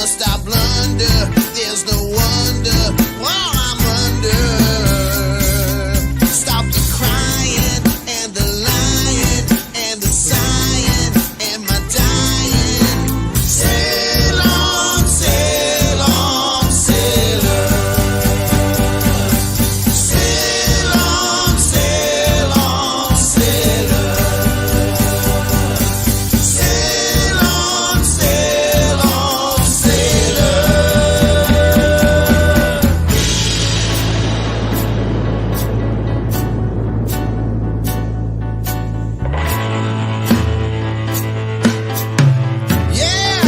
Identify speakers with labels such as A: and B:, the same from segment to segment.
A: must I blunder? There's no wonder while I'm under. Stop the crying and the lying and the sighing and my dying. Sail on, sail on, sailor. Sail on, sail on, sailor. Sail on, sail on, sailor. Yeah!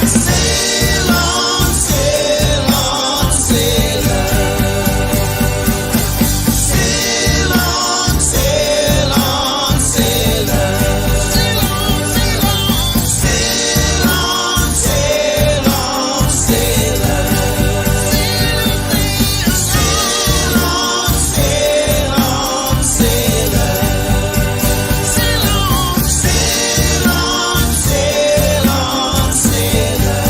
A: Sail on, sail on, sailor. Sail on, sail on, sailor. Sail on, sail on. Sail on, sail on, sailor. Sail on, sail on, sailor. Sail on, sail on, sail on, sailor.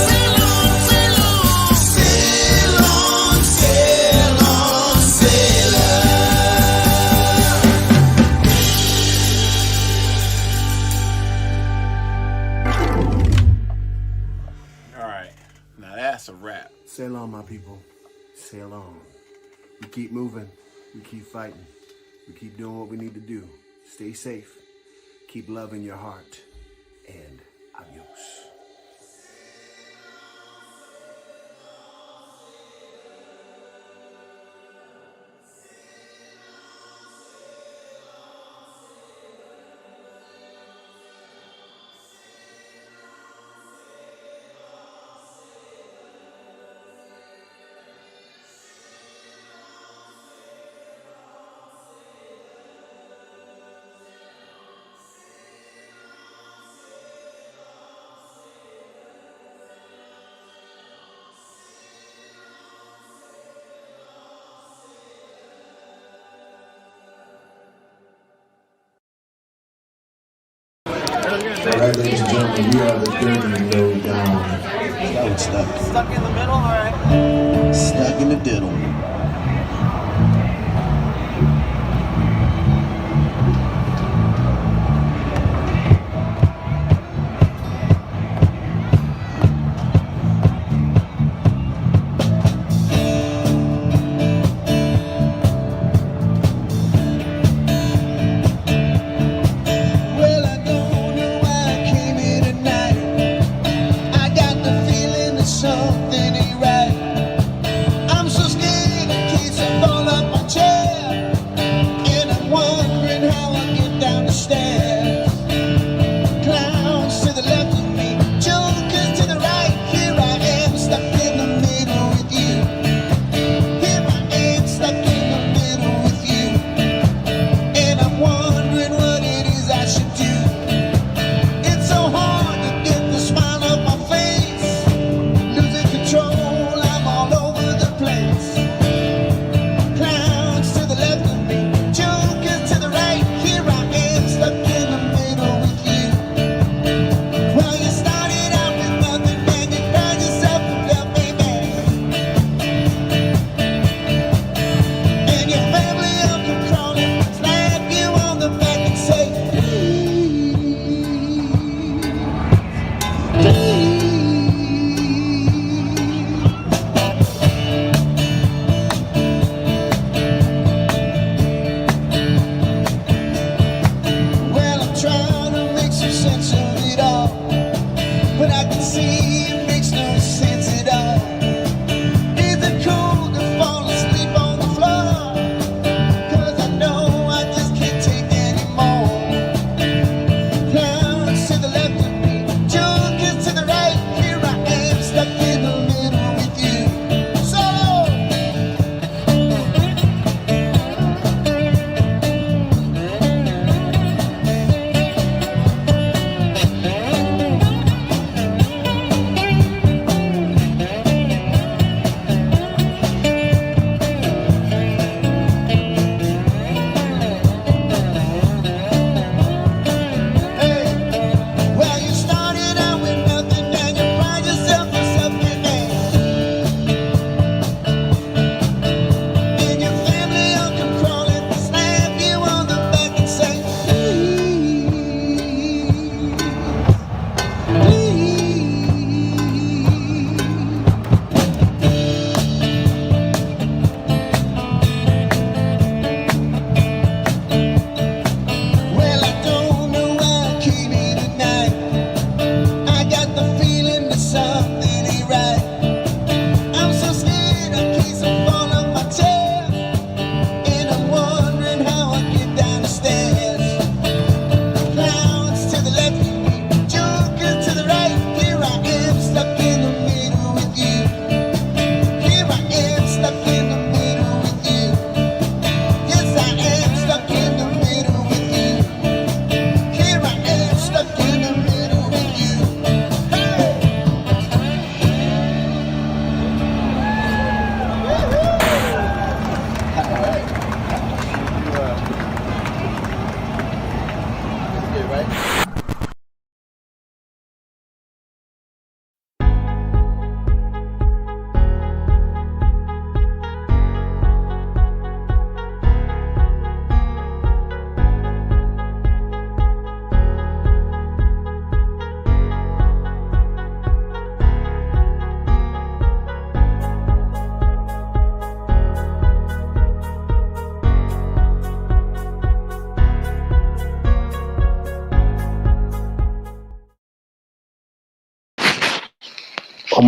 A: Sail on, sail on. Sail on, sail on, sailor.
B: All right, now that's a wrap.
C: Sail on, my people. Sail on. We keep moving. We keep fighting. We keep doing what we need to do. Stay safe. Keep love in your heart. And adios.
D: All right, ladies and gentlemen, we are the Dirty Lowdown. That was stuck.
B: Stuck in the middle, all right.
D: Stuck in the diddle.
A: Well, I don't know why I came here tonight. I got the feeling that something ain't right. I'm so scared.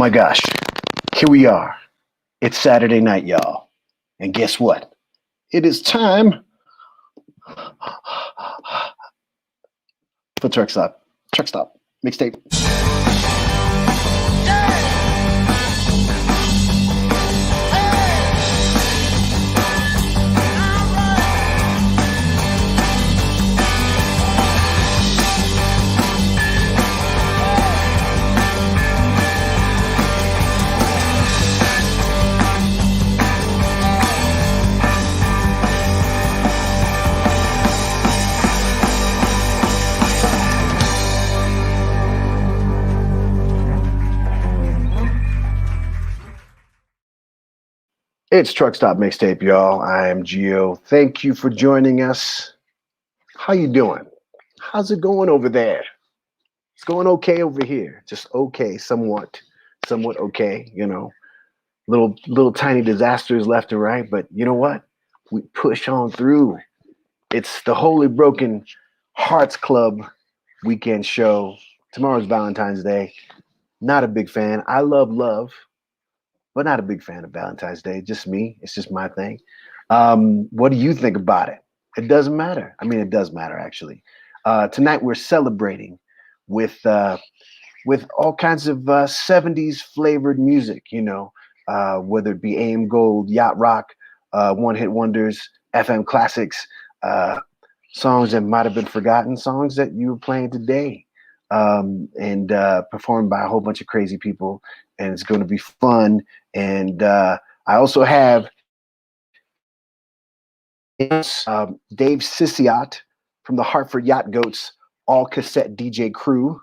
C: my gosh, here we are. It's Saturday night, y'all. And guess what? It is time for Truck Stop Mixtape. It's Truck Stop Mixtape, y'all. I am Gio. Thank you for joining us. How you doing? How's it going over there? It's going okay over here. Just okay, somewhat okay. You know, little tiny disasters left and right, but you know what? We push on through. It's the Holy Broken Hearts Club weekend show. Tomorrow's Valentine's Day. Not a big fan. I love. But not a big fan of Valentine's Day. Just me. It's just my thing. What do you think about it? It doesn't matter. I mean, it does matter, actually. Tonight we're celebrating with all kinds of 70s flavored music, you know, whether it be AM Gold, Yacht Rock, one-hit wonders, FM classics, songs that might have been forgotten, songs that you were playing today, and performed by a whole bunch of crazy people. And it's going to be fun. And I also have Dave Ciciotte from the Hartford Yacht Goats all cassette DJ crew.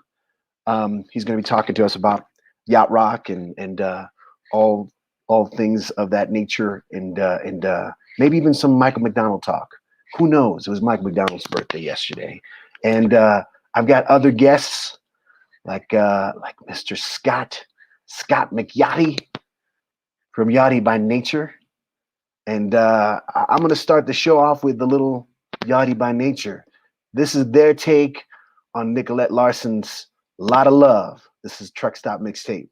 C: He's going to be talking to us about Yacht Rock and all things of that nature, and maybe even some Michael McDonald talk. Who knows? It was Michael McDonald's birthday yesterday, and I've got other guests like Mr. Scott McYachty from Yachty By Nature. And I'm going to start the show off with the little Yachty By Nature. This is their take on Nicolette Larson's Lot of Love. This is Truck Stop Mixtape.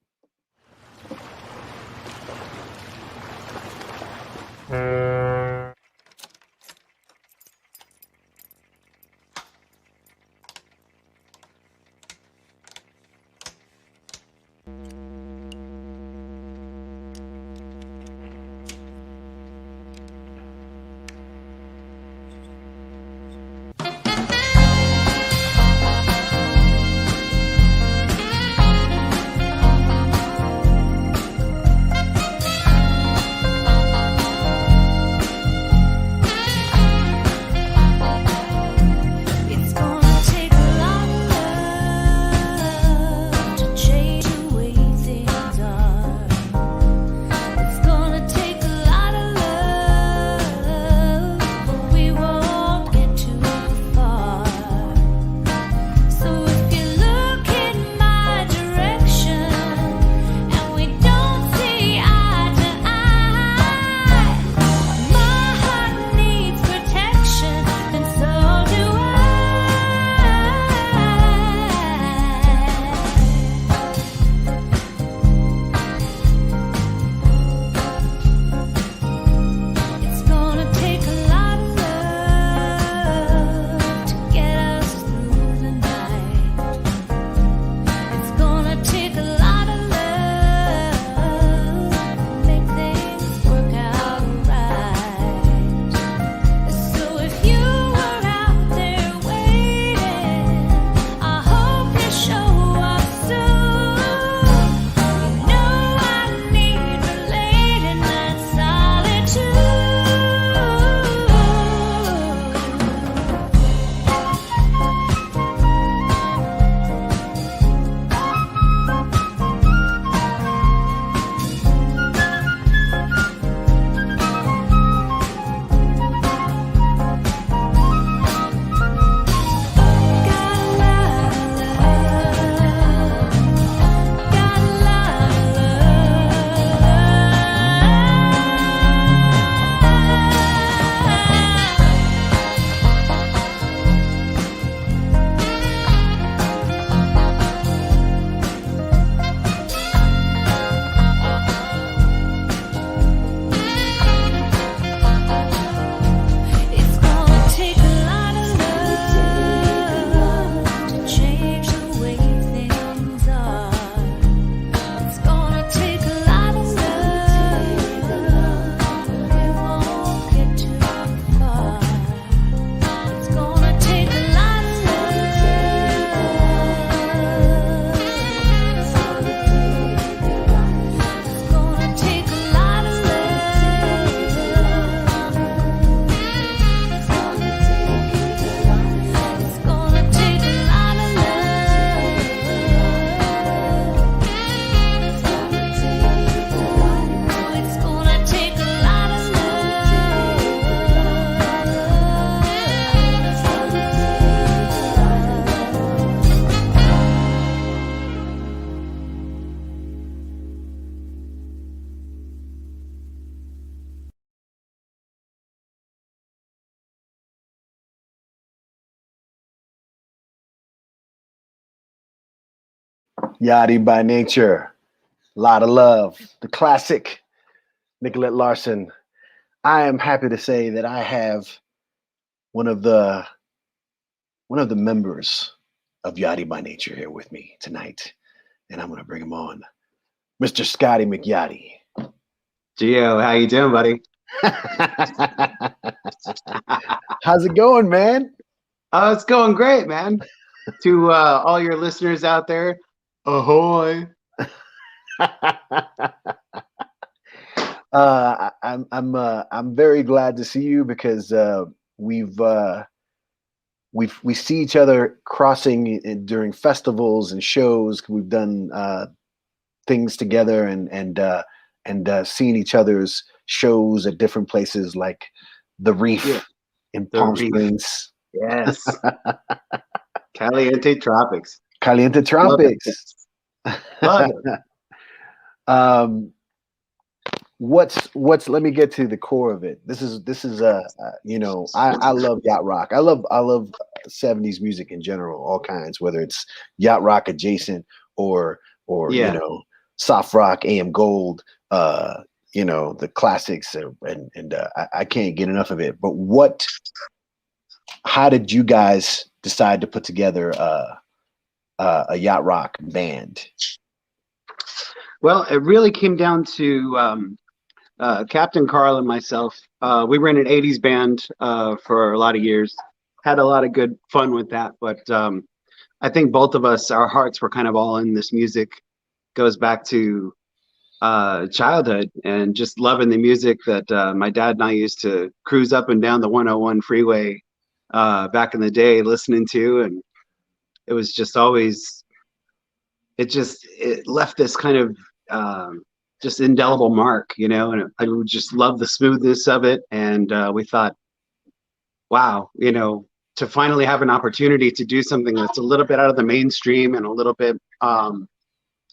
C: Yachty by nature. Lot of love. The classic Nicolette Larson. I am happy to say that I have one of the members of Yachty by nature here with me tonight, and I'm going to bring him on, Mr. Scotty McYachty.
E: Gio, how you doing, buddy?
C: How's it going, man?
E: Oh, it's going great, man. To all your listeners out there, ahoy!
C: I'm very glad to see you because we see each other crossing during festivals and shows. We've done things together and seen each other's shows at different places like the Reef in Palm Springs.
E: Yes. Caliente Tropics.
C: Caliente Tropics.
E: Love it.
C: What's let me get to the core of it. This is I love yacht rock. I love 70s music in general, all kinds, whether it's yacht rock adjacent or soft rock, AM Gold, the classics, and I can't get enough of it. But how did you guys decide to put together a yacht rock band?
E: Well, it really came down to Captain Carl and myself. We were in an 80s band for a lot of years, had a lot of good fun with that. But I think both of us, our hearts were kind of all in this music. Goes back to childhood and just loving the music that my dad and I used to cruise up and down the 101 freeway back in the day listening to. And it was just always, it left this kind of just indelible mark, and I would just love the smoothness of it. And we thought, wow, to finally have an opportunity to do something that's a little bit out of the mainstream and a little bit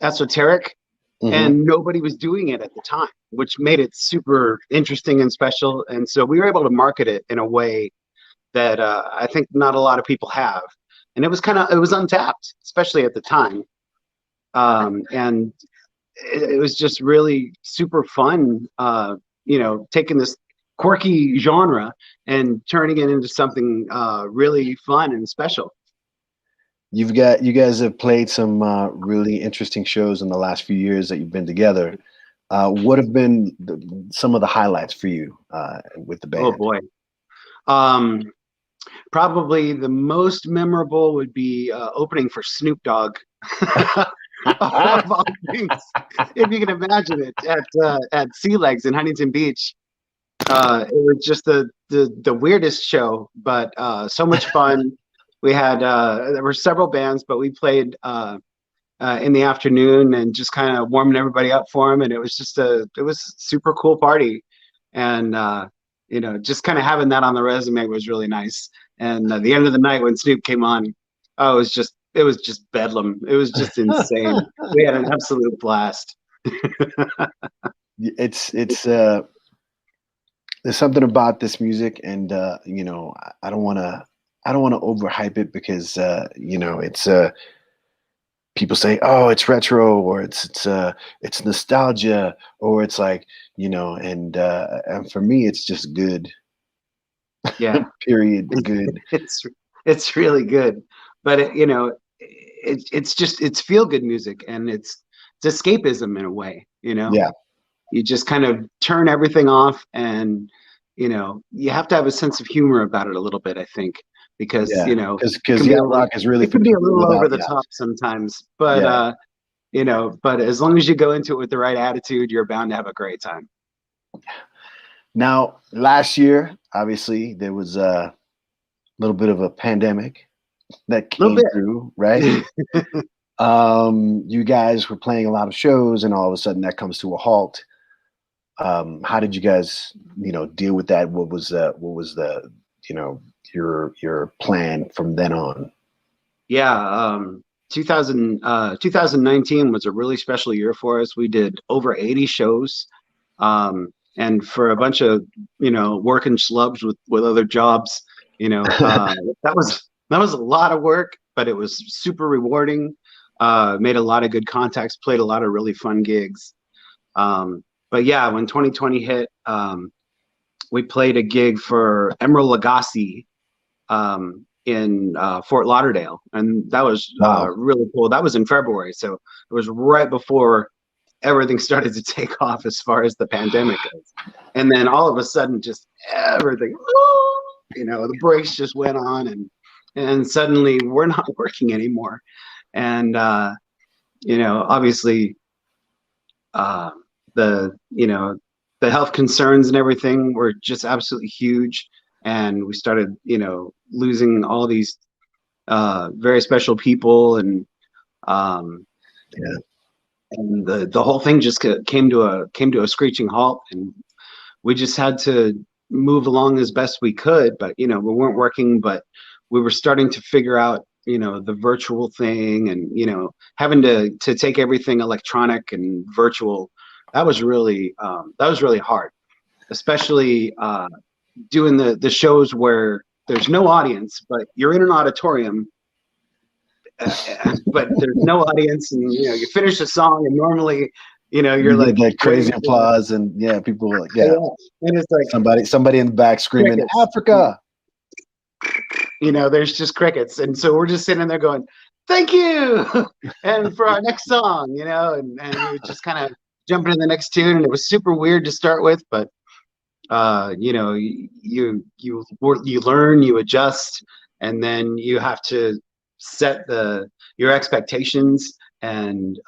E: esoteric, and nobody was doing it at the time, which made it super interesting and special. And so we were able to market it in a way that I think not a lot of people have. And it was untapped, especially at the time. And it was just really super fun, taking this quirky genre and turning it into something really fun and special.
C: You guys have played some really interesting shows in the last few years that you've been together. What have been some of the highlights for you with the band?
E: Oh boy. Probably the most memorable would be opening for Snoop Dogg. Of all things, if you can imagine it, at Sea Legs in Huntington Beach. It was just the weirdest show, but so much fun. We had there were several bands, but we played in the afternoon and just kind of warming everybody up for them. And it was just it was a super cool party. And just kind of having that on the resume was really nice. And the end of the night when Snoop came on, it was just bedlam. It was just insane. We had an absolute blast.
C: It's there's something about this music, and I don't want to overhype it because it's people say, oh, it's retro, or it's nostalgia, or it's like, and for me it's just good.
E: Yeah.
C: Period. Good.
E: It's really good, but it's feel good music, and it's escapism in a way.
C: Yeah.
E: You just kind of turn everything off, and you have to have a sense of humor about it a little bit, I think, because
C: because yacht rock is really,
E: it can be a little over the top sometimes, but but as long as you go into it with the right attitude, you're bound to have a great time.
C: Now, last year, obviously, there was a little bit of a pandemic that came through, right? You guys were playing a lot of shows, and all of a sudden that comes to a halt. How did you guys, deal with that? What was the your plan from then on?
E: Yeah, 2019 was a really special year for us. We did over 80 shows. And for a bunch of, working schlubs with other jobs, that was a lot of work, but it was super rewarding. made a lot of good contacts, played a lot of really fun gigs. But yeah, when 2020 hit, we played a gig for Emeril Lagasse in Fort Lauderdale, and that was really cool. That was in February, so it was right before everything started to take off as far as the pandemic goes. And then all of a sudden, just everything, the brakes just went on, and suddenly we're not working anymore. And obviously, the health concerns and everything were just absolutely huge, and we started losing all these very special people, and and the whole thing just came to a screeching halt, and we just had to move along as best we could. But we weren't working, but we were starting to figure out the virtual thing, and having to take everything electronic and virtual. That was really hard, especially doing the shows where there's no audience, but you're in an auditorium, but there's no audience, and you finish a song, and normally you're
F: you
E: like
F: get crazy applause, and people are like,
E: and it's like
F: somebody in the back screaming,
E: crickets.
F: Africa.
E: There's just crickets, and so we're just sitting there going, thank you, and for our next song, and we just kind of jump into the next tune, and it was super weird to start with, but you learn, you adjust, and then you have to set your expectations and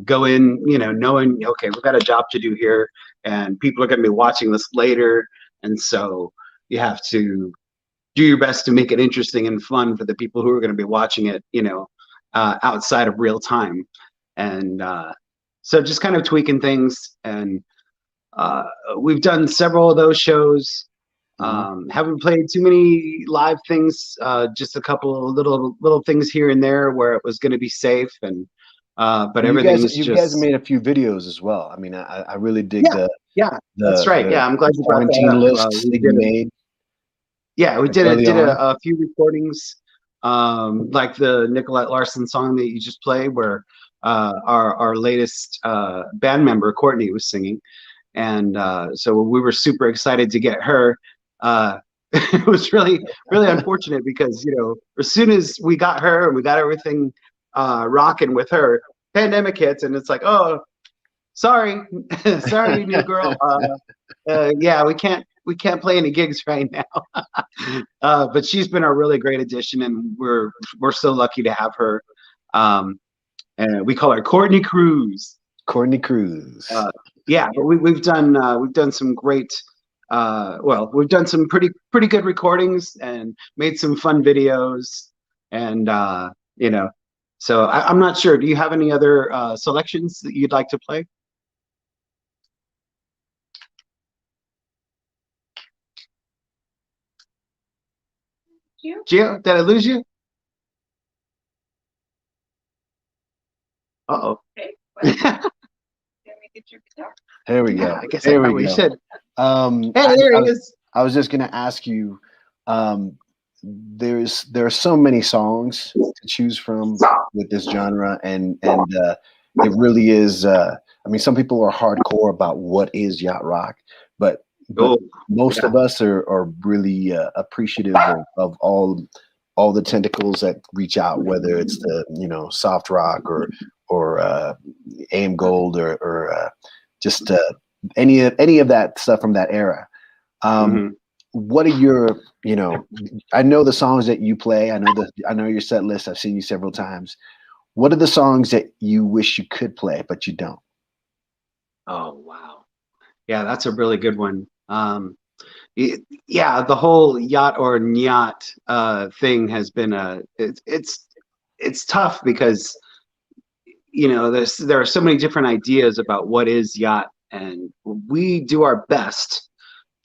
E: go in knowing, okay, we've got a job to do here, and people are going to be watching this later, and so you have to do your best to make it interesting and fun for the people who are going to be watching it outside of real time. And so just kind of tweaking things, and we've done several of those shows. Haven't played too many live things, just a couple of little things here and there where it was going to be safe, and but everything is
F: you guys made a few videos as well. I mean, I really dig
E: that's right. I'm glad you brought that up.
F: Lists that you made.
E: Yeah, we did a few recordings, like the Nicolette Larson song that you just played, where our latest band member Courtney was singing, and so we were super excited to get her. It was really unfortunate because as soon as we got her and we got everything rocking with her, pandemic hits, and it's like, oh, sorry new girl, yeah, we can't play any gigs right now. But she's been a really great addition, and we're so lucky to have her. And we call her Courtney Cruz.
F: Courtney Cruz.
E: Yeah, but we've done some great. We've done some pretty good recordings and made some fun videos, and So I'm not sure. Do you have any other selections that you'd like to play? Gio, did I lose you? Uh-oh.
G: Okay. Let me get your guitar.
F: There we go.
E: Yeah, I guess
F: there
E: I
F: we
E: probably
F: go.
E: should.
F: Hey,
E: there he is.
F: I was just gonna ask you. There are so many songs to choose from with this genre, and it really is. I mean, some people are hardcore about what is yacht rock, but most of us are really appreciative of all the tentacles that reach out, whether it's the soft rock or AM Gold or just any of that stuff from that era. What are your I know the songs that you play. I know your set list. I've seen you several times. What are the songs that you wish you could play but you don't?
E: Oh wow, yeah, that's a really good one. Yeah, the whole yacht or nyat thing has been it's tough because there are so many different ideas about what is yacht, and we do our best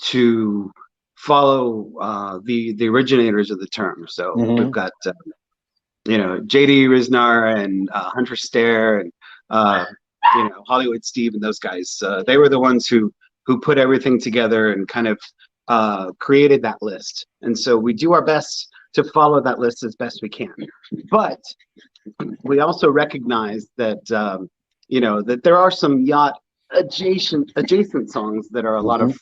E: to follow the originators of the term. So we've got JD Riznar and Hunter Stair and Hollywood Steve and those guys. They were the ones who put everything together and kind of created that list. And so we do our best to follow that list as best we can. But we also recognize that that there are some yacht adjacent songs that are a lot of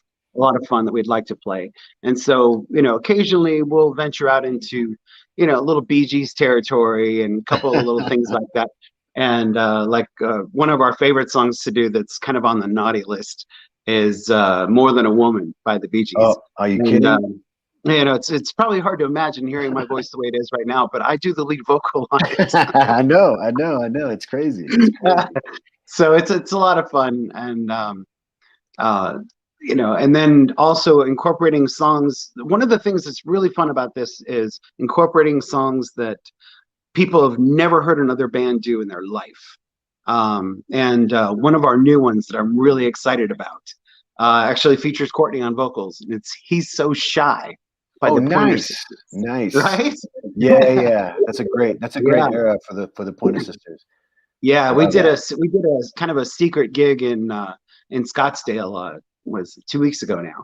E: fun that we'd like to play. And so, occasionally we'll venture out into, a little Bee Gees territory and a couple of little things like that. And one of our favorite songs to do that's kind of on the naughty list is More Than a Woman by the Bee Gees.
F: Oh, are you kidding?
E: It's probably hard to imagine hearing my voice the way it is right now, but I do the lead vocal on it.
F: I know. It's crazy.
E: So it's a lot of fun, and and then also incorporating songs. One of the things that's really fun about this is incorporating songs that people have never heard another band do in their life. And one of our new ones that I'm really excited about actually features Courtney on vocals. And it's "He's So Shy" by the Pointer Sisters.
F: Nice,
E: right?
F: Yeah. That's a great era for the Pointer Sisters.
E: Yeah, we did a kind of a secret gig in Scottsdale. Was 2 weeks ago now,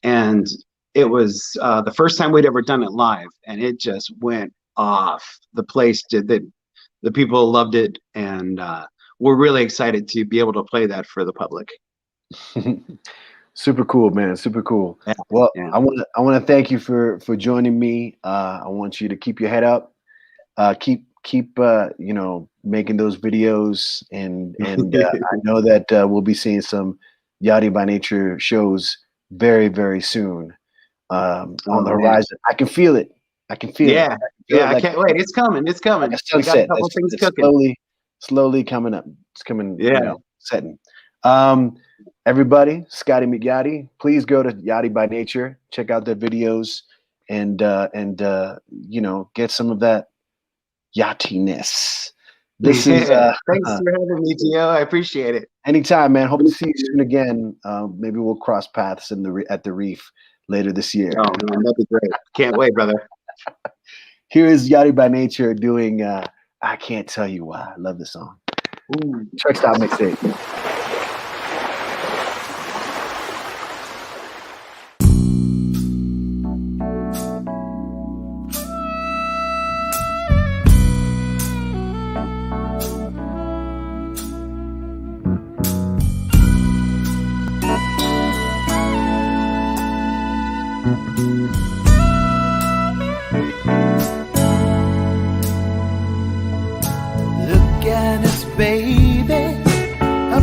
E: and it was the first time we'd ever done it live, and it just went off. The place did that. The people loved it, and we're really excited to be able to play that for the public.
F: Super cool, man. Super cool.
E: Yeah.
F: Well, I want to thank you for joining me. I want you to keep your head up. Keep making those videos, and I know that we'll be seeing some Yachty by Nature shows very, very soon on the horizon. I can feel it. I can feel it.
E: I can't wait. It's coming. It's coming.
F: We got a couple things cooking. Slowly coming up. It's coming. Setting. Everybody, Scotty McYachty, please go to Yachty by Nature. Check out their videos and get some of that yachtiness. This is
E: thanks for having me, Gio. I appreciate it.
F: Anytime, man. Hope to see you soon again. Maybe we'll cross paths at the Reef later this year.
E: Oh man, that'd be great. Can't wait, brother.
F: Here is Yachty by Nature doing I Can't Tell You Why. I love this song. Truck Stop Mixtape.
A: Look at us, baby, up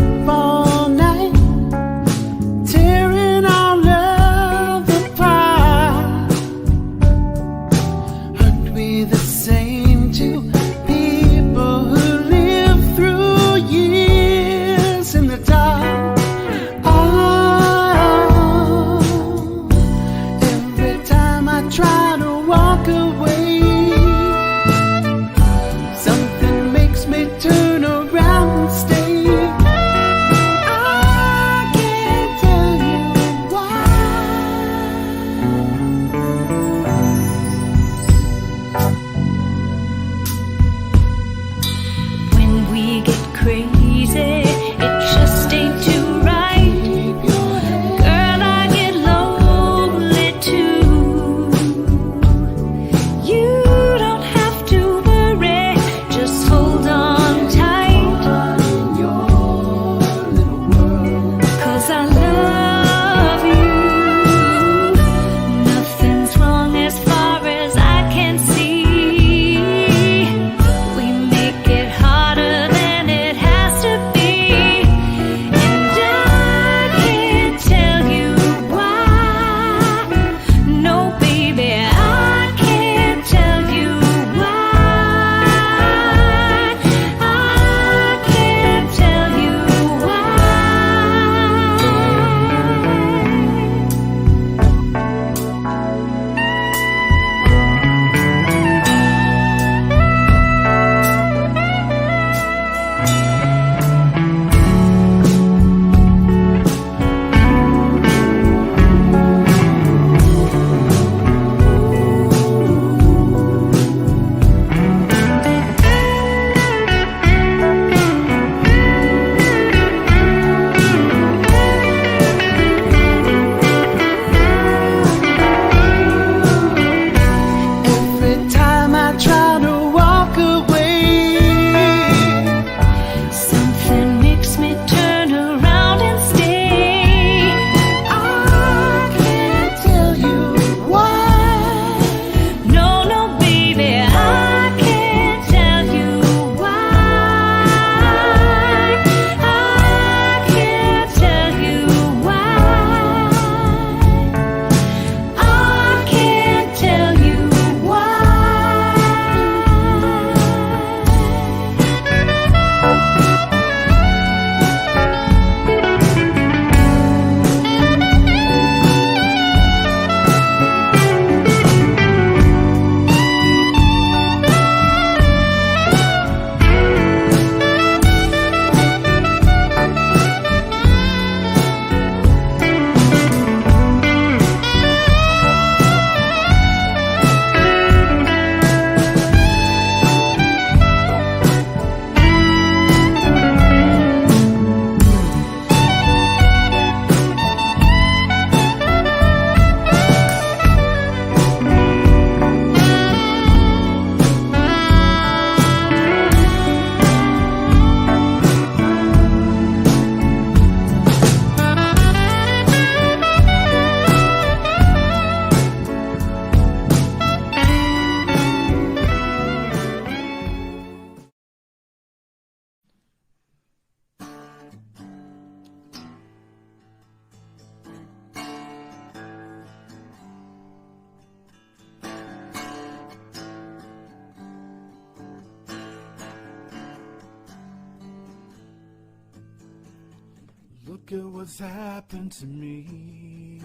H: Look at what's happened to me.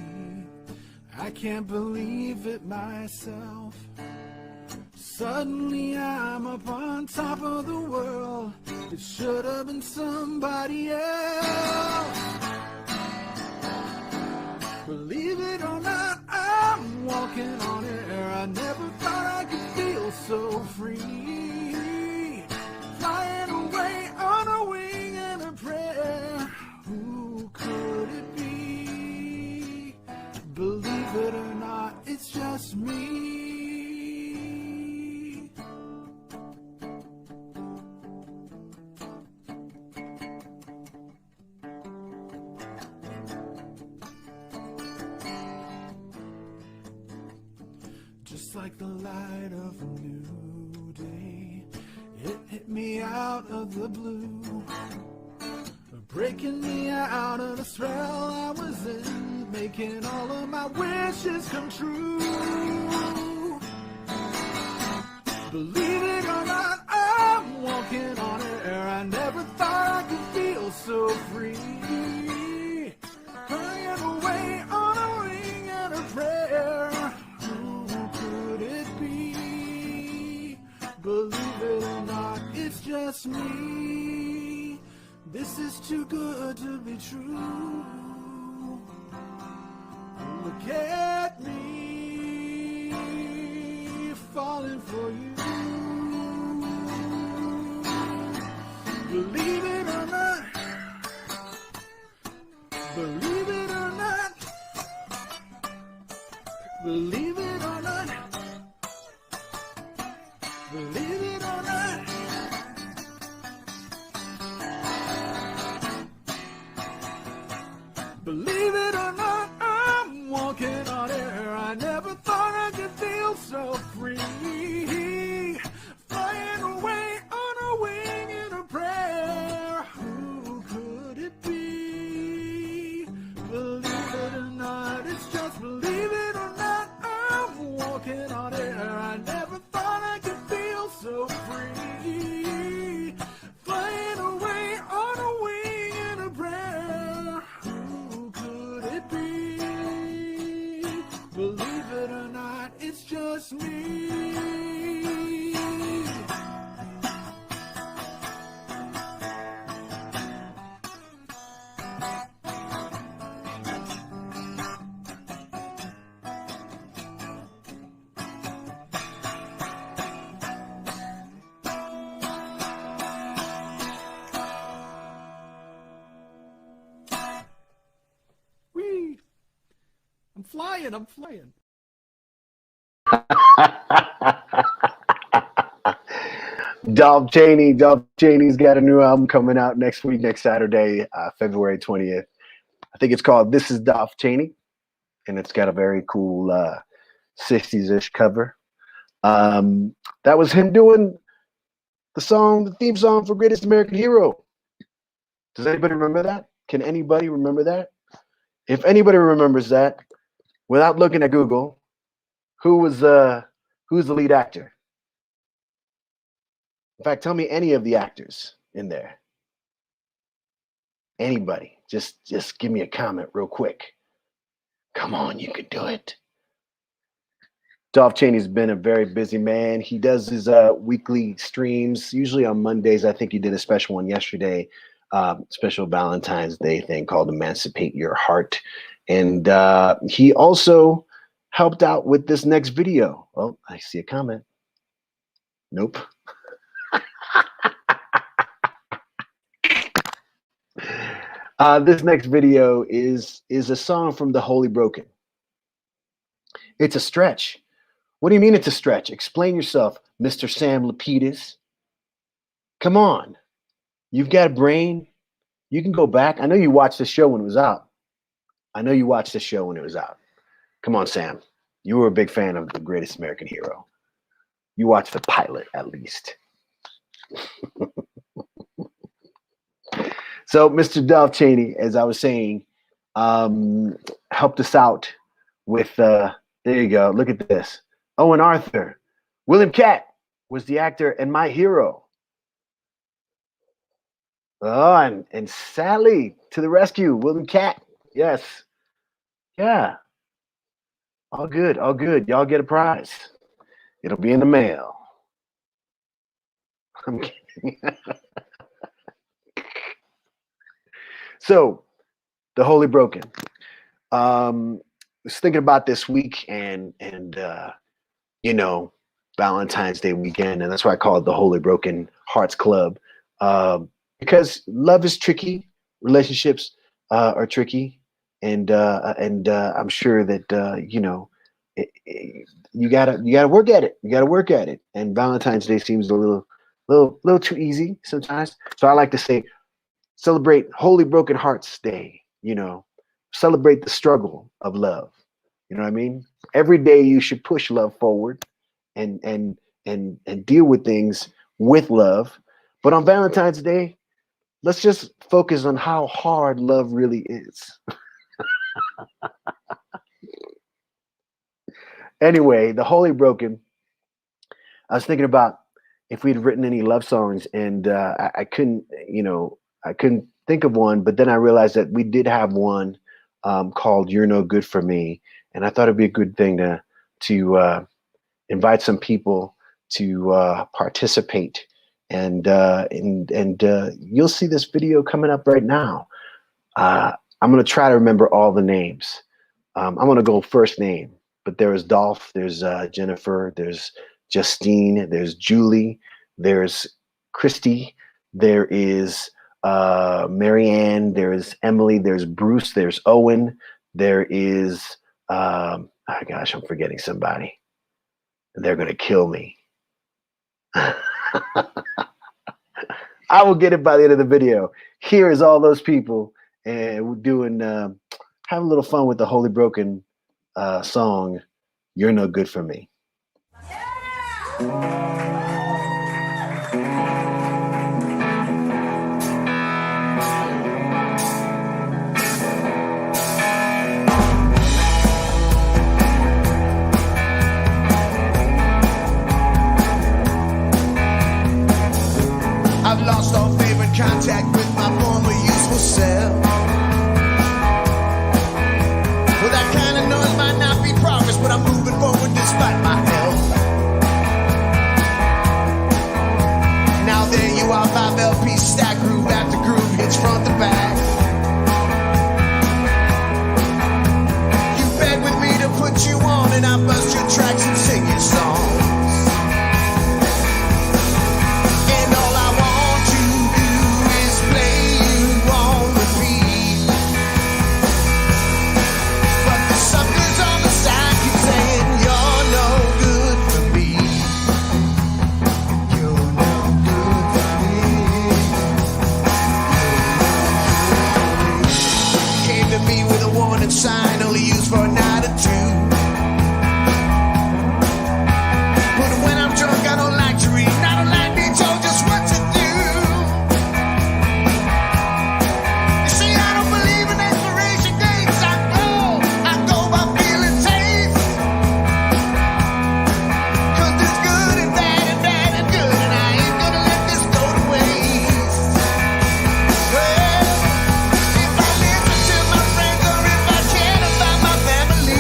H: I can't believe it myself. Suddenly I'm up on top of the world. It should have been somebody else. Believe it or not, I'm walking on air. I never thought I could feel so free. Flying away on a wing and a prayer. Who could it be? Believe it or not, it's just me. Just like the light of a new day, it hit me out of the blue, breaking me out of the spell I was in, making all of my wishes come true. Believe it or not, I'm walking on air. I never thought I could feel so free. Flying away on a wing and a prayer. Who could it be? Believe it or not, it's just me. This is too good to be true. Look at me, falling for you. Believe it or not, believe it or not, believe it or not, believe it or not. Believe it or not, I'm walking on air. I never thought I could feel so free. Flying away on a wing in a prayer. Who could it be? Believe it or not, it's just believe it or not, I'm walking on air. I never thought I could feel so free. Flying away on a wing in a prayer. Believe it or not, it's just me. Whee! I'm flying, I'm flying.
F: Dolph Cheney's got a new album coming out next week, next Saturday, February 20th. I think it's called This Is Dolph Cheney, and it's got a very cool 60s-ish cover. That was him doing the theme song for Greatest American Hero. Does anybody remember that? Can anybody remember that? If anybody remembers that, without looking at Google, who's the lead actor? In fact, tell me any of the actors in there. Anybody. Just give me a comment real quick. Come on, you could do it. Dolph Cheney's been a very busy man. He does his weekly streams, usually on Mondays. I think he did a special one yesterday, special Valentine's Day thing called Emancipate Your Heart. And he also helped out with this next video. Oh, I see a comment. Nope. This next video is a song from The Holy Broken. It's a stretch. What do you mean it's a stretch? Explain yourself, Mr. Sam Lapidus. Come on. You've got a brain. You can go back. I know you watched the show when it was out. Come on, Sam. You were a big fan of The Greatest American Hero. You watched the pilot, at least. So, Mr. Dolph Cheney, as I was saying, helped us out with, there you go, look at this. Owen Arthur. William Catt was the actor and my hero. Oh, and Sally to the rescue. William Cat. Yes. Yeah. All good. All good. Y'all get a prize. It'll be in the mail. I'm kidding. So, the Holy Broken. Was thinking about this week and you know, Valentine's Day weekend, and that's why I call it the Holy Broken Hearts Club. Because love is tricky, relationships are tricky, and I'm sure that you know, you gotta work at it. You gotta work at it. And Valentine's Day seems a little too easy sometimes. So I like to say, celebrate Holy Broken Hearts Day. You know, celebrate the struggle of love. You know what I mean? Every day you should push love forward and deal with things with love. But on Valentine's Day, let's just focus on how hard love really is. Anyway, the Holy Broken. I was thinking about if we'd written any love songs, and I couldn't, you know, I couldn't think of one. But then I realized that we did have one called "You're No Good for Me," and I thought it'd be a good thing to invite some people to participate. And you'll see this video coming up right now. I'm gonna try to remember all the names. I'm gonna go first name, but there's Dolph, there's Jennifer, there's Justine, there's Julie, there's Christy, there is Marianne, there's Emily, there's Bruce, there's Owen, there is oh gosh, I'm forgetting somebody. They're gonna kill me. I will get it by the end of the video. Here is all those people, and we're doing have a little fun with the Holy Broken song, "You're No Good for Me."
A: I've lost all favorite contact with my former useful self. Well, that kind of noise might not be progress, but I'm moving forward despite my health. Now there you are, 5 LP stack, groove after groove, hits front to back. You beg with me to put you on, and I bust your tracks and sing your songs. Sign only used for a night or two. But when I'm drunk, I don't like to read. I don't like being told just what to do. You see, I don't believe in expiration dates. I go by feeling taste. 'Cause there's good and bad and bad and good, and I ain't gonna let this go to waste. Well, if I listen to my friends or if I care about my family,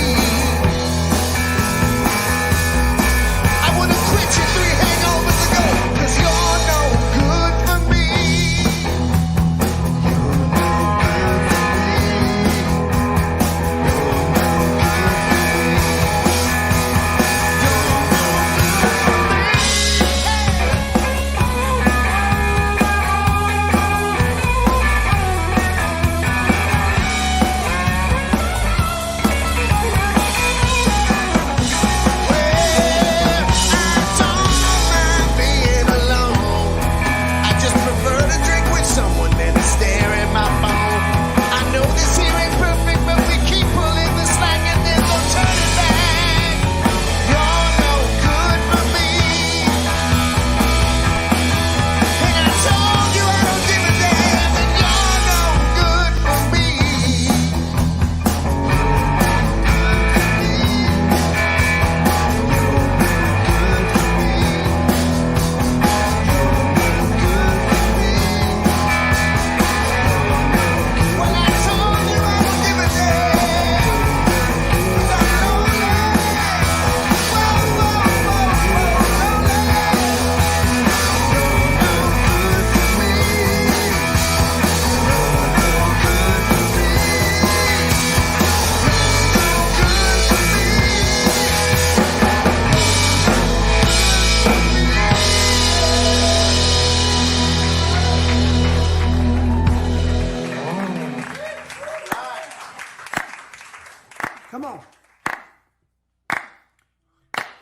C: Come on.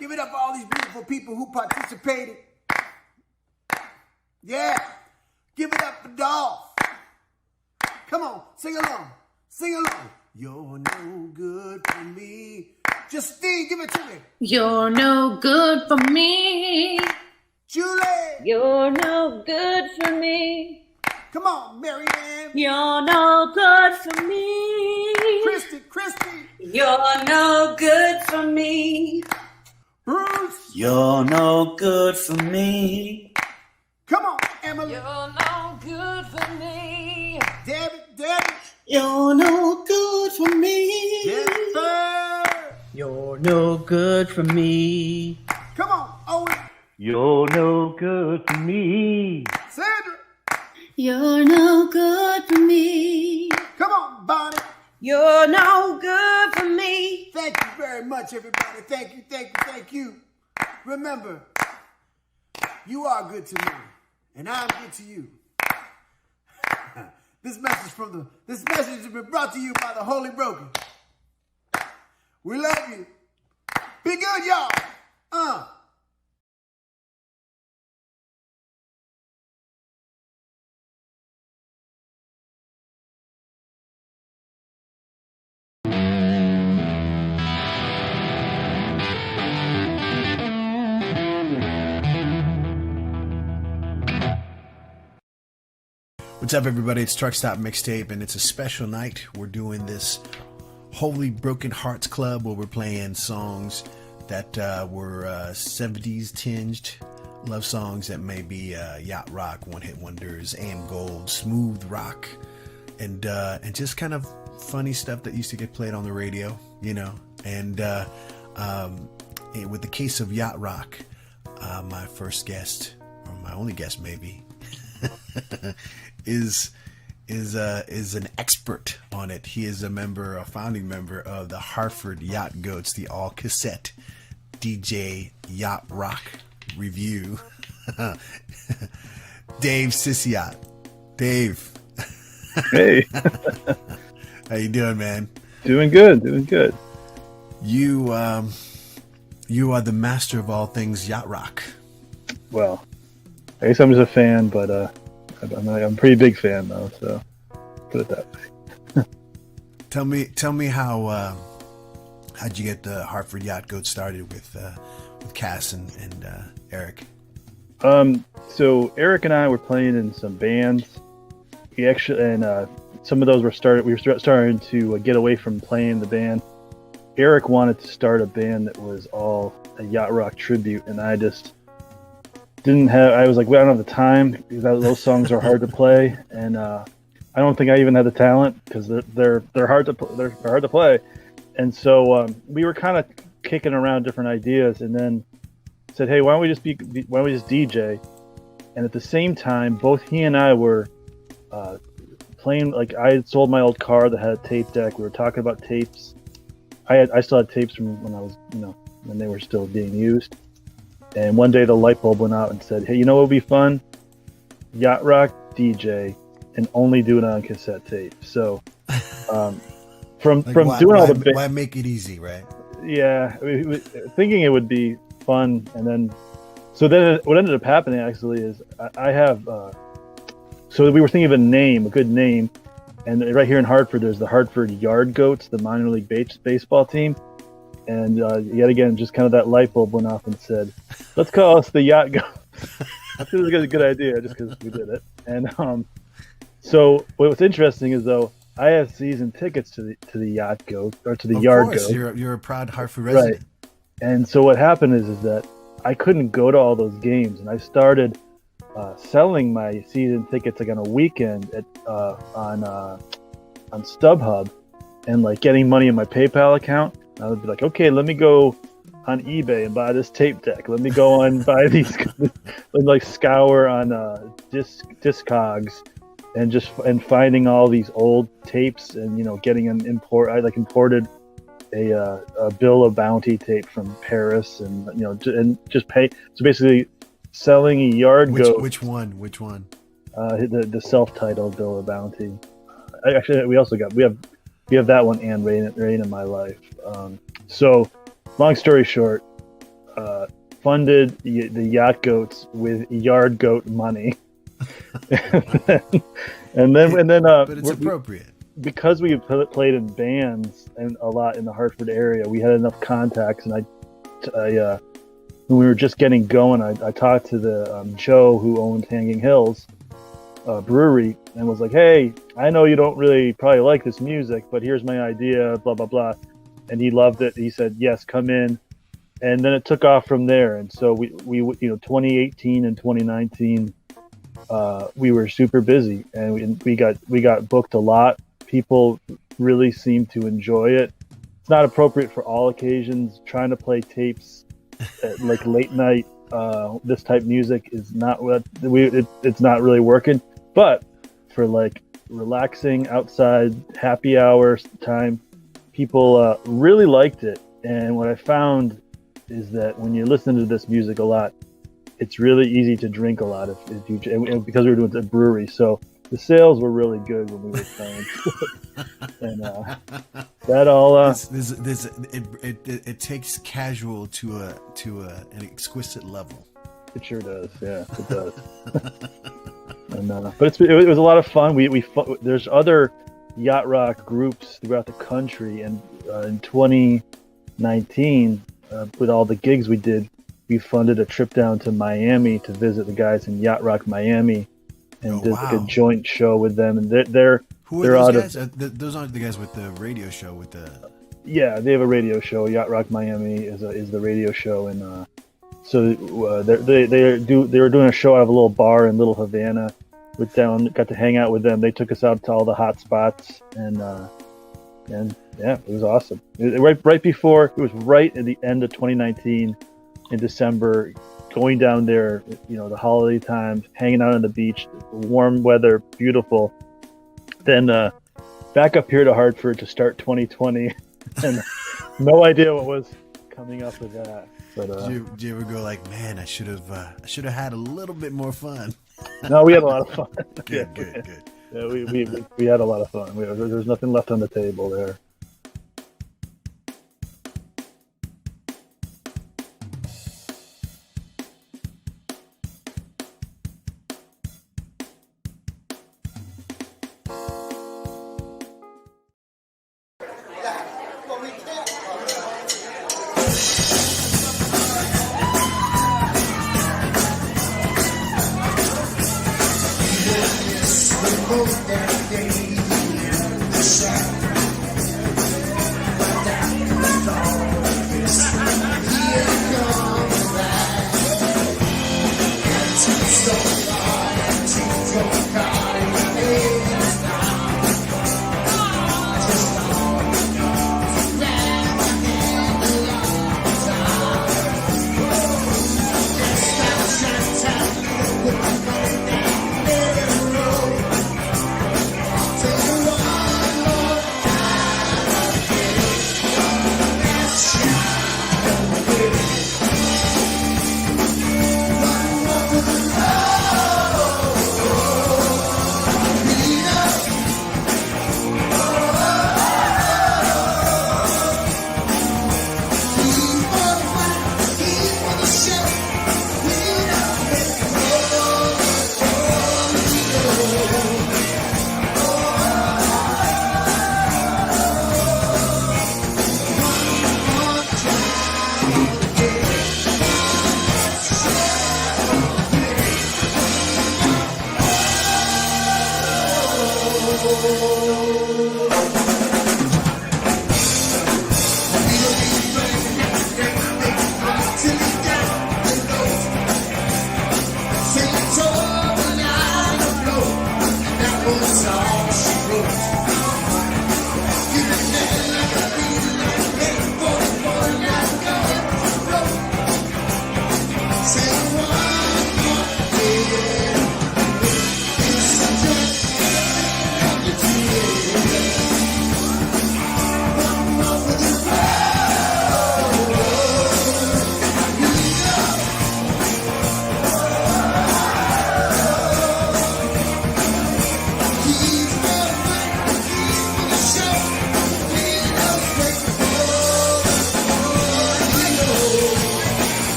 C: Give it up for all these beautiful people who participated. Yeah. Give it up for Dolph. Come on, sing along. Sing along. You're no good for me. Justine, give it to me.
I: You're no good for me.
C: Julie.
I: You're no good for me.
C: Come on, Marianne.
I: You're no good for me.
C: Christy.
I: You're no good for me.
C: Bruce.
J: You're no good for me.
C: Come on, Emily.
I: You're no good for me.
C: Debbie.
J: You're no good for me.
C: Jennifer.
J: You're no good for me.
C: Come on, Owen.
J: You're no good for me.
C: Sandra.
I: You're no good for me.
C: Come on, Bonnie.
I: You're no good for me.
C: Thank you very much, everybody. Thank you. Remember, you are good to me, and I'm good to you. This message has been brought to you by the Holy Broken. We love you. Be good, y'all. What's up, everybody? It's Truck Stop Mixtape, and it's a special night. We're doing this Holy Broken Hearts Club where we're playing songs that were 70s tinged love songs that may be Yacht Rock, One Hit Wonders, AM Gold, smooth rock, and just kind of funny stuff that used to get played on the radio, you know. And with the case of Yacht Rock, my first guest, or my only guest maybe, is an expert on it. He is a founding member of the Hartford Yacht Goats, the all cassette DJ Yacht Rock review. Dave Ciciotte. Dave.
K: Hey.
C: How you doing, man?
K: Doing good.
C: You are the master of all things Yacht Rock.
K: Well, I guess I'm just a fan, but I'm a pretty big fan though, so put it that way.
C: Tell me how'd you get the Hartford Yacht Goat started with Cass and Eric?
K: So Eric and I were playing in some bands. We actually, and some of those were started. We were starting to get away from playing the band. Eric wanted to start a band that was all a Yacht Rock tribute, and I just didn't have. I was like, well, I don't have the time because those songs are hard to play, and I don't think I even had the talent because they're hard to play. And so we were kind of kicking around different ideas, and then said, hey, why don't we just DJ? And at the same time, both he and I were playing. Like, I had sold my old car that had a tape deck. We were talking about tapes. I still had tapes from when I was, when they were still being used. And one day the light bulb went out and said, hey, you know what would be fun? Yacht Rock DJ, and only do it on cassette tape. So from doing all the...
C: Why make it easy, right?
K: Yeah. Thinking it would be fun. And then... So then what ended up happening, actually, is I have... so we were thinking of a good name. And right here in Hartford, there's the Hartford Yard Goats, the minor league baseball team. And yet again, just kind of that light bulb went off and said, let's call us the Yacht Goats. I think it was a good idea just because we did it. And so what's interesting is, though, I have season tickets to the Yacht Goat, or to the Yard Goat.
C: You're a proud Hartford resident.
K: Right. And so what happened is that I couldn't go to all those games. And I started selling my season tickets like on a weekend on StubHub, and like getting money in my PayPal account. I would be like, okay, let me go on eBay and buy this tape deck. Let me go on buy these, like scour on Discogs, and finding all these old tapes, and getting an import. I imported a Bill of Bounty tape from Paris, and and just pay. So basically, selling a Yard Goat.
C: Which one?
K: The self-titled Bill of Bounty. Actually, we have we have that one and Rain in My Life. So, long story short, funded the Yacht Goats with yard goat money, and then
C: but it's appropriate
K: because we played in bands and a lot in the Hartford area. We had enough contacts, and I when we were just getting going, I talked to the Joe who owned Hanging Hills brewery and was like, hey, I know you don't really probably like this music, but here's my idea, blah blah blah. And he loved it. He said, yes, come in. And then it took off from there. And so we 2018 and 2019 we were super busy, and we got booked a lot. People really seem to enjoy it. It's not appropriate for all occasions. Trying to play tapes at like late night this type music is not what it's not really working. But for like relaxing outside happy hour time, people really liked it. And what I found is that when you listen to this music a lot, it's really easy to drink a lot if you, and because we were doing it at a brewery. So the sales were really good when we were playing. And that all
C: it takes casual to an exquisite level.
K: It sure does. Yeah, it does. And but it was a lot of fun. There's other yacht rock groups throughout the country, and in 2019 with all the gigs we did, we funded a trip down to Miami to visit the guys in Yacht Rock Miami, and did like a joint show with them. And they're
C: who are those guys? Those aren't the guys with the radio show with the.
K: Yeah, they have a radio show. Yacht Rock Miami is the radio show, and so they were doing a show out of a little bar in Little Havana. Got to hang out with them. They took us out to all the hot spots, and yeah, it was awesome. Right before, it was right at the end of 2019 in December, going down there, the holiday times, hanging out on the beach, warm weather, beautiful. Then back up here to Hartford to start 2020, and no idea what was coming up with that. But
C: did you ever go like, man, I should have had a little bit more fun?
K: No, we had a lot of fun.
C: Good.
K: Yeah, we had a lot of fun. There's nothing left on the table there.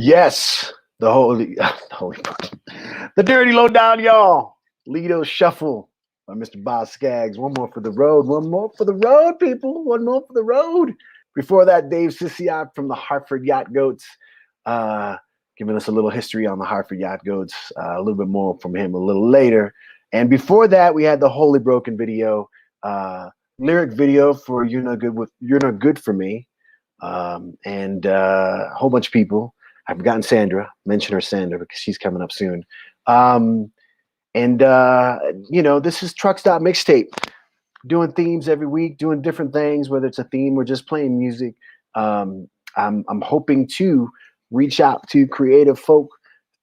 F: Yes, the Dirty Lowdown, y'all. Lido Shuffle by Mr. Boz Skaggs. One more for the road. One more for the road, people. One more for the road. Before that, Dave Ciciotte from the Hartford Yacht Goats, giving us a little history on the Hartford Yacht Goats. A little bit more from him a little later. And before that, we had the Holy Broken video, lyric video for You're Not Good For Me. And a whole bunch of people. I've forgotten Sandra. Mention her, Sandra, because she's coming up soon. This is Truck Stop Mixtape. Doing themes every week, doing different things, whether it's a theme or just playing music. I'm hoping to reach out to creative folk,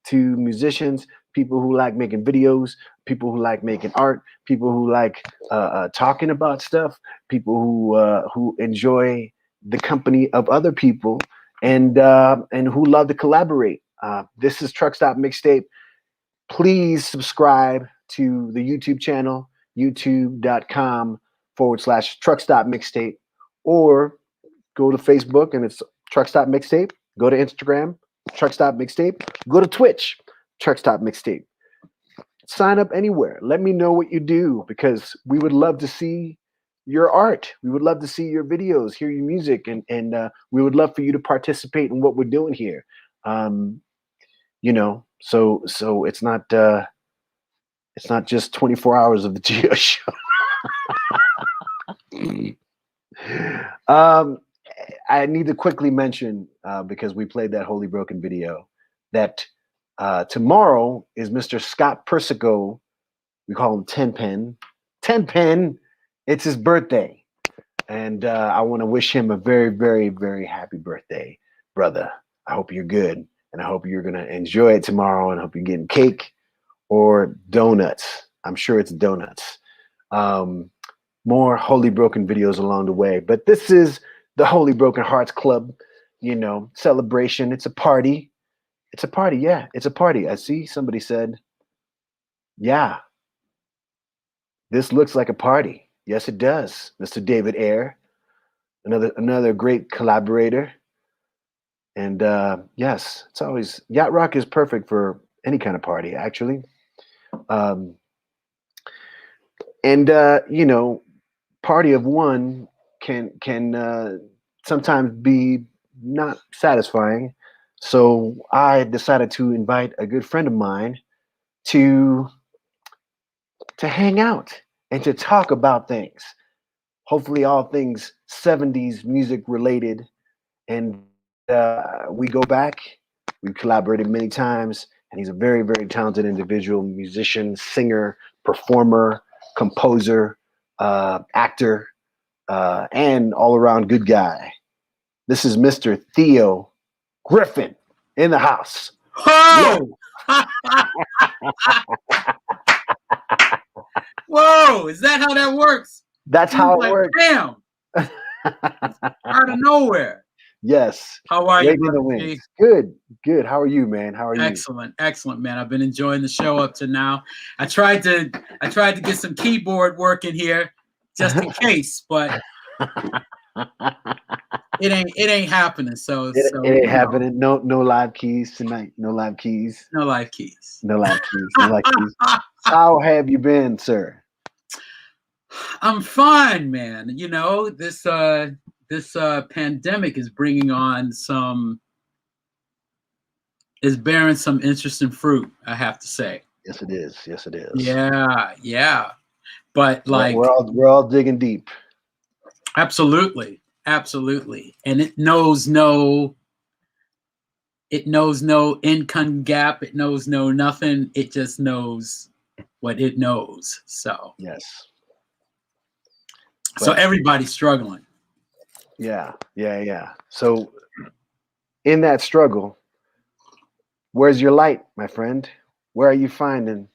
F: to musicians, people who like making videos, people who like making art, people who like talking about stuff, people who enjoy the company of other people, and who love to collaborate. This is Truck Stop Mixtape. Please subscribe to the YouTube channel, youtube.com/Truck Stop Mixtape, or go to Facebook and it's Truck Stop Mixtape. Go to Instagram, Truck Stop Mixtape. Go to Twitch, Truck Stop Mixtape. Sign up anywhere. Let me know what you do, because we would love to see your art. We would love to see your videos, hear your music, and we would love for you to participate in what we're doing here. So it's not just 24 hours of the Geo Show. I need to quickly mention, because we played that Holy Broken video, that tomorrow is Mr. Scott Persico. We call him Tenpen. Tenpen, it's his birthday. And I want to wish him a very, very, very happy birthday, brother. I hope you're good. And I hope you're going to enjoy it tomorrow, and I hope you're getting cake or donuts. I'm sure it's donuts. More Holy Broken videos along the way. But this is the Holy Broken Hearts Club, celebration. It's a party. It's a party. Yeah, it's a party. I see somebody said, yeah, this looks like a party. Yes, it does. Mr. David Ayer, another great collaborator. And yes, it's always, Yacht Rock is perfect for any kind of party, actually. Party of one can sometimes be not satisfying. So I decided to invite a good friend of mine to hang out and to talk about things. Hopefully all things 70s music related. And we go back, we've collaborated many times, and he's a very, very talented individual, musician, singer, performer, composer, actor, and all-around good guy. This is Mr. Theo Griffin in the house.
L: Oh! Whoa, is that how that works?
F: That's how it works.
L: Damn. Out of nowhere.
F: Yes.
L: How are you?
F: Good. How are you, man? How are you?
L: Excellent, man. I've been enjoying the show up to now. I tried to get some keyboard work in here just in case, but it ain't happening. So
F: it ain't happening. No live keys tonight. No live keys.
L: No live keys.
F: No live keys. No live keys. How have you been, sir?
L: I'm fine, man. This pandemic is bringing on is bearing some interesting fruit, I have to say.
F: Yes, it is.
L: Yeah. But like
F: we're all digging deep.
L: Absolutely. And it knows no income gap. It knows no nothing. It just knows what it knows. So
F: yes.
L: So everybody's struggling.
F: Yeah. So in that struggle, where's your light, my friend? Where are you finding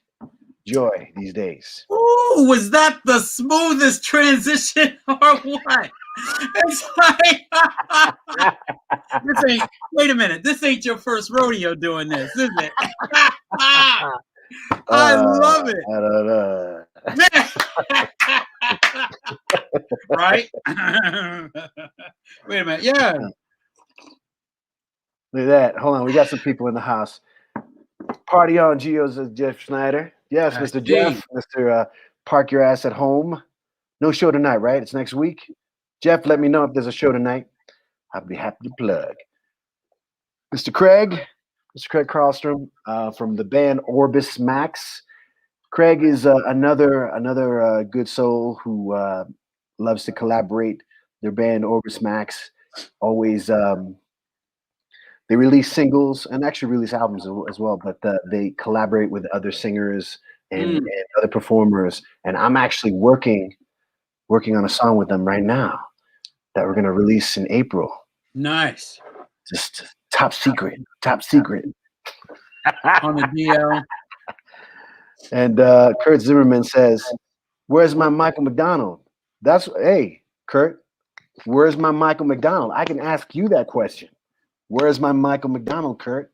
F: joy these days?
L: Ooh, was that the smoothest transition or what? It's like, wait a minute. This ain't your first rodeo doing this, is it? I love it.
F: I don't know.
L: Right? Wait a minute. Yeah.
F: Look at that. Hold on. We got some people in the house. Party on, Geos, Jeff Schneider. Yes,
L: I
F: Mr.
L: see.
F: Jeff. Mr. Park your ass at home. No show tonight, right? It's next week. Jeff, let me know if there's a show tonight. I'd be happy to plug. Mr. Craig Carlstrom from the band Orbis Max. Craig is another good soul who loves to collaborate. Their band Orbis Max always they release singles and actually release albums as well, but they collaborate with other singers and other performers. And I'm actually working on a song with them right now that we're gonna release in April.
L: Nice.
F: Just top secret.
L: On the DL.
F: And Kurt Zimmerman says, "Where's my Michael McDonald?" Hey, Kurt, where's my Michael McDonald? I can ask you that question. Where's my Michael McDonald, Kurt?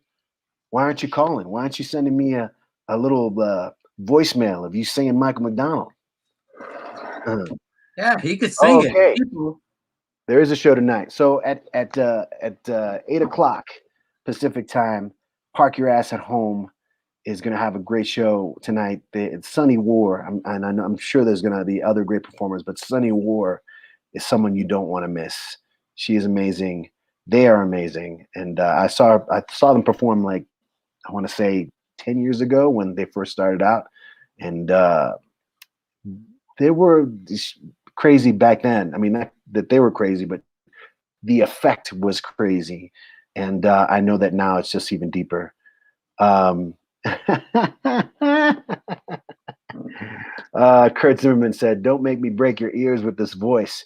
F: Why aren't you calling? Why aren't you sending me a little voicemail of you singing Michael McDonald?
L: Yeah, he could sing it. People.
F: There is a show tonight. So at 8:00 Pacific time, Park Your Ass at Home is going to have a great show tonight. It's Sunny War, and I'm sure there's going to be other great performers, but Sunny War is someone you don't want to miss. She is amazing. They are amazing, and I saw them perform like I want to say 10 years ago when they first started out, and they were crazy back then. I mean, not that they were crazy, but the effect was crazy, and I know that now it's just even deeper. Kurt Zimmerman said, "Don't make me break your ears with this voice."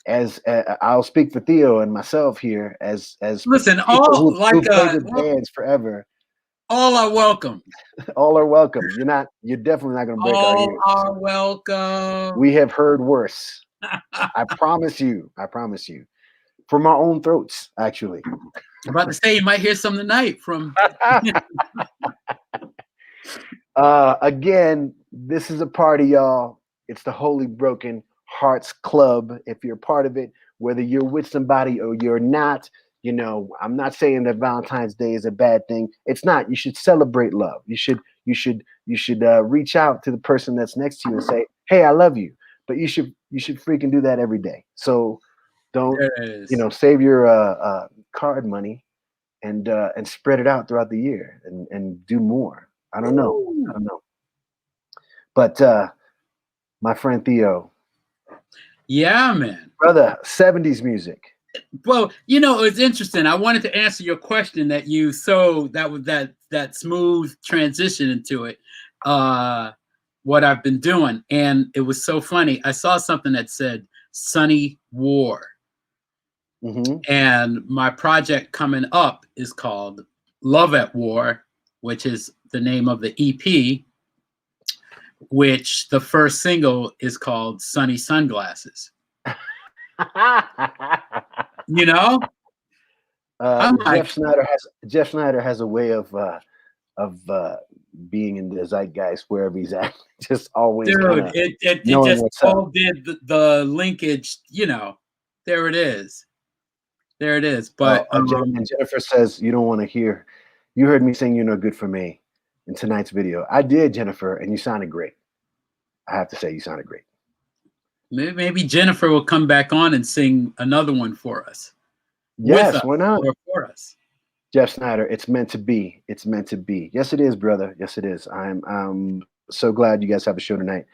F: As I'll speak for Theo and myself here, as
L: listen, all like
F: bands forever.
L: All are welcome.
F: All are welcome. You're definitely not going to break our ears.
L: All are welcome.
F: We have heard worse. I promise you. From our own throats, actually.
L: I'm about to say you might hear some tonight from.
F: Again, this is a party, y'all. It's the Holy Broken Hearts Club. If you're a part of it, whether you're with somebody or you're not, I'm not saying that Valentine's Day is a bad thing. It's not. You should celebrate love. You should reach out to the person that's next to you and say, "Hey, I love you." But you should freaking do that every day. So don't save your card money and spread it out throughout the year and do more. I don't know. But my friend Theo.
L: Yeah, man.
F: Brother, 70s music.
L: Well, it's interesting. I wanted to answer your question that you that smooth transition into it. What I've been doing, and it was so funny. I saw something that said Sunny War.
F: Mm-hmm.
L: And my project coming up is called Love at War, which is the name of the EP, which the first single is called Sunny Sunglasses.
F: Jeff Schneider has a way of being in the zeitgeist wherever he's at. Just always,
L: dude. It just all did the linkage. There it is. But
F: Jennifer says you don't want to hear. You heard me sing "You're No Good for Me" in tonight's video. I did, Jennifer, and you sounded great. I have to say, you sounded great.
L: Maybe Jennifer will come back on and sing another one for us.
F: Yes, why not?
L: For us.
F: Jeff Snyder, it's meant to be. It's meant to be. Yes, it is, brother. Yes, it is. I'm so glad you guys have a show tonight.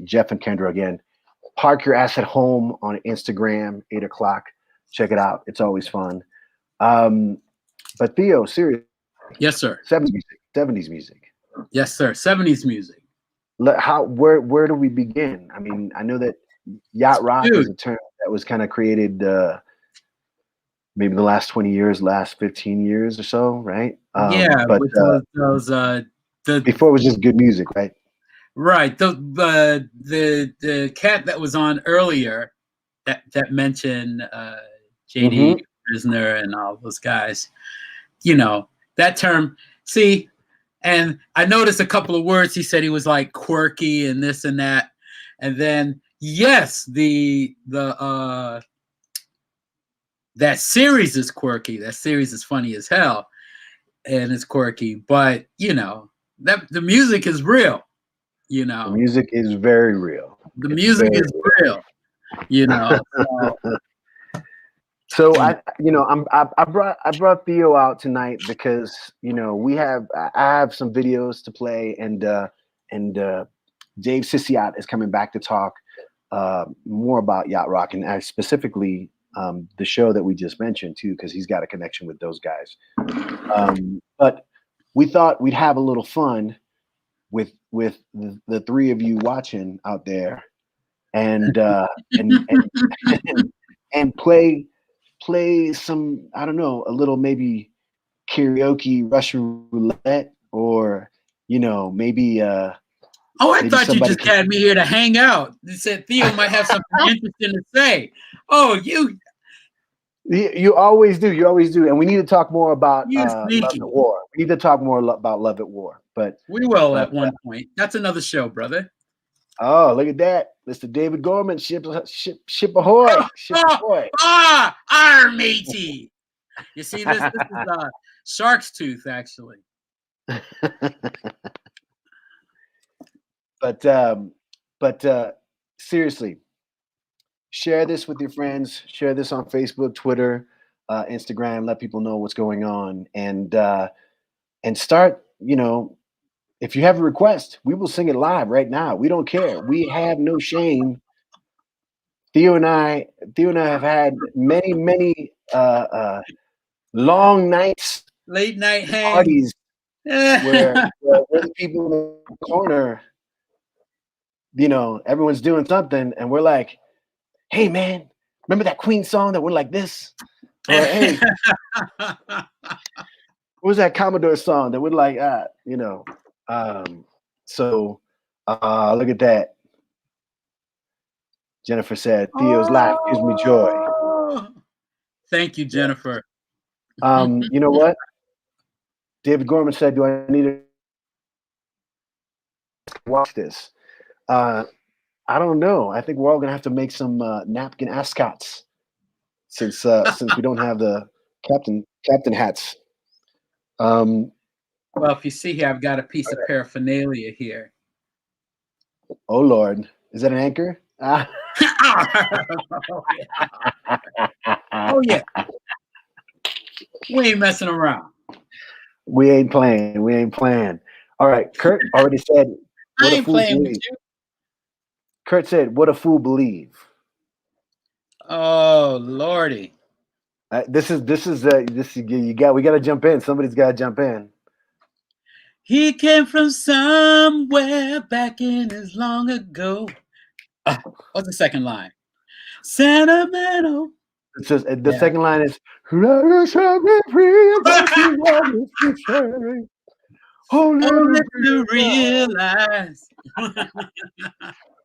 F: Jeff and Kendra again. Park Your Ass at Home on Instagram, 8:00. Check it out. It's always fun. But Theo, seriously.
L: Yes, sir.
F: 70s music.
L: Yes, sir. 70s music.
F: Where do we begin? I mean, I know that Yacht Rock is a term that was kind of created maybe the last 20 years, last 15 years or so, right? But before it was just good music, right?
L: Right. The cat that was on earlier that mentioned JD Prisoner and all those guys, that term. See, and I noticed a couple of words. He said he was like quirky and this and that, and then yes, the that series is quirky. That series is funny as hell, and it's quirky. But you know that the music is real. You know,
F: The music is very real.
L: The music is real. You know.
F: So I brought Theo out tonight because I have some videos to play, and Dave Ciciotte is coming back to talk more about Yacht Rock, and specifically the show that we just mentioned too, because he's got a connection with those guys. But we thought we'd have a little fun with the three of you watching out there, and and play some, I don't know, a little maybe karaoke Russian roulette, or maybe
L: I
F: maybe
L: thought you just
F: somebody
L: had me here to hang out. You said Theo might have something interesting to say. Oh, you
F: always do, and we need to talk more about
L: You
F: Love
L: sneaky.
F: at War. We need to talk more about Love at War, but
L: we will at one point. That's another show, brother.
F: Oh, look at that, Mr. David Gorman, ship ahoy, ship ahoy.
L: Arr, matey. You see, this is shark's tooth, actually.
F: But seriously, share this with your friends. Share this on Facebook, Twitter, Instagram. Let people know what's going on, and start. If you have a request, we will sing it live right now. We don't care. We have no shame. Theo and I have had many long nights,
L: late night
F: parties where we're the people in the corner. Everyone's doing something, and we're like, "Hey, man, remember that Queen song that went like this?" Or, "Hey, what was that Commodore song that went like that?" So look at that. Jennifer said, "Theo's laugh gives me joy."
L: Thank you, Jennifer.
F: You know what? David Gorman said, "Do I need to watch this?" I don't know. I think we're all gonna have to make some napkin ascots since we don't have the captain hats.
L: Well, if you see here, I've got a piece of paraphernalia here.
F: Oh Lord, is that an anchor?
L: Oh yeah. We ain't messing around.
F: We ain't playing. All right, Kurt already said.
L: I ain't playing with you.
F: Kurt said, "What a fool believe."
L: Oh Lordy.
F: This is we got to jump in. Somebody's got to jump in.
L: He came from somewhere back in as long ago. What's the second line? Sentimental.
F: It's just the second line is
L: only to realize.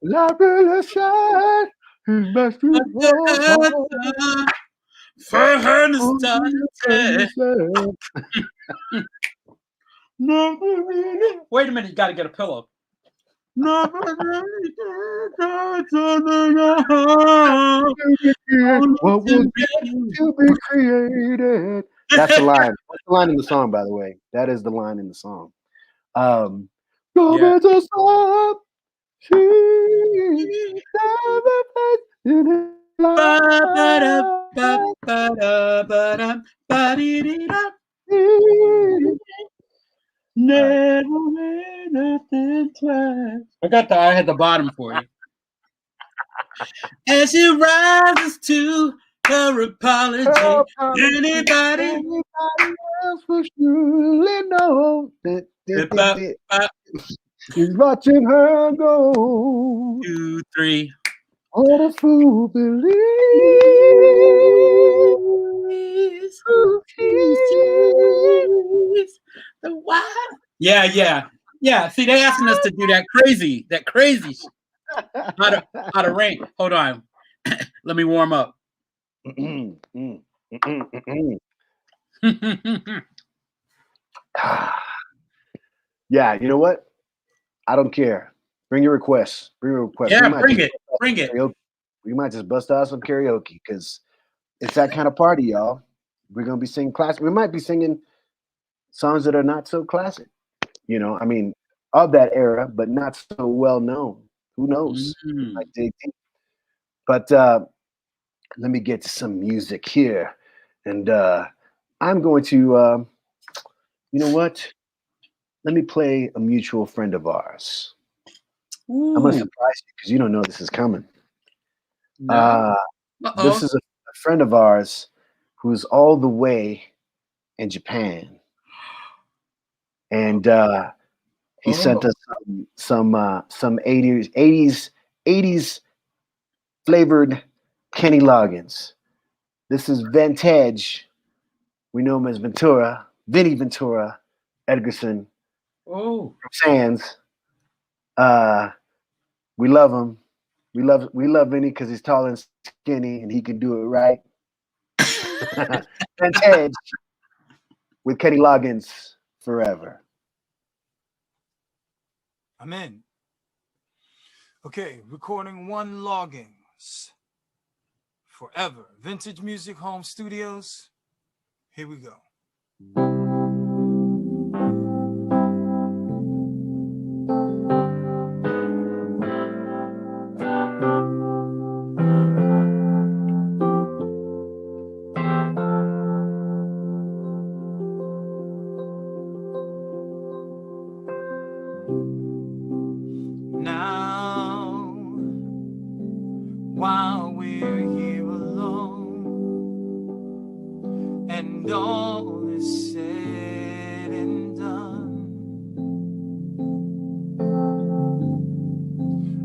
F: La realization is best to
L: Wait a minute, you got to get a pillow.
F: What was to be created? That's the line. That's the line in the song, by the way. That is the line in the song.
L: Never made nothing twice. I had the bottom for you. As she rises to her apology, anybody
F: else will surely know that he's watching her go.
L: 2, 3.
F: What a fool believes.
L: The wild. Yeah. See, they asking us to do that crazy shit. How to rank. Hold on. Let me warm up.
F: Yeah, you know what? I don't care. Bring your requests.
L: Yeah, bring it.
F: We might just bust out some karaoke because It's that kind of party, y'all. We're gonna be singing classic. We might be singing songs that are not so classic. You know, I mean, of that era, but not so well known. Who knows? Like JT. But let me get to some music here, and I'm going to. You know what? Let me play a mutual friend of ours. I'm going to surprise you because you don't know this is coming.
L: No.
F: This is a friend of ours who's all the way in Japan, and he sent us some 80s flavored Kenny Loggins. This is Vintage. We know him as Ventura, Vinny Ventura Edgerson from Sands. We love him. We love Vinny because he's tall and skinny and he can do it right. Vintage with Kenny Loggins forever.
H: I'm in. Okay, recording one Loggins forever. Vintage Music Home Studios. Here we go. Now, while we're here alone and all is said and done,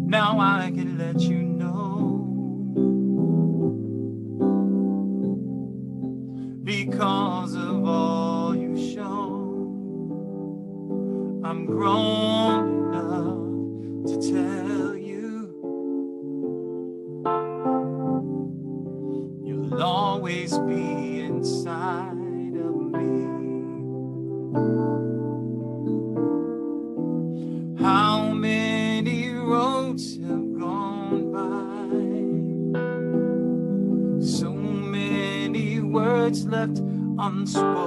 H: now I can let you know, because of all you've shown, I'm grown enough to tell you, you'll always be inside of me. How many roads have gone by, so many words left unspoken.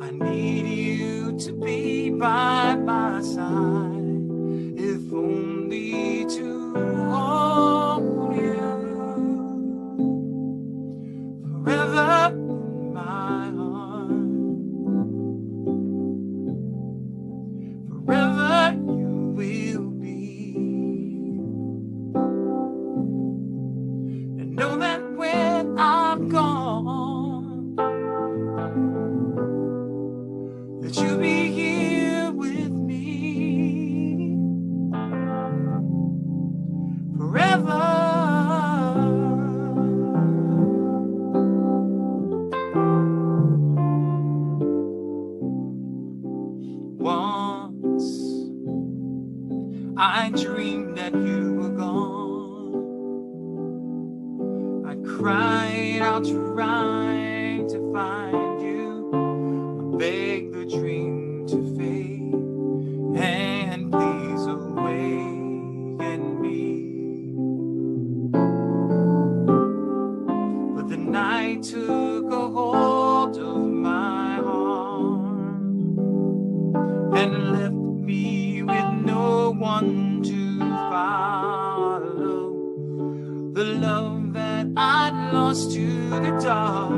H: I need you to be by my side, if only to hold you forever in my heart. Forever you will be, and know that when I'm gone, that you'll be here with me forever. Once I dreamed that you were gone. I cried out trying to find you. I begged the dream to fade and please awaken me. But the night took a hold of my heart and left me with no one to follow. The love that I'd lost to the dark,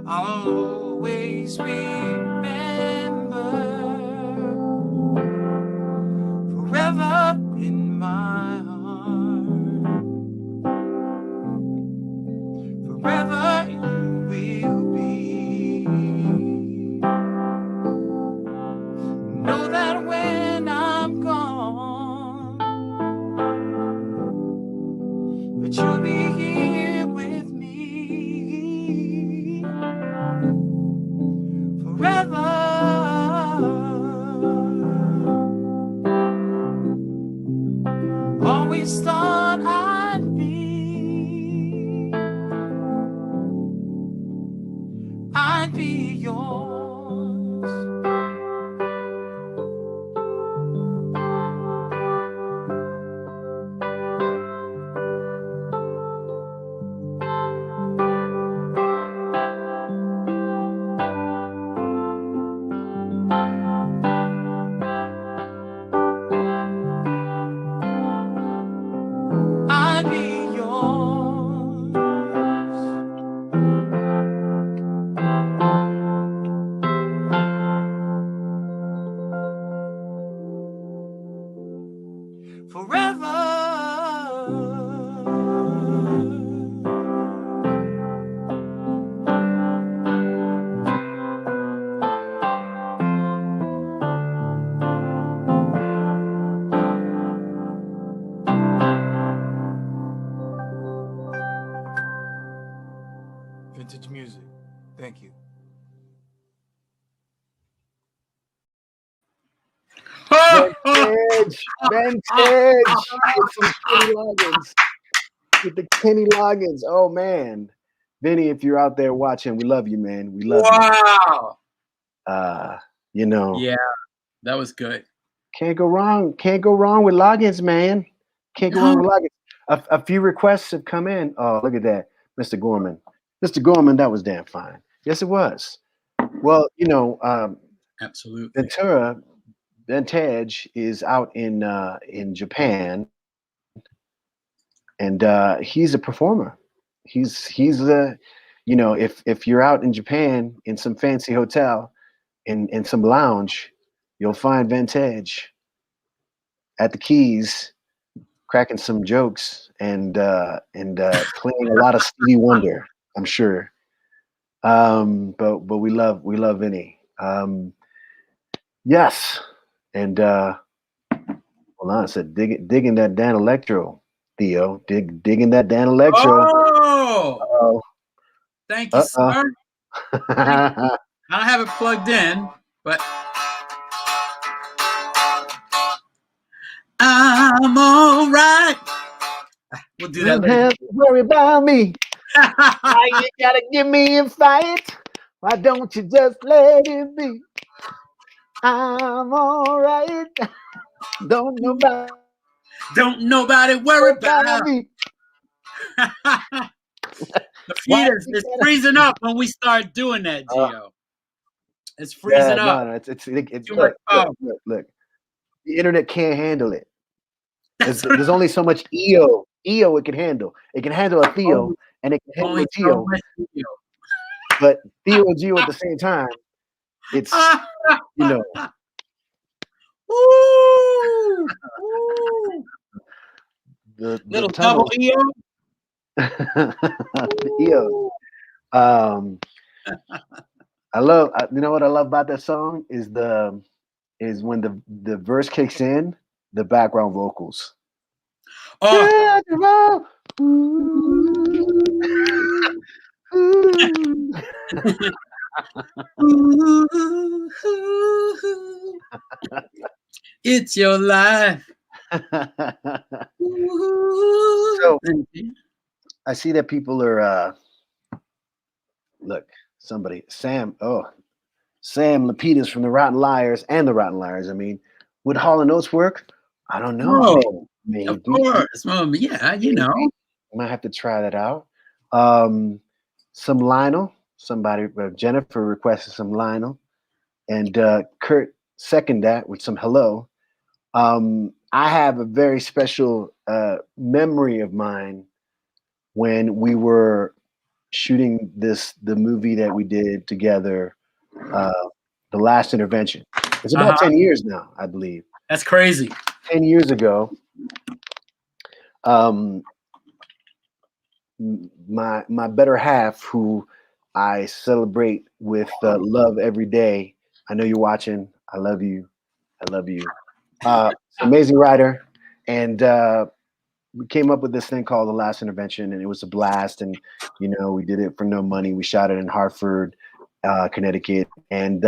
H: I'll always remember forever in my heart. Forever you will be. Know that when I'm gone, that you'll be here with me forever. Always thought I'd be yours. Vintage music. Thank you.
F: Vintage with some Kenny Loggins. With the Kenny Loggins. Oh man. Vinny, if you're out there watching, we love you, man. We love
L: Wow.
F: you. You know.
L: Yeah, that was good.
F: Can't go wrong. Can't go wrong with Loggins, man. Can't go wrong with Loggins. A few requests have come in. Oh, look at that. Mr. Gorman. Mr. Gorman, that was damn fine. Yes, it was. Well, you know,
L: absolutely.
F: Vintage is out in Japan, and he's a performer. He's a, you know, if you're out in Japan in some fancy hotel, in some lounge, you'll find Vintage at the keys, cracking some jokes and playing a lot of Stevie Wonder, I'm sure. But we love Vinny. Yes, and hold on, I said digging that Dan Electro, Theo, digging that Dan Electro.
L: Oh, thank you, sir. I don't have it plugged in, but I'm all right. We'll do that
F: Don't
L: later.
F: have to worry about me. Why you gotta give me a fight? Why don't you just let it be? I'm all right. Don't nobody
L: worry about
F: me.
L: The heaters is freezing up when we start doing that, Gio. It's freezing up.
F: No, it's
L: Too much power.
F: look. The internet can't handle it. There's only so much EO it can handle. It can handle a Theo and it can handle a Geo. But Theo and Geo at the same time, it's, you know.
L: Ooh, ooh.
F: The
L: little double EO.
F: The EO. I love, you know what I love about that song is when the verse kicks in, the background vocals.
L: Oh. It's your life.
F: So I see that people are look, somebody, Sam Lapidus from the Rotten Liars and the Rotten Liars. I mean, would Hall and Oates work? I don't know.
L: Oh,
F: maybe.
L: Of course. Well, yeah, you know.
F: Might have to try that out. Some Lionel, somebody, Jennifer requested some Lionel, and Kurt seconded that with some Hello. I have a very special memory of mine when we were shooting the movie that we did together, The Last Intervention. It's about 10 years now, I believe.
L: That's crazy.
F: 10 years ago, my better half, who I celebrate with love every day. I know you're watching. I love you. I love you. Amazing writer. And we came up with this thing called The Last Intervention, and it was a blast. And, you know, we did it for no money. We shot it in Hartford, Connecticut. And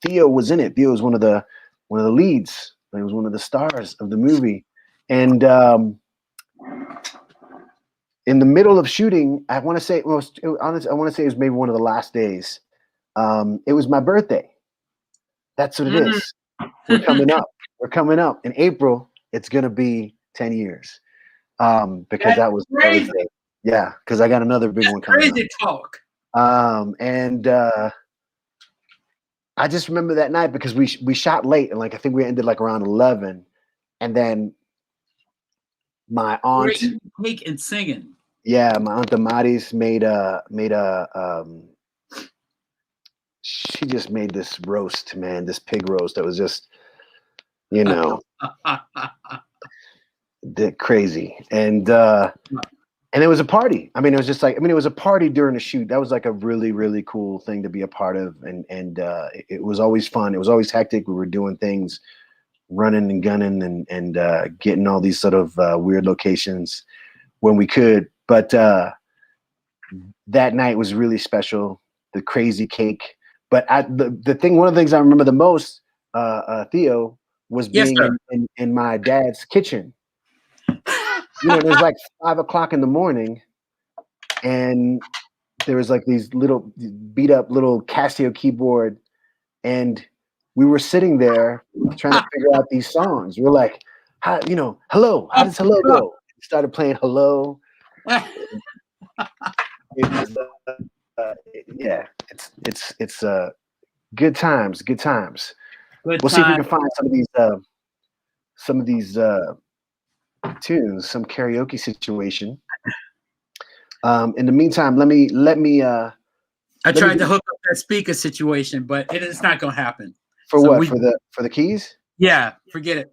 F: Theo was in it. Theo was one of the leads. He was one of the stars of the movie. And in the middle of shooting, I want to say it was maybe one of the last days. It was my birthday. That's what it is. We're coming up. We're coming up in April. It's gonna be 10 years. Because that was
L: crazy.
F: Yeah, because I got another big one coming.
L: Crazy talk.
F: And I just remember that night because we shot late, and like I think we ended like around 11, and then my aunt
L: cake and singing.
F: Yeah, my aunt Damaris made a she just made this roast, man, this pig roast that was just, you know. crazy. And it was a party. I mean, it was just like, I mean, it was a party during the shoot. That was like a really, really cool thing to be a part of. And it was always fun. It was always hectic. We were doing things, running and gunning and getting all these sort of weird locations when we could. But that night was really special. The crazy cake. But the thing, one of the things I remember the most, Theo, was being in my dad's kitchen. You know, it was like 5 o'clock in the morning, and there was like these little beat up little Casio keyboard, and we were sitting there trying to figure out these songs. We're like, how, you know, hello, how does hello go? Started playing hello. It was, yeah, it's good times, good times. We'll see if we can find some of these tunes, some karaoke situation. In the meantime, let me. I
L: tried to hook up that speaker situation, but it's not going to happen.
F: For so what? For the keys?
L: Yeah, forget it.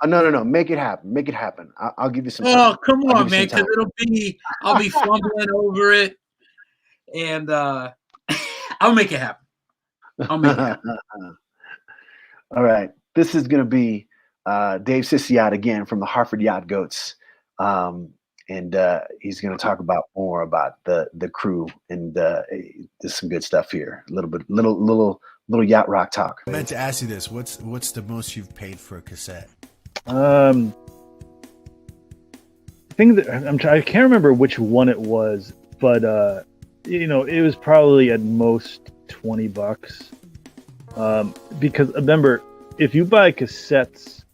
F: Oh, no. Make it happen. Make it happen. I'll give you some.
L: Oh, come on, man, because I'll be fumbling over it, and I'll make it happen. I'll make it happen.
F: All right. This is going to be Dave Ciciotte again from the Hartford Yacht Goats. And he's going to talk about more about the crew, and there's some good stuff here. A little yacht rock talk.
C: I meant to ask you this: what's the most you've paid for a cassette?
K: I think that I can't remember which one it was, but you know, it was probably at most $20. Because remember, if you buy cassettes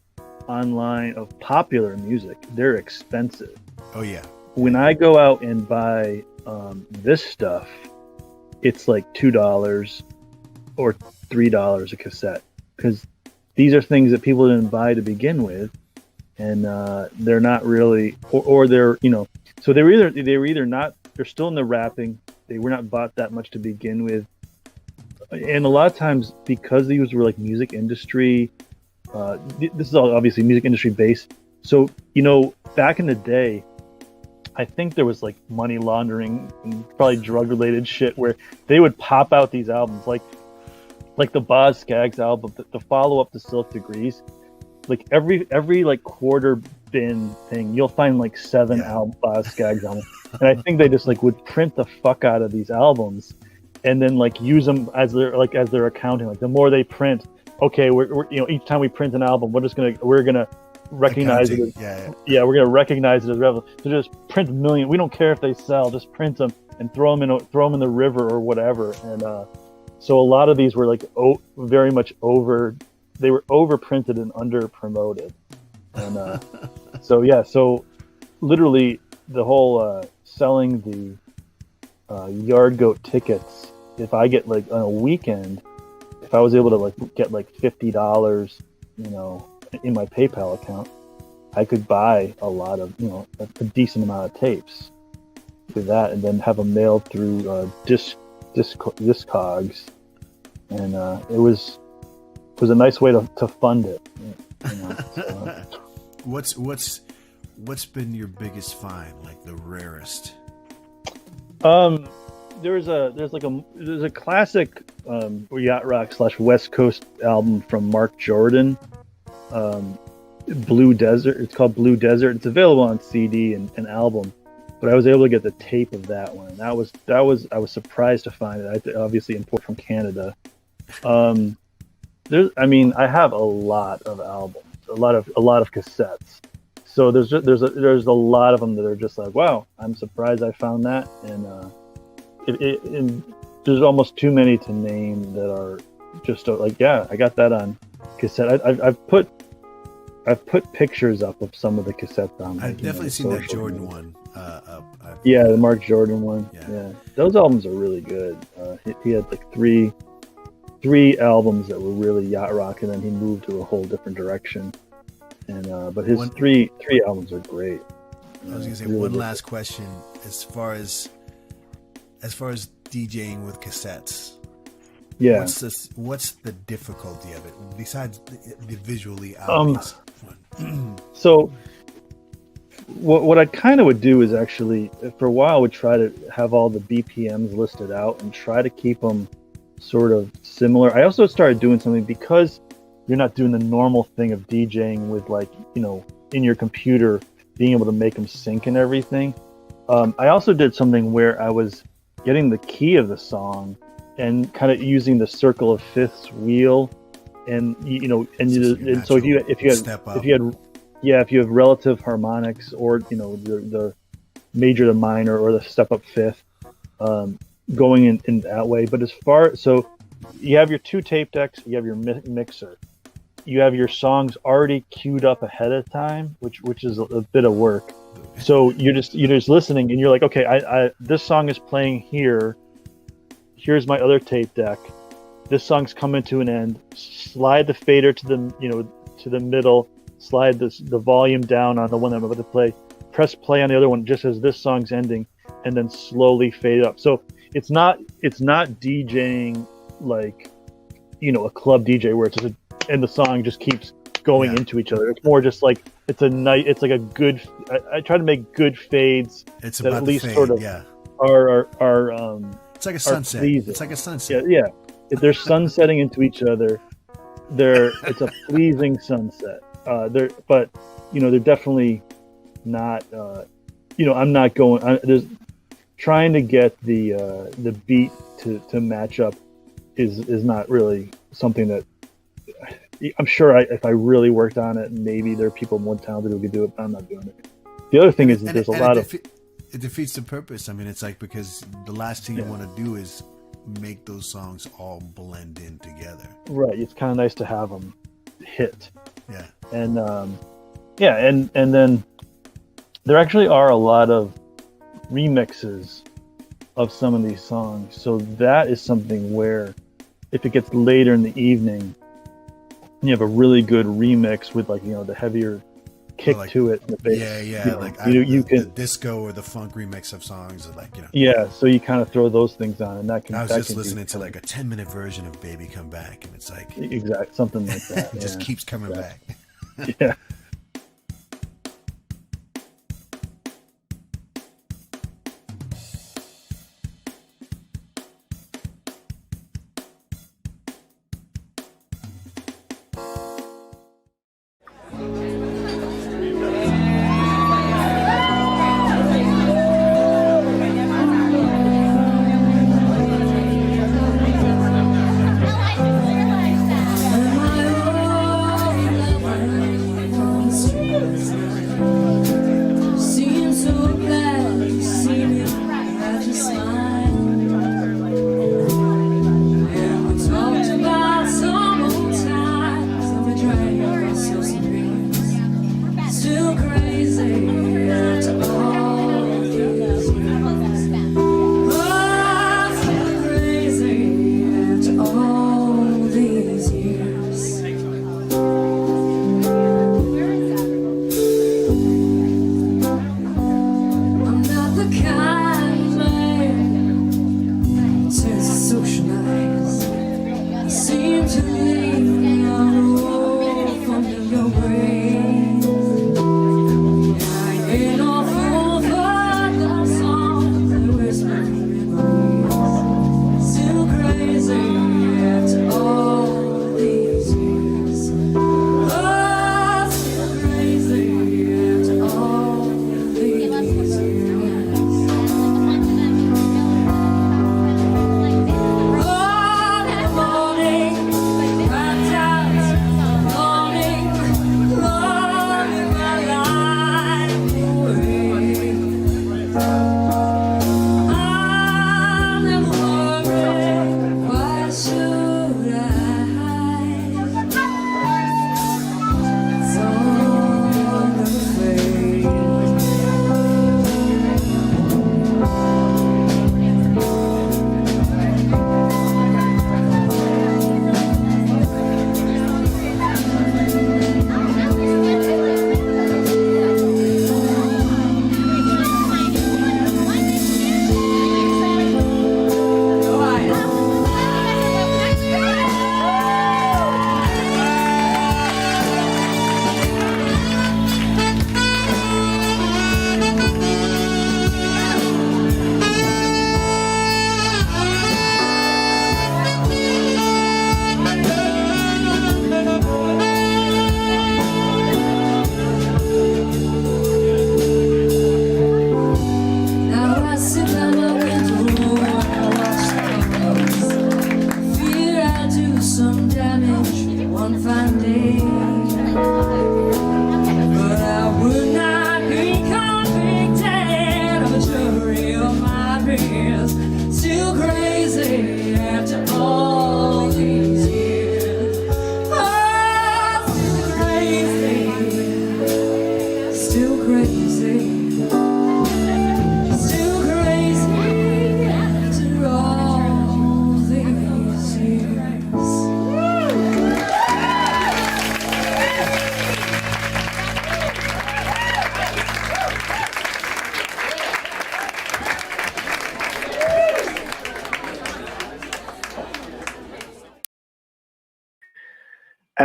K: online of popular music, they're expensive.
C: Oh yeah.
K: When I go out and buy this stuff, it's like $2 or $3 a cassette, because these are things that people didn't buy to begin with, and they're not really, or they're, you know, so they were either not, they're still in the wrapping, they were not bought that much to begin with, and a lot of times because these were like music industry, this is all obviously music industry based. So, you know, back in the day, I think there was like money laundering and probably drug related shit where they would pop out these albums like the Boz Scaggs album, the follow up to Silk Degrees. Like every like quarter bin thing, you'll find like 7 Boz Scaggs albums. And I think they just like would print the fuck out of these albums and then like use them as their accounting. Like the more they print, okay, we're you know, each time we print an album, we're gonna recognize it as, we're gonna recognize it as revenue. So just print a million. We don't care if they sell, just print them and throw them in the river or whatever. And so a lot of these were like very much they were overprinted and under promoted. And so literally the whole selling the Yard Goat tickets, if I get like on a weekend, if I was able to like get like $50, you know, in my PayPal account, I could buy a lot of, you know, a decent amount of tapes with that, and then have them mailed through Discogs, and it was a nice way to fund it. You know, so.
C: What's been your biggest find, like the rarest?
K: There's a classic Yacht Rock / West Coast album from Mark Jordan, Blue Desert. It's called Blue Desert. It's available on CD and album, but I was able to get the tape of that one. I was surprised to find it. I obviously import from Canada. I have a lot of albums, a lot of cassettes. So there's a lot of them that are just like, wow, I'm surprised I found that, and there's almost too many to name that are just like, yeah, I got that on cassette. I've put pictures up of some of the cassettes on.
C: I've definitely seen that Jordan one.
K: Yeah, the Mark Jordan one. Yeah, those albums are really good. He had like three albums that were really yacht rock, and then he moved to a whole different direction. And but his three albums are great.
C: I was gonna say really one last question as far as DJing with cassettes.
K: Yeah.
C: What's the difficulty of it besides the visually obvious one?
K: So what I kind of would do is actually, for a while, would try to have all the BPMs listed out and try to keep them sort of similar. I also started doing something because you're not doing the normal thing of DJing with, like, you know, in your computer, being able to make them sync and everything. I also did something where I was getting the key of the song and kind of using the circle of fifths wheel, and so if you have relative harmonics, or, you know, the major to minor or the step up fifth, going in that way. But so you have your two tape decks, you have your mixer, you have your songs already queued up ahead of time, which is a bit of work. So you're just listening, and you're like, okay, I this song is playing here. Here's my other tape deck. This song's coming to an end. Slide the fader to the middle. Slide the volume down on the one I'm about to play. Press play on the other one just as this song's ending, and then slowly fade it up. So it's not DJing like, you know, a club DJ where it's just and the song just keeps going into each other. It's more just like it's like a good. I try to make good fades.
C: It's
K: that
C: about
K: at least
C: the fade,
K: sort of are
C: it's like a sunset.
K: Pleasing.
C: It's like a sunset.
K: Yeah. If they're sunsetting into each other, it's a pleasing sunset. But you know, they're definitely not. You know, I'm not going. There's trying to get the beat to match up is not really something that. I'm sure if I really worked on it, maybe there are people more talented who could do it, but I'm not doing it. The other thing is there's a lot of.
C: It defeats the purpose. I mean, it's like, because the last thing you want to do is make those songs all blend in together.
K: Right. It's kind of nice to have them hit.
C: Yeah.
K: And and then there actually are a lot of remixes of some of these songs. So that is something where if it gets later in the evening, you have a really good remix with, like, you know, the heavier kick to it. The bass,
C: you can the disco or the funk remix of songs, like, you know.
K: Yeah, so you kind of throw those things on, and that can.
C: I was just listening to like a 10-minute version of "Baby Come Back," and it's like
K: something like that.
C: It just keeps coming back.
K: Yeah.
M: to leave your from your brain.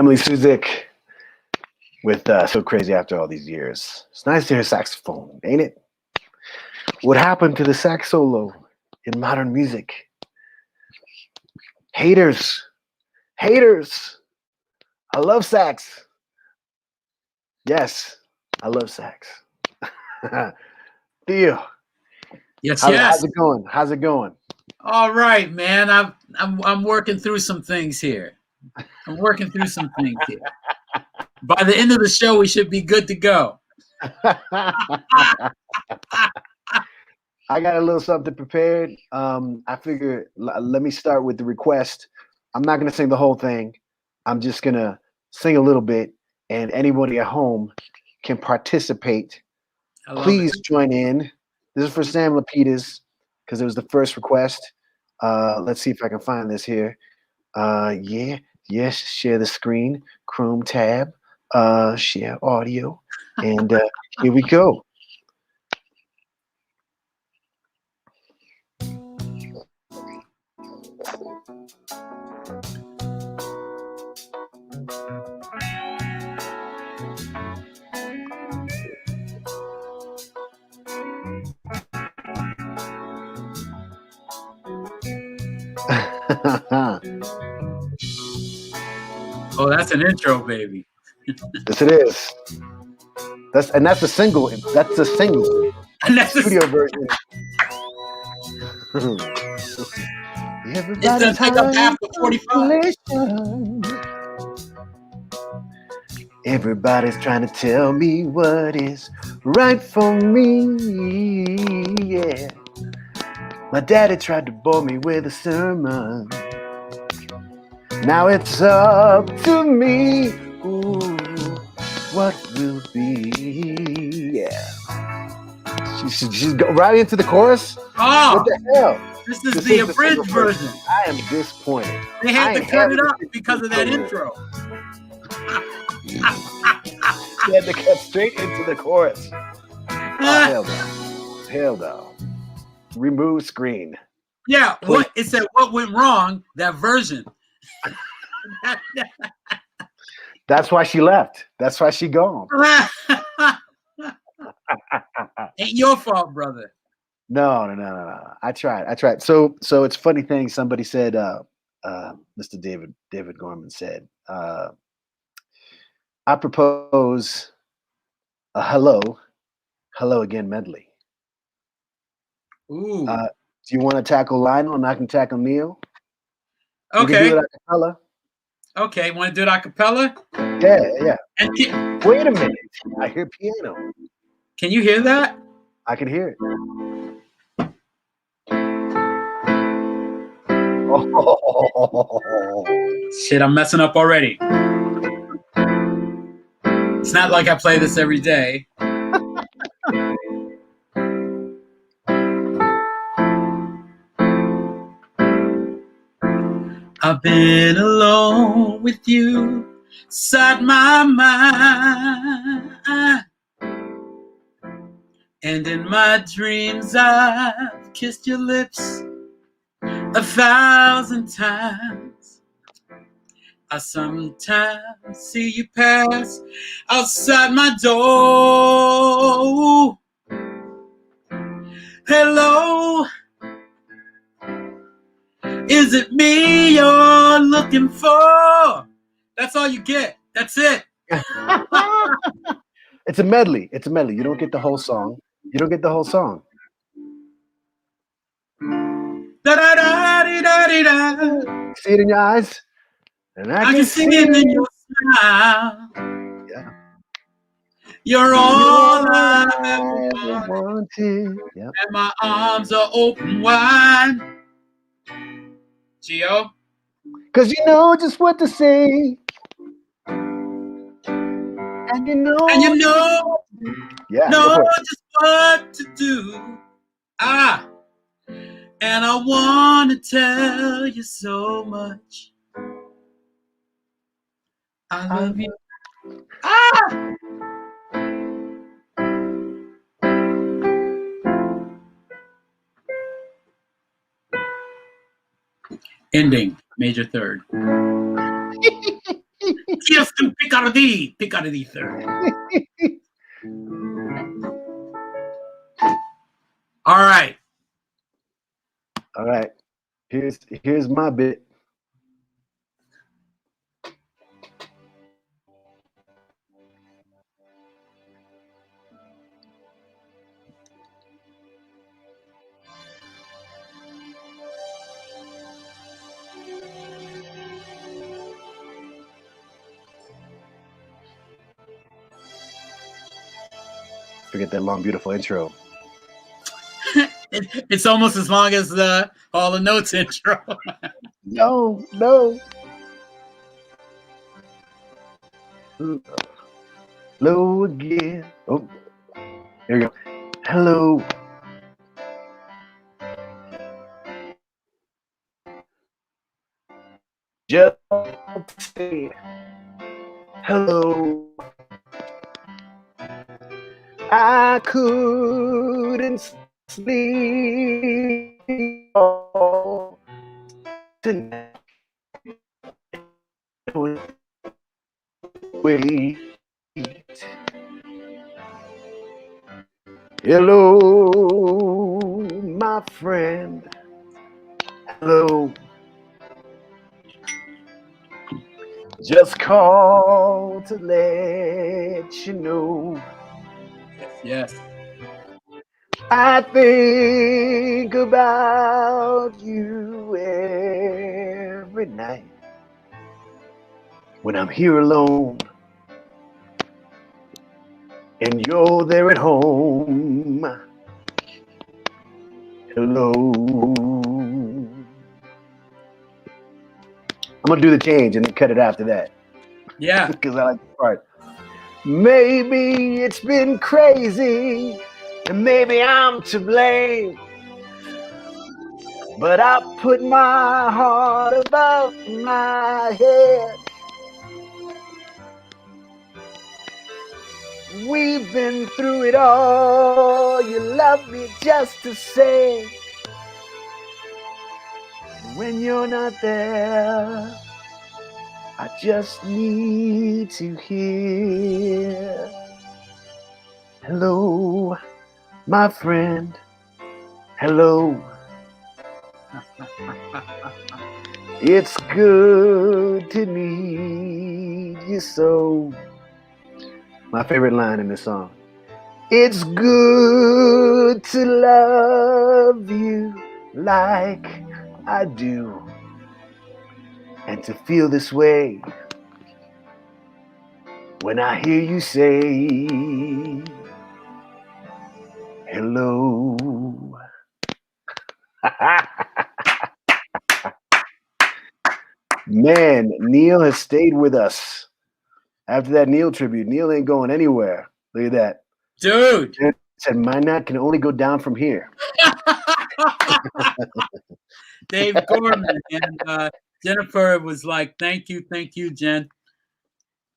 F: Emily Suzik with So Crazy After All These Years. It's nice to hear saxophone, ain't it? What happened to the sax solo in modern music? Haters. Haters. I love sax. Yes, I love sax. Theo.
L: Yes,
F: How's it going? How's it going?
L: All right, man. I'm working through some things here. I'm working through some things here. By the end of the show, we should be good to go.
F: I got a little something prepared. I figure let me start with the request. I'm not going to sing the whole thing. I'm just going to sing a little bit, and anybody at home can participate. Please join in. This is for Sam Lapidus because it was the first request. Let's see if I can find this here. Yes, share the screen, Chrome tab, share audio, and here we go.
L: Oh, that's an intro, baby.
F: Yes, it is. That's the single. That's the single.
L: And that's
F: the studio version.
L: It's gonna take up half the 45.
F: Everybody's trying to tell me what is right for me. Yeah. My daddy tried to bore me with a sermon. Now it's up to me. Ooh, what will be? Yeah. She's go right into the chorus.
L: Oh,
F: what the hell?
L: This is the abridged version.
F: I am disappointed.
L: They had to cut it up because of that intro.
F: They had to cut straight into the chorus. Oh, hell no. Hell no. Remove screen.
L: Yeah, what it said what went wrong, that version.
F: That's why she left. That's why she gone.
L: Ain't your fault, brother.
F: No. I tried. So it's a funny thing. Somebody said, Mr. David Gorman said, I propose a hello again medley.
L: Ooh.
F: Do you want to tackle Lionel and I can tackle Neil?
L: Okay.
F: We can do it a cappella.
L: Okay, want to do it a cappella?
F: Yeah. Wait a minute. I hear piano.
L: Can you hear that?
F: I can hear it. Oh.
L: Shit, I'm messing up already. It's not like I play this every day. I've been alone with you, inside my mind, and in my dreams I've kissed your lips 1,000 times. I sometimes see you pass outside my door. Hello, is it me you're looking for? That's all you get. That's it.
F: It's a medley. You don't get the whole song.
L: Da-da-da-dee-da-dee-da.
F: See it in your eyes? And
L: I can see it in your smile.
F: Yeah.
L: You're all I ever
F: wanted. Yep.
L: And my arms are open wide. Gio?
F: Because you know just what to say. And you know
L: just what to do. And I want to tell you so much. I love you. Ending, major third. Kirsten Picardy 30. All right.
F: All right. Here's my bit. Forget that long, beautiful intro.
L: It's almost as long as the All the Notes intro.
F: No. Hello again. Oh, here we go. Hello. Just say hello. I couldn't sleep all tonight. Wait. Hello, my friend. Hello. Just call to let you know.
L: Yes.
F: I think about you every night when I'm here alone and you're there at home. Hello. I'm gonna do the change and then cut it after that.
L: Yeah.
F: Because I like the part. Maybe it's been crazy and maybe I'm to blame, but I put my heart above my head. We've been through it all. You love me just to say. When you're not there, I just need to hear. Hello, my friend. Hello. It's good to meet you so. My favorite line in this song. It's good to love you like I do. And to feel this way when I hear you say hello. Man, Neil has stayed with us. After that Neil tribute, Neil ain't going anywhere. Look at that.
L: Dude.
F: He said, my knot can only go down from here.
L: Dave Gorman. And Jennifer was like, thank you, Jen.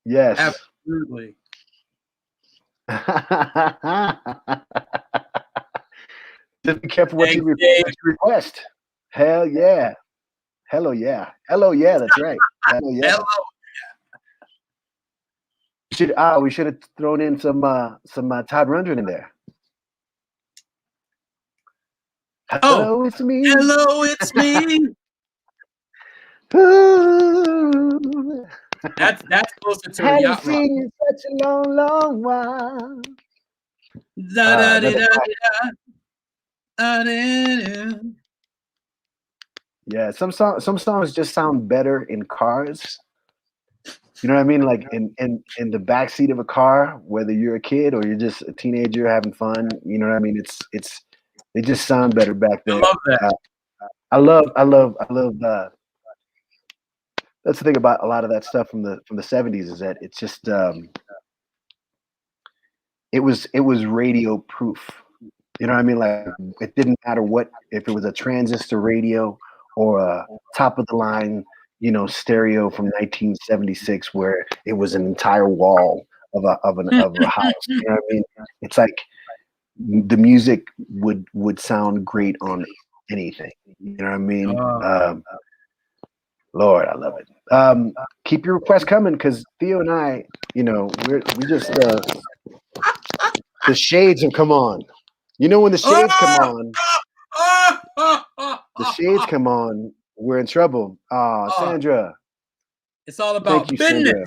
F: Yes.
L: Absolutely.
F: Just be careful what you request. Hell yeah. Hello yeah. Hello yeah, that's right. Hello yeah.
L: Hello.
F: We should have thrown in some Todd Rundgren in there. Hello, it's me.
L: Hello, it's me.
F: Ooh.
L: That's closer to a
F: Haven't
L: Yacht Rock.
F: seen you in such a long while. Yeah, some songs just sound better in cars. You know what I mean? Like in the backseat of a car, whether you're a kid or you're just a teenager having fun. You know what I mean? They just sound better back then.
L: I love that.
F: I love. That's the thing about a lot of that stuff from the 70s is that it's just it was radio proof. You know what I mean? Like it didn't matter what, if it was a transistor radio or a top of the line, stereo from 1976 where it was an entire wall of a house. You know what I mean? It's like the music would sound great on anything. You know what I mean? Lord, I love it. Keep your requests coming because Theo and I, we just the shades have come on. You know when the shades come on, we're in trouble. Sandra.
L: It's all about business. Sandra.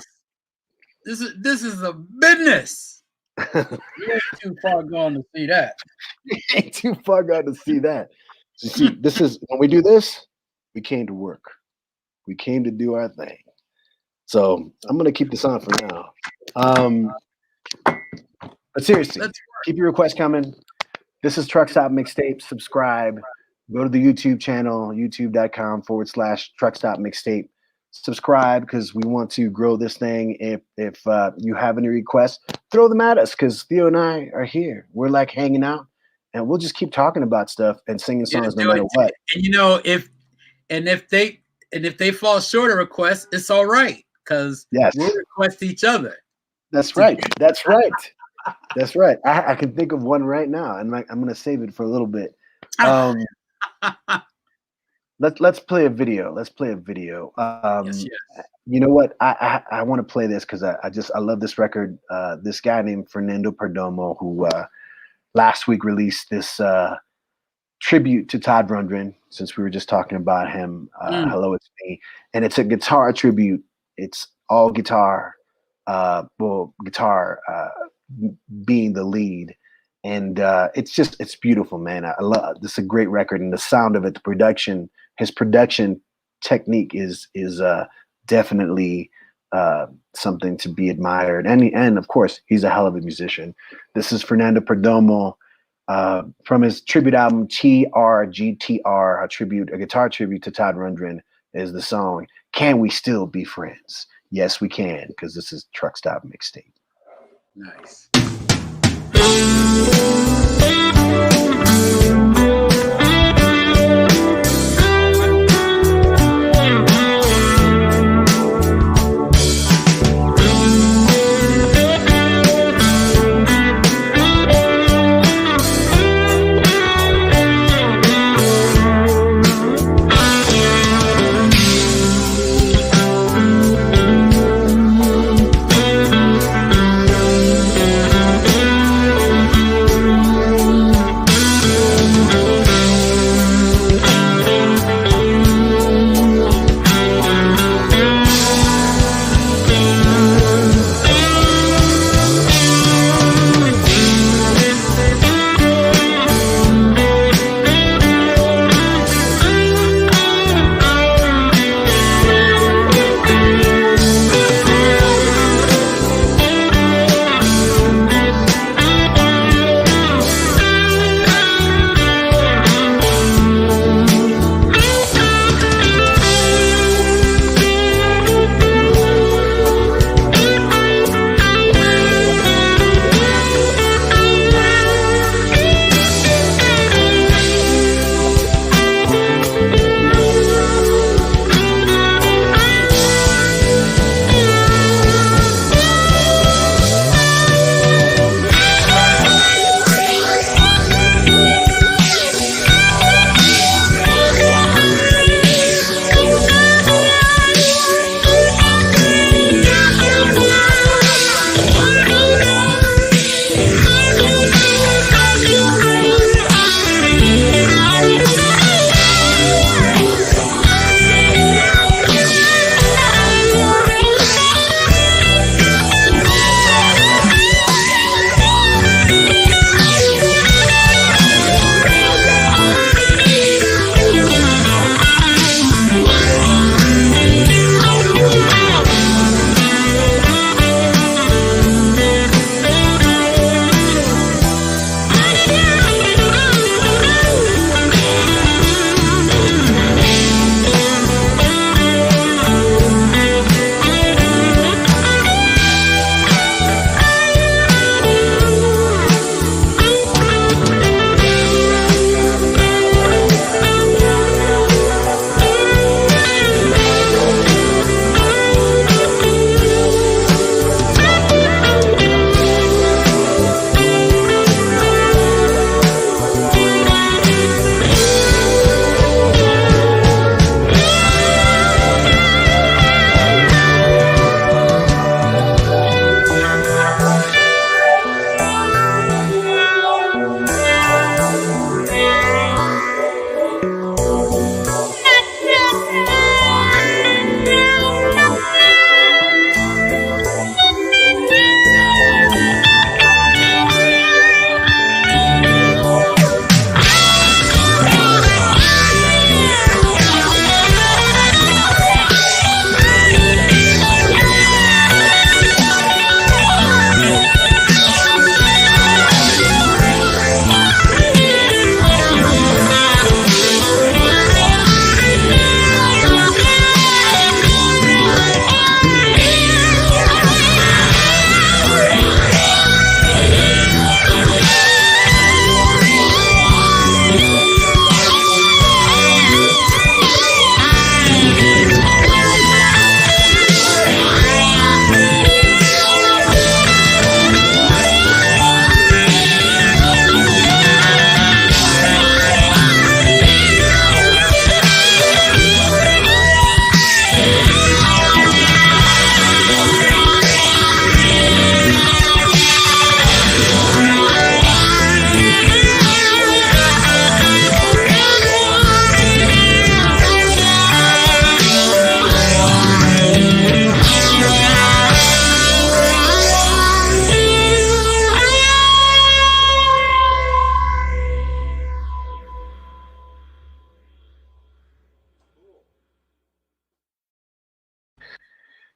L: This is a business. You ain't too far gone to see that.
F: You ain't too far gone to see that. So see, this is when we do this, we came to work. We came to do our thing. So I'm gonna keep this on for now. But seriously, keep your requests coming. This is Truck Stop Mixtape. Subscribe. Go to the YouTube channel, youtube.com/Truck Stop Mixtape. Subscribe because we want to grow this thing. If you have any requests, throw them at us because Theo and I are here. We're like hanging out, and we'll just keep talking about stuff and singing songs no matter what.
L: And if they fall short of requests, it's all right because we'll request each other.
F: That's right. That's right. That's right. I can think of one right now, and I'm gonna save it for a little bit. Let's play a video. Let's play a video.
L: Yes.
F: You know what? I want to play this because I love this record. This guy named Fernando Perdomo, who last week released this tribute to Todd Rundgren. Since we were just talking about him, Hello, It's Me, and it's a guitar tribute. It's all guitar, guitar being the lead. And it's beautiful, man. I love this. Is a great record, and the sound of it, the production, his production technique is definitely something to be admired. And of course, he's a hell of a musician. This is Fernando Perdomo from his tribute album TRGTR, a guitar tribute to Todd Rundgren. Is the song "Can We Still Be Friends?" Yes, we can, because this is Truck Stop Mixtape.
L: Nice.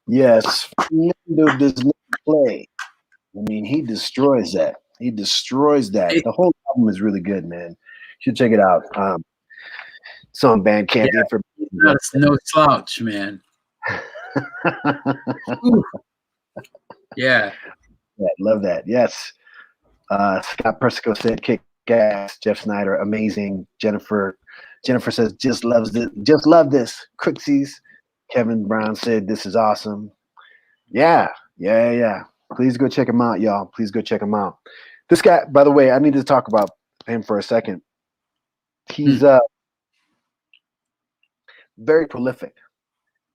F: Yes, Fernando does not play. I mean, he destroys that. He destroys that. The whole album is really good, man. You should check it out. It's on Bandcamp.
L: That's no slouch, man. Yeah.
F: Love that. Yes. Scott Persico said, "Kick ass." Jeff Snyder, amazing. Jennifer says, "Just loves this. Just love this." Crooksies. Kevin Brown said, "This is awesome." Yeah. Please go check him out, y'all. Please go check him out. This guy, by the way, I need to talk about him for a second. He's very prolific.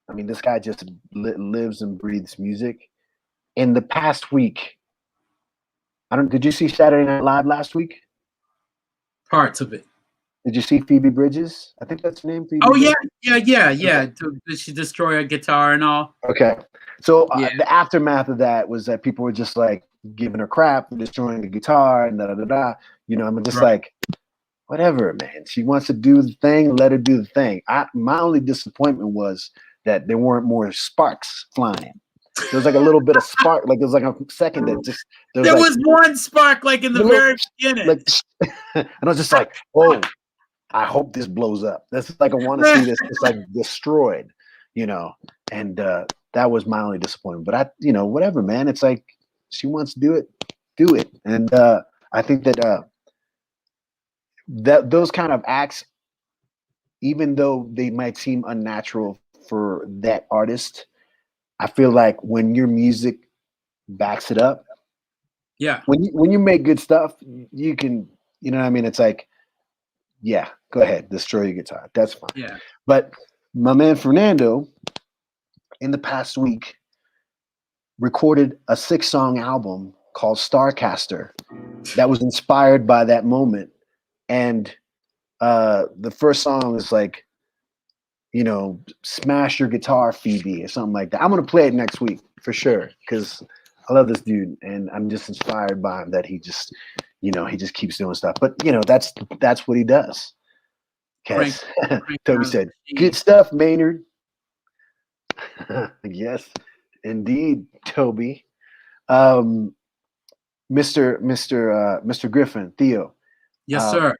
F: I mean, this guy just lives and breathes music. In the past week, did you see Saturday Night Live last week?
L: Parts of it.
F: Did you see Phoebe Bridges? I think that's her name. Phoebe
L: Oh
F: Bridges?
L: yeah. Did she destroy a guitar and all?
F: Okay. So the aftermath of that was that people were just like giving her crap for destroying the guitar and da. You know, I'm just like, whatever, man. She wants to do the thing, let her do the thing. My only disappointment was that there weren't more sparks flying. There was like a little bit of spark, like there was like a second that just
L: there was one spark like in the very beginning.
F: Like, and I was just like, oh, I hope this blows up. That's like I want to see this just like destroyed, you know. And that was my only disappointment. But whatever, man. It's like she wants to do it. And I think that those kind of acts, even though they might seem unnatural for that artist, I feel like when your music backs it up, when you make good stuff, you can, you know what I mean? It's like, yeah, go ahead, destroy your guitar. That's fine.
L: Yeah.
F: But my man Fernando, in the past week, recorded a 6-song album called Starcaster that was inspired by that moment. And the first song is like, you know, smash your guitar, Phoebe, or something like that. I'm gonna play it next week for sure because I love this dude and I'm just inspired by him that he just, you know, he just keeps doing stuff. But you know, that's what he does. Because Toby said, "Good stuff, Maynard." Yes, indeed, Toby. Mr. Griffin, Theo.
L: Yes, sir.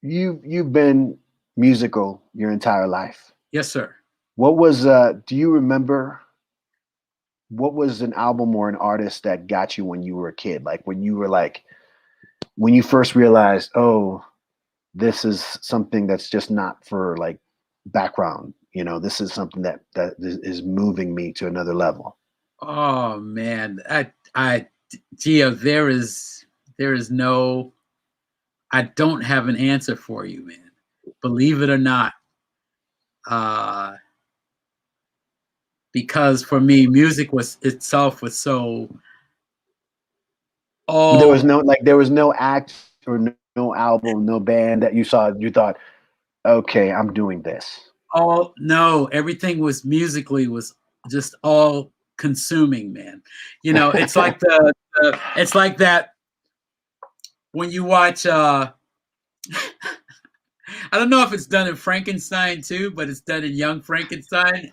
F: You've been musical your entire life.
L: Yes, sir.
F: What was do you remember what was an album or an artist that got you when you were a kid? Like when you first realized, oh, this is something that's just not for like background, you know, this is something that is moving me to another level.
L: Oh man, Gio, there is no, I don't have an answer for you, man. Believe it or not. Because for me, music was so. Oh,
F: there was no act or no album, no band that you saw. You thought, okay, I'm doing this.
L: Oh no, everything was musically was just all consuming, man. You know, it's like it's like that when you watch. I don't know if it's done in Frankenstein too, but it's done in Young Frankenstein.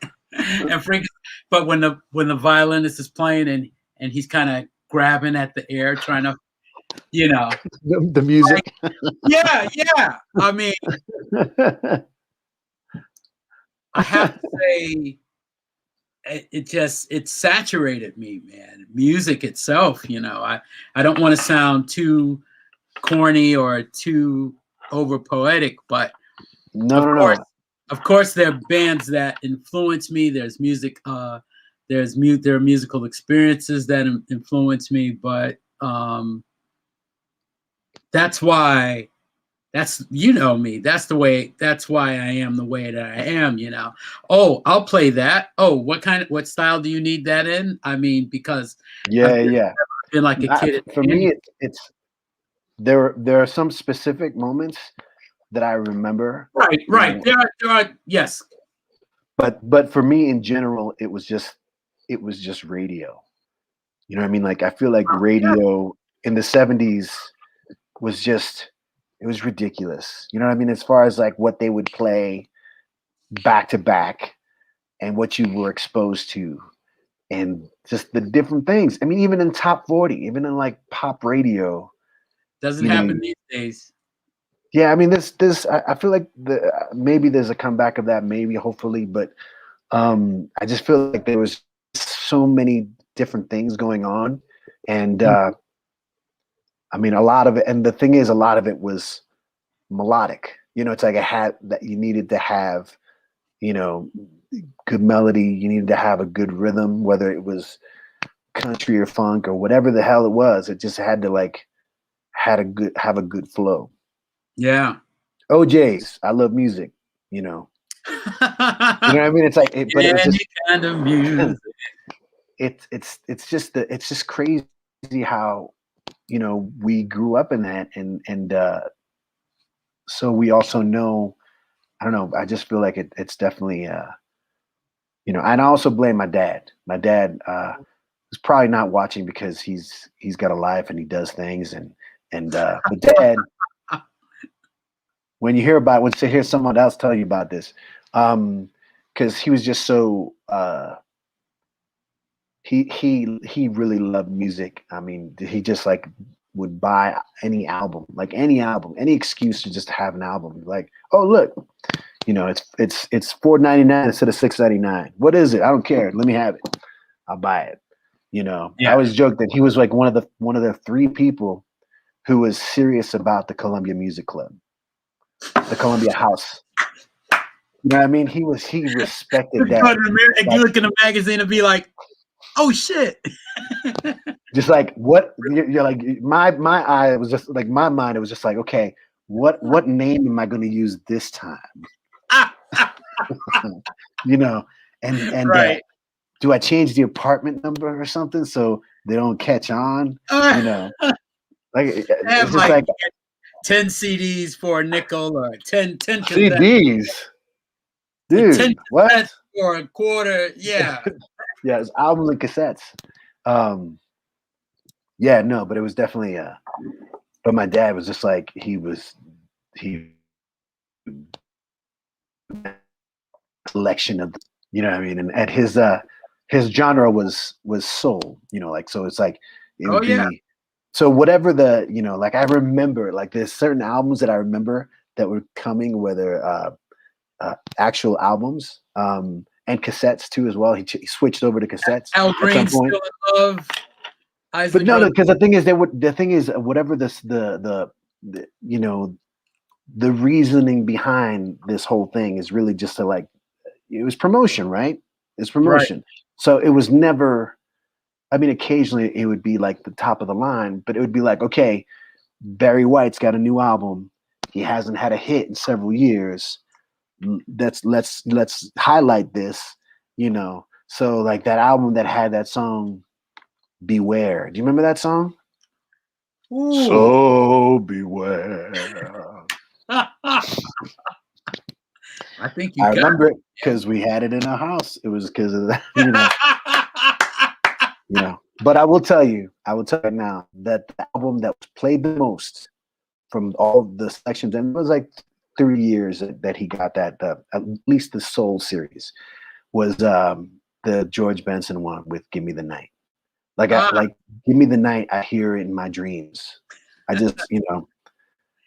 L: But when the violinist is playing and he's kind of grabbing at the air, trying to, you know,
F: the music.
L: Like, yeah. I mean, I have to say, it saturated me, man. Music itself, you know. I don't want to sound too corny or too over poetic, but of course there are bands that influence me. There's music, there are musical experiences that influence me, but that's why, you know me, that's why I am the way that I am, you know. Oh, I'll play that. Oh, what style do you need that in? I mean, because I've been like a kid.
F: For me, it's there are some specific moments that I remember.
L: Right. There are, yes.
F: But for me in general, it was just radio. You know what I mean? Like I feel like radio in the 70s was it was ridiculous. You know what I mean? As far as like what they would play back to back, and what you were exposed to, and just the different things. I mean, even in top 40, even in like pop radio,
L: Doesn't
F: you know,
L: happen these days.
F: yeah, I mean, I feel like maybe there's a comeback of that, maybe, hopefully, but I just feel like there was so many different things going on, and I mean, a lot of it, and the thing is, a lot of it was melodic. You know, it's like a hat that you needed to have, you know, good melody. You needed to have a good rhythm, whether it was country or funk or whatever the hell it was. It just had to like have a good flow.
L: Yeah.
F: OJ's, I love music. You know, you know what I mean? It's like, but it was just
L: kind of music.
F: It's just crazy how, you know, we grew up in that, and so we also know. I don't know. I just feel like it's definitely, you know. And I also blame my dad. My dad is probably not watching because he's got a life and he does things, but Dad, when you hear someone else tell you about this, because he was just so he really loved music. I mean, he just like would buy any album, any excuse to just have an album. Like, oh look, you know, it's $4.99 instead of $6.99. What is it? I don't care. Let me have it. I'll buy it. You know, I always joke that he was like one of the 3 people who was serious about the Columbia Music Club, the Columbia House. You know what I mean? He respected that.
L: And you look in the magazine and be like, oh shit.
F: Just like what you're like, my eye was just like, my mind, it was just like, okay, what name am I going to use this time? You know, and
L: right.
F: Do I change the apartment number or something so they don't catch on? You know, like it's just like
L: 10 CDs for a nickel or 10
F: CDs. Dude,
L: 10
F: what?
L: For a quarter, yeah.
F: Yeah, it's albums and cassettes. Yeah, no, but it was definitely but my dad was just like he selection of, you know what I mean, and his genre was soul, you know, like, so it's like it would be so whatever the, you know, like I remember like there's certain albums that I remember that were coming, whether actual albums and cassettes too as well. He switched over to cassettes.
L: Al Green, Still in Love.
F: But no, because the thing is whatever the you know, the reasoning behind this whole thing is really just to like, it was promotion, right? It's promotion. Right. So it was never, I mean, occasionally it would be like the top of the line, but it would be like, okay, Barry White's got a new album. He hasn't had a hit in several years. Let's highlight this, you know. So like that album that had that song Beware. Do you remember that song? Ooh. So beware.
L: I think you
F: I remember it because we had it in our house. It was because of that, you know. You know. But I will tell you now that the album that was played the most from all the sections, and it was like 3 years that he got that, at least the Soul series, was the George Benson one with "Give Me the Night." Like, "Give Me the Night." I hear it in my dreams. I just, you know,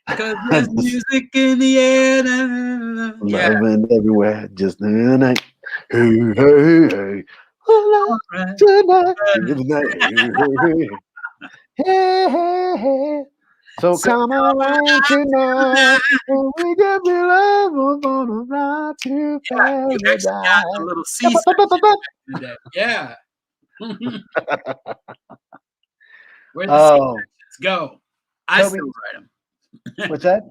L: because there's music in the air.
F: Loving everywhere, just in the night. Hey, hey, hey. Right. Tonight. Give me the night. Hey, hey, hey. So come on tonight, and we can be love, we're gonna ride to paradise.
L: You actually got a little C section. Yeah. Where'd the C-sections go? I still write them.
F: What's that?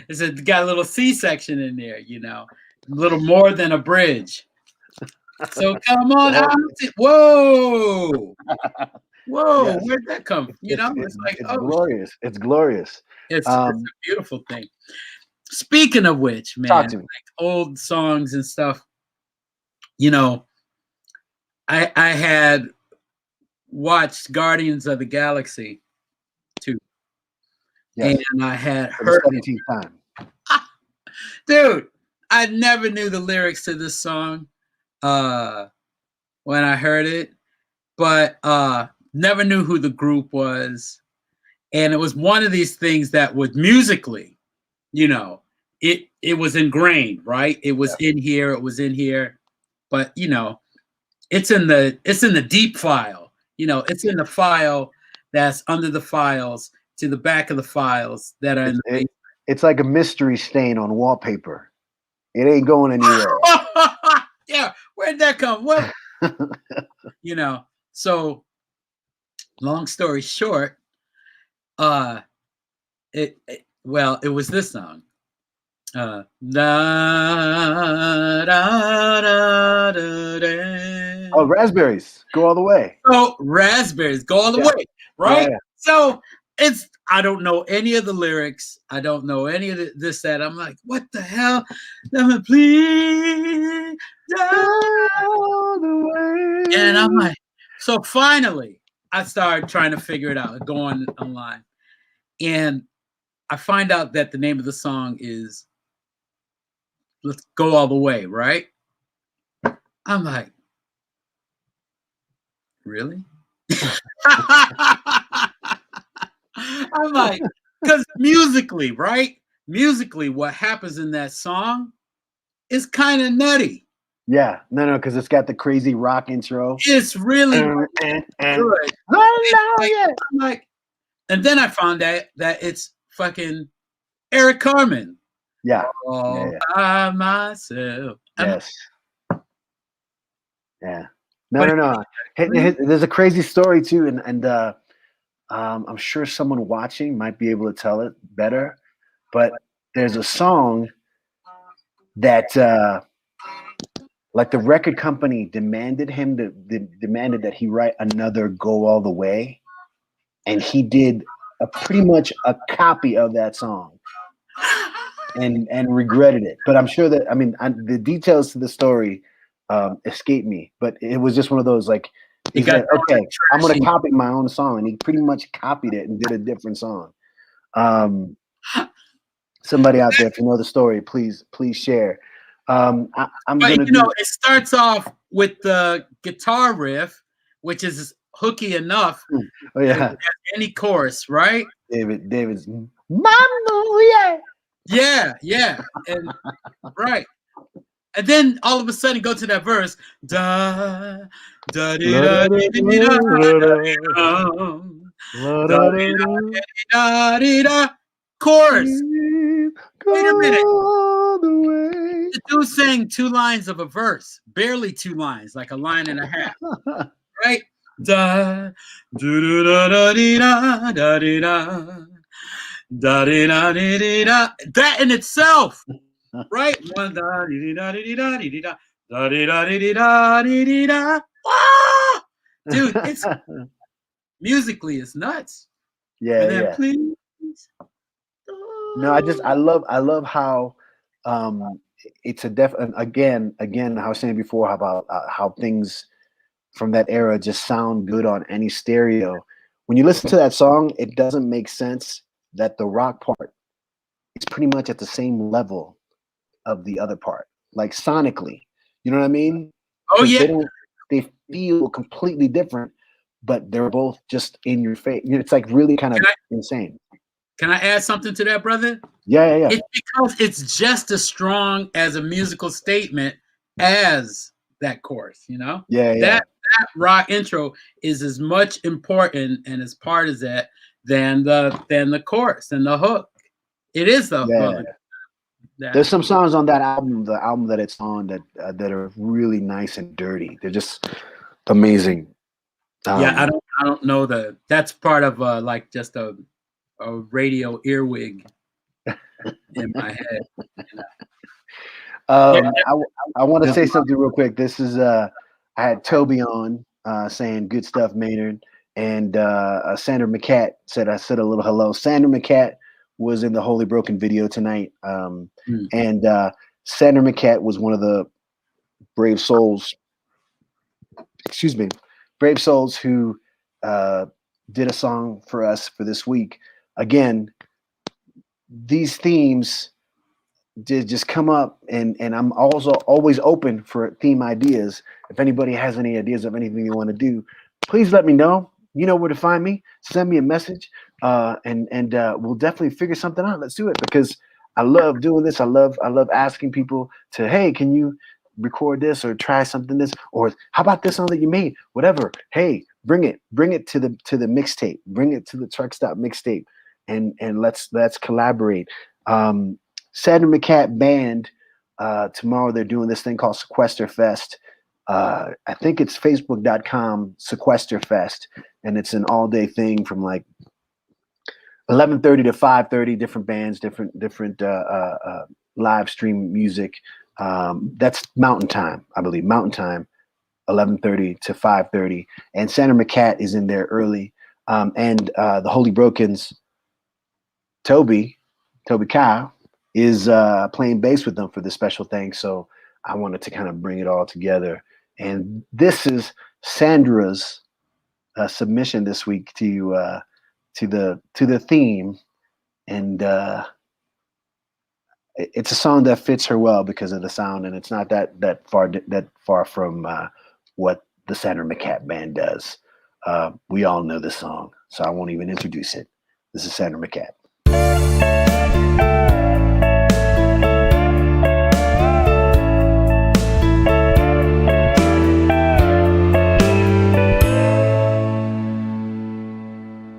L: It got a little C section in there, you know, a little more than a bridge. So come on out. Whoa. Whoa, yes. Where'd that come from? You know, it's like,
F: it's glorious. It's glorious.
L: It's a beautiful thing. Speaking of which, man, like old songs and stuff, you know, I had watched Guardians of the Galaxy too. Yes. And I had heard
F: the 17th time.
L: Dude, I never knew the lyrics to this song when I heard it, but never knew who the group was. And it was one of these things that was musically, you know, it was ingrained, right? It was in here, it was in here, but you know, it's in the deep file, you know, it's in the file that's under the files to the back of the files that are in the basement.
F: It's like a mystery stain on wallpaper. It ain't going anywhere.
L: Yeah, where'd that come? Well, you know, so long story short, it was this song. Da, da, da, da, da.
F: Oh, Raspberries, Go All the Way.
L: Oh, Raspberries, Go All the Way, right?
F: Yeah.
L: So I don't know any of the lyrics. I don't know any of this, that. I'm like, what the hell? Let me please all the way. And I'm like, so finally, I started trying to figure it out, going online. And I find out that the name of the song is Let's Go All the Way, right? I'm like, really? I'm like, because musically, right? Musically, what happens in that song is kind of nutty.
F: Yeah, no, because it's got the crazy rock intro.
L: It's really good. I'm like, and then I found out that it's fucking Eric Carmen.
F: Yeah.
L: All by myself.
F: Yes. Yeah. No. There's a crazy story too, and I'm sure someone watching might be able to tell it better. But there's a song that, like, the record company demanded that he write another "Go All the Way," and he did pretty much a copy of that song, and regretted it. But I'm sure that the details to the story escape me. But it was just one of those, like, he said, "Okay, I'm going to copy my own song," and he pretty much copied it and did a different song. Somebody out there, if you know the story, please share.
L: It starts off with the guitar riff, which is hooky enough.
F: Oh yeah,
L: any chorus, right?
F: David's Mama,
L: yeah, and right, and then all of a sudden go to that verse, da da da da chorus. Wait a minute. The dude sang 2 lines of a verse, barely 2 lines, like a line and a half, right? Da do da da dee da da dee da da dee da dee dee da. That in itself, right? One da dee da dee da dee da da dee da dee da dee da. Dude, it's musically it's nuts.
F: Yeah,
L: and then,
F: yeah.
L: Please.
F: No, I love how it's again I was saying before about how things from that era just sound good on any stereo. When you listen to that song, it doesn't make sense that the rock part is pretty much at the same level of the other part, like sonically. You know what I mean?
L: Oh yeah.
F: They feel completely different, but they're both just in your face. It's like really kind of insane.
L: Can I add something to that, brother?
F: Yeah.
L: It's because it's just as strong as a musical statement as that chorus, you know?
F: Yeah.
L: That rock intro is as much important and as part of that than the chorus and the hook. It is the hook.
F: There's some songs on that album, the album that it's on, that are really nice and dirty. They're just amazing.
L: I don't know that's part of like just a radio earwig in my head.
F: I want to say something real quick. This is I had Toby on saying good stuff, Maynard, and Sandra McCat said I said a little hello. Sandra McCat was in the Holy Broken video tonight, and Sandra McCat was one of the brave souls. Excuse me, brave souls who did a song for us for this week. Again, these themes just come up, and I'm also always open for theme ideas. If anybody has any ideas of anything you want to do, please let me know. You know where to find me. Send me a message, and we'll definitely figure something out. Let's do it, because I love doing this. I love asking people to, hey, can you record this or try something this, or how about this song that you made? Whatever. Hey, bring it to the mixtape. Bring it to the Truck Stop mixtape, and let's collaborate. Saturday Cat Band, tomorrow they're doing this thing called Sequester Fest. I think it's facebook.com Sequester Fest, and it's an all-day thing from like 11:30 to 5:30. Different bands, different live stream music. That's Mountain Time, I believe. Mountain Time, 11:30 to 5:30. And Sandra McCat is in there early. And the Holy Brokens, Toby Kyle, is playing bass with them for this special thing. So I wanted to kind of bring it all together. And this is Sandra's submission this week to the theme, and it's a song that fits her well because of the sound, and it's not that far from what the Sandra McCat Band does. We all know this song, so I won't even introduce it. This is Sandra McCat.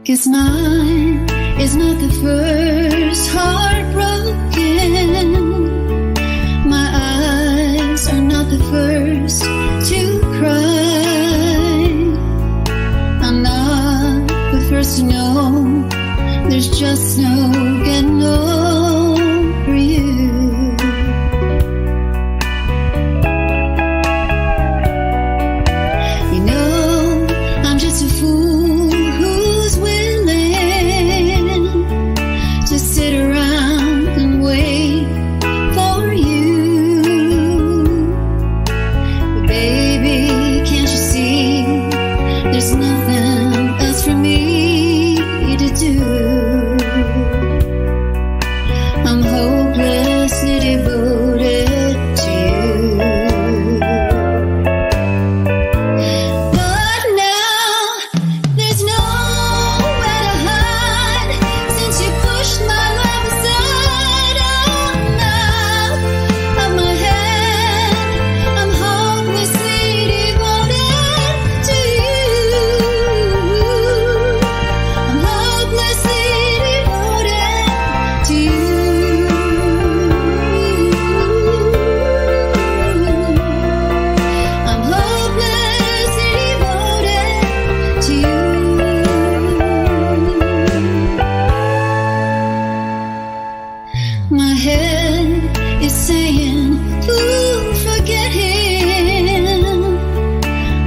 I: Guess mine is not the first heartbroken. My eyes are not the first to cry. I'm not the first to know there's just no getting over you. You know, I'm just a fool to sit around and wait for you. But baby, can't you see there's nothing else for me to do? I'm hopelessly devoted to you. But now there's nowhere to hide since you pushed my love aside. I'm out of my head. I'm hopelessly devoted to you. I'm hopelessly devoted to you. I'm hopelessly devoted to you. My head is saying, ooh, forget him.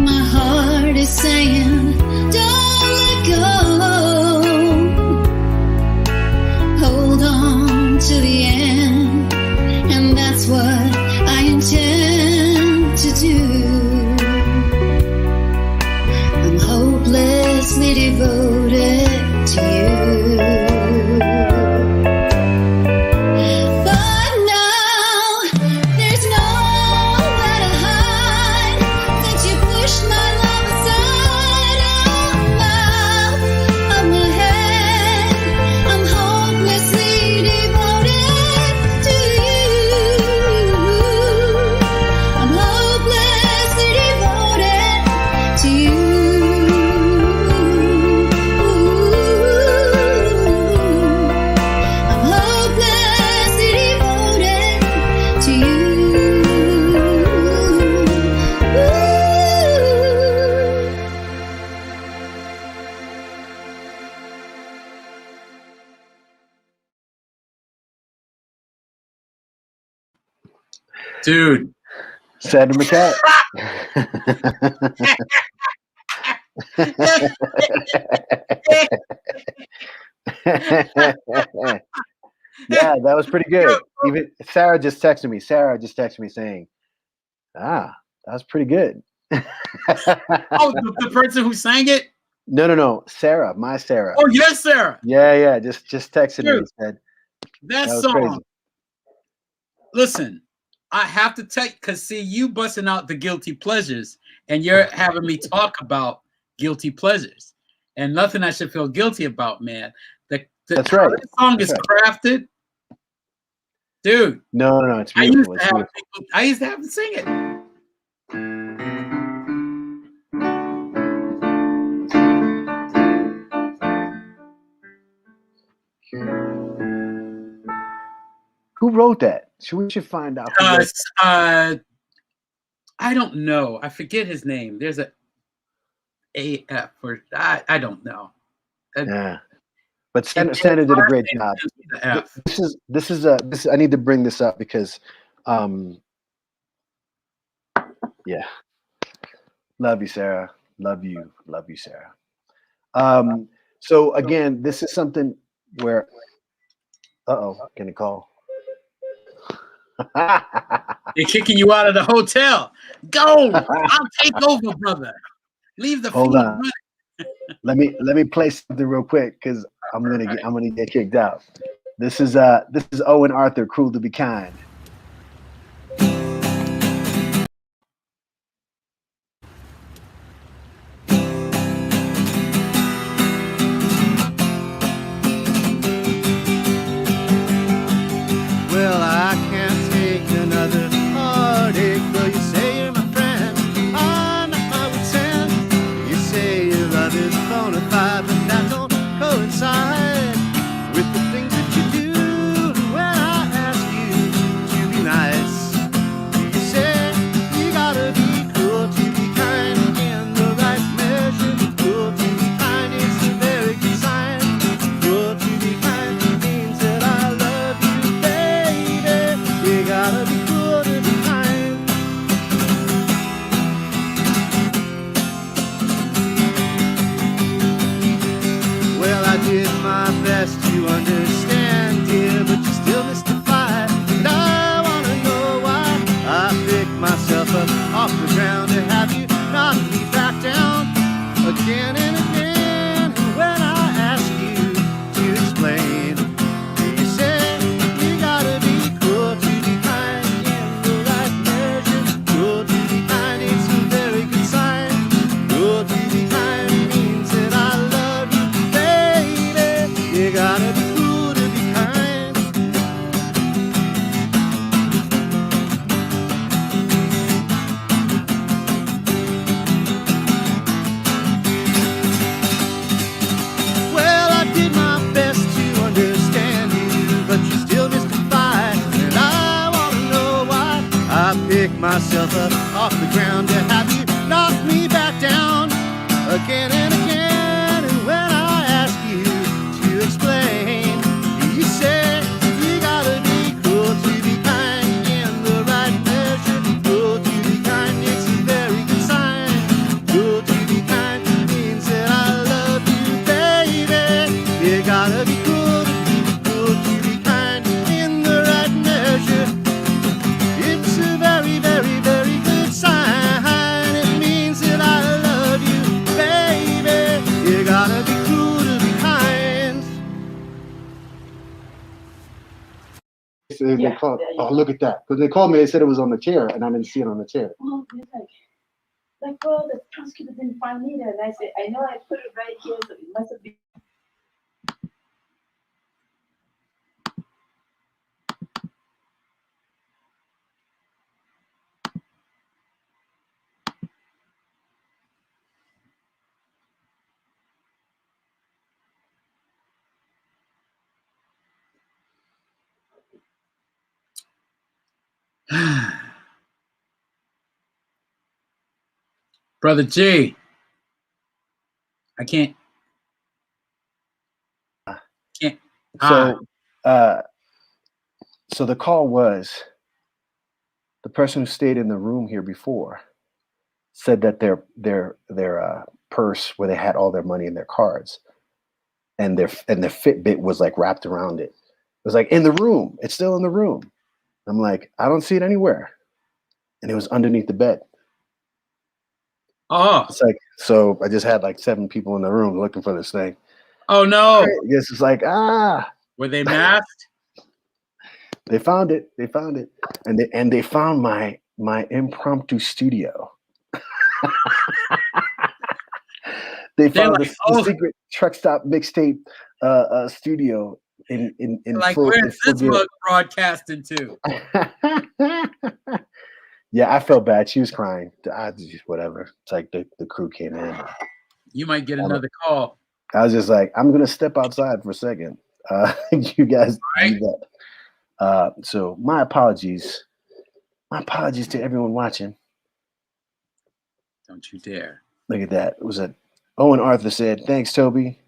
I: My heart is saying, don't let go. Hold on to the end, and that's what I intend to do. I'm hopelessly devoted to you. But now there's nowhere to hide since you pushed my love aside. I'm out of my head. I'm hopelessly devoted to you. I'm hopelessly devoted to you. I'm hopelessly devoted to you.
L: Dude.
F: Sandra McCat. Yeah, that was pretty good. Even Sarah just texted me saying, that was pretty good.
L: Oh, the person who sang it?
F: No. Sarah, my Sarah.
L: Oh, yes, Sarah.
F: Yeah. Just texted me and said
L: That
F: was
L: song.
F: crazy.
L: listen, I have to tell you, because see, you busting out the guilty pleasures, and you're having me talk about guilty pleasures, and nothing I should feel guilty about, man.
F: That's right.
L: This song is crafted, dude.
F: No, it's beautiful.
L: I used to have to sing it.
F: Who wrote that? We should find out.
L: I don't know. I forget his name. There's a AF or I don't know.
F: Yeah, but Santa did a great job. This is I need to bring this up because, yeah, love you, Sarah. Love you, Sarah. So again, this is something where, can you call?
L: They're kicking you out of the hotel. Go! I'll take over, brother. Leave the
F: Hold
L: phone
F: on.
L: running.
F: Let me play something real quick because I'm gonna get kicked out. This is Owen Arthur, Cruel to Be Kind.
H: Well, I can't take another heartache. Well, you say you're my friend, I'm at my wit's end. You say your love is bona fide, but that don't coincide with the things that you do when I ask you to be nice. You say you gotta be cruel to be kind in the right measure. Cruel to be kind is a very good sign. Cruel to be kind means that I love you, baby. You gotta be cruel to be kind. Well, I did my best to understand, dear, but you're still mystified. And I wanna know why I picked myself up off the ground to have you knock me back down again and again. And when I ask you to explain, you say you gotta be cruel to be kind in the right measure. Cruel to be kind, it's a very good sign. Cruel to be kind means that I love you, baby. You gotta be cruel to be kind. Well, I did my best to understand you, but you're still mystified. And I wanna know why I picked myself up off the ground to have you knock me back down again and again. And when I ask you to explain, you say you gotta be cruel to be kind in the right measure. Cruel to be kind, it's a very good sign. Cruel to be kind means that I love you, baby. You gotta be cruel to be kind in the right measure. It's a very, very, very good sign. It means that I love you, baby. You gotta be cruel to be kind.
F: So they called, oh, look at that. Because they called me, they said it was on the chair, and I didn't see it on the chair.
G: Well, it's like, well, the prosecutor didn't find it, and I said, I know I put it right here, so it must have been.
L: Brother G. I can't.
F: So, so the call was the person who stayed in the room here before said that their purse where they had all their money and their cards and their Fitbit was like wrapped around it. It was like in the room. It's still in the room. I'm like, I don't see it anywhere. And it was underneath the bed.
L: Oh,
F: it's like, so I just had like 7 people in the room looking for this thing.
L: Oh no!
F: Yes, it's like
L: Were they masked?
F: They found it. They found it, and they found my impromptu studio. They
L: They're
F: found
L: like,
F: the secret truck stop mixtape studio in
L: like,
F: full.
L: where's this mug broadcasting to?
F: Yeah, I felt bad. She was crying. I just whatever. It's like the crew came in.
L: You might get another call.
F: I was just like, I'm gonna step outside for a second. You guys do that. So my apologies. My apologies to everyone watching.
L: Don't you dare. Look
F: at that. It was Owen Arthur said, thanks, Toby.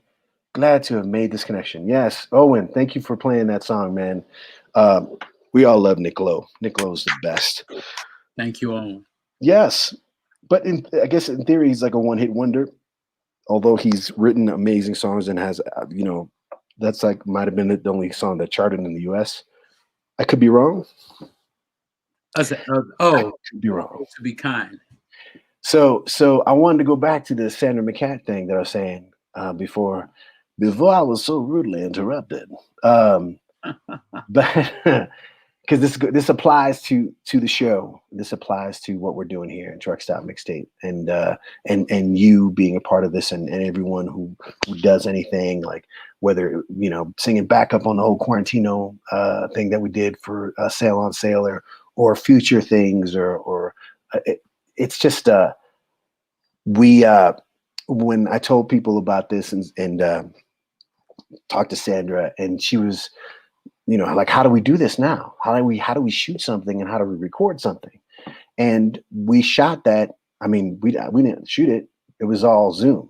F: Glad to have made this connection. Yes, Owen, thank you for playing that song, man. We all love Nick Lowe. Nick Lowe's the best.
L: Thank you, Owen.
F: Yes. But I guess in theory, he's like a one-hit wonder. Although he's written amazing songs and has, that's like might have been the only song that charted in the US. I could be wrong.
L: I could
F: be wrong.
L: To be kind.
F: So I wanted to go back to the Sandra McCat thing that I was saying before I was so rudely interrupted. But because this applies to the show. This applies to what we're doing here in Truck Stop Mixtape, and you being a part of this, and everyone who does anything, like whether singing backup on the whole Quarantino thing that we did for Sale on Sale or future things or it's just when I told people about this and talked to Sandra, and she was like, how do we do this now? How do we shoot something and how do we record something? And we shot that. I mean, we didn't shoot it. It was all Zoom.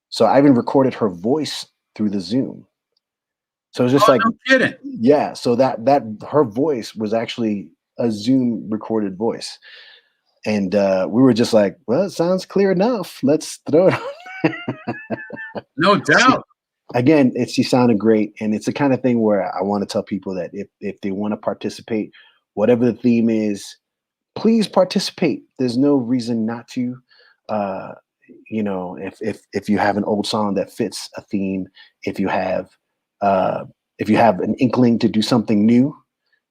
F: So I even recorded her voice through the Zoom. So it was just like,
L: no kidding.
F: Yeah. So that her voice was actually a Zoom recorded voice. And we were just like, well, it sounds clear enough. Let's throw it on.
L: No doubt.
F: Again, she sounded great. And it's the kind of thing where I want to tell people that if they want to participate, whatever the theme is, please participate. There's no reason not to. If you have an old song that fits a theme, if you have an inkling to do something new,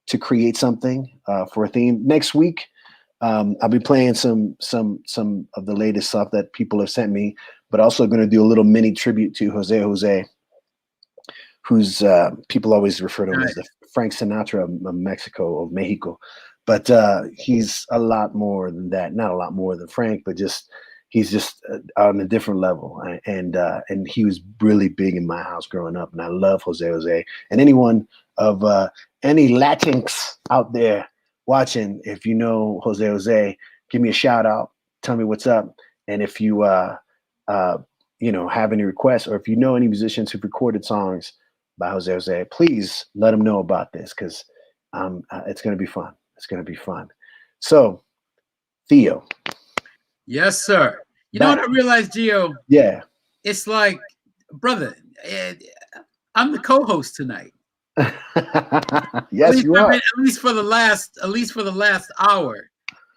F: to create something for a theme. Next week, I'll be playing some of the latest stuff that people have sent me, but also going to do a little mini tribute to Jose, who's people always refer to him as the Frank Sinatra of Mexico. But he's a lot more than that. Not a lot more than Frank, but he's just on a different level. And he was really big in my house growing up. And I love Jose. And anyone of any Latinx out there watching, if you know Jose, give me a shout out. Tell me what's up. And if you have any requests, or if you know any musicians who've recorded songs by Jose, please let them know about this, because it's going to be fun. It's going to be fun. So, Theo.
L: Yes, sir. You know what I realized, Gio?
F: Yeah.
L: It's like, brother, I'm the co-host tonight.
F: Yes, you are.
L: At least for the last hour,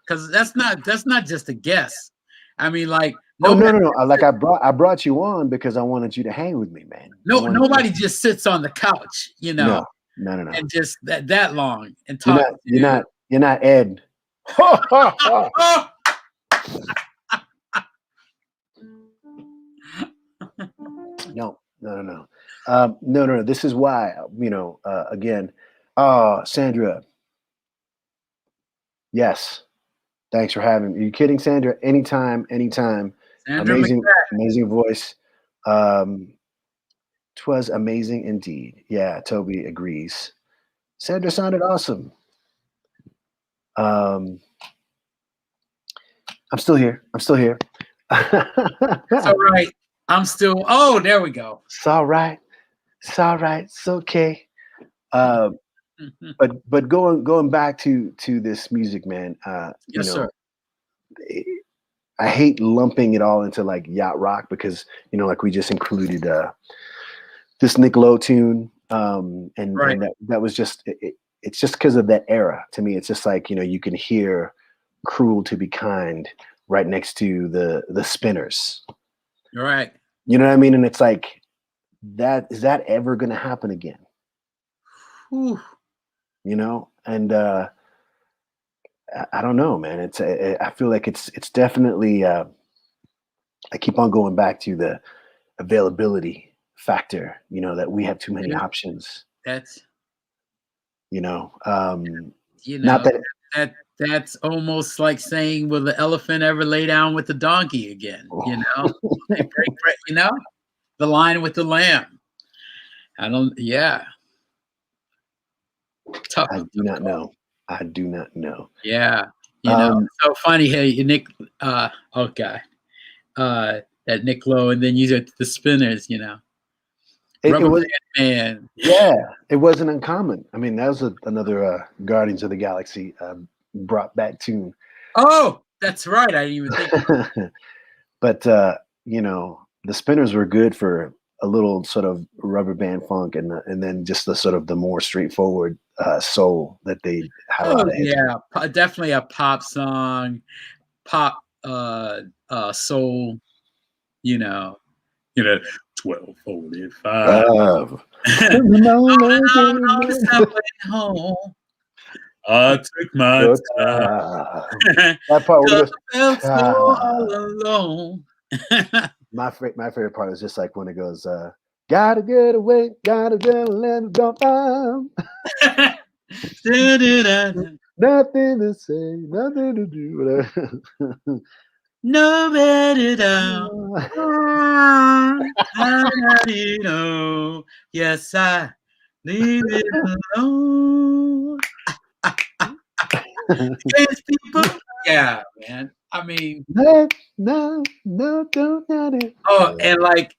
L: because that's not just a guess. I mean, like,
F: no. Like I brought you on because I wanted you to hang with me, man.
L: Nobody just sits on the couch,
F: No.
L: and just that long and talk.
F: You're not Ed. No. No. This is why, again, Sandra. Yes. Thanks for having me. Are you kidding, Sandra? Anytime. Sandra, amazing voice. 'Twas amazing indeed. Yeah, Toby agrees. Sandra sounded awesome. I'm still here. It's
L: all right. Oh, there we go.
F: It's all right. It's okay. But going back to this music, man.
L: Yes, sir.
F: I hate lumping it all into like Yacht Rock because like we just included this Nick Lowe tune, and that was just it's just because of that era. To me, it's just like you can hear "Cruel to Be Kind" right next to the Spinners.
L: Right.
F: You know what I mean? And it's like, is that ever going to happen again?
L: Whew.
F: you know, and I don't know, man. I feel like it's definitely. I keep on going back to the availability factor. You know, that we have too many options.
L: That's
F: You know,
L: you
F: not
L: know
F: that.
L: that's almost like saying, will the elephant ever lay down with the donkey again? You know, you know, the lion with the lamb. I don't. Yeah. Tough.
F: I do not know. I do not know.
L: Yeah. You know, so funny. Hey, Nick. Okay. That Nick Lowe, and then you get the Spinners. You know,
F: It was,
L: Man.
F: yeah, it wasn't uncommon. I mean, that was another Guardians of the Galaxy brought back tune.
L: Oh, that's right. I didn't even think.
F: But you know, the Spinners were good for a little sort of rubber band funk, and then just the sort of the more straightforward soul that they had.
L: Oh yeah, definitely a pop song, pop soul. You know, 12:45. Home. I took my time.
F: That part was
L: all alone.
F: my favorite part is just like when it goes, gotta get away, gotta get let go. Nothing to say, nothing to do. Whatever.
L: Nobody down. Yes, I leave it alone. Dance people. Yeah, man. I mean,
F: no, don't let it.
L: Oh, and like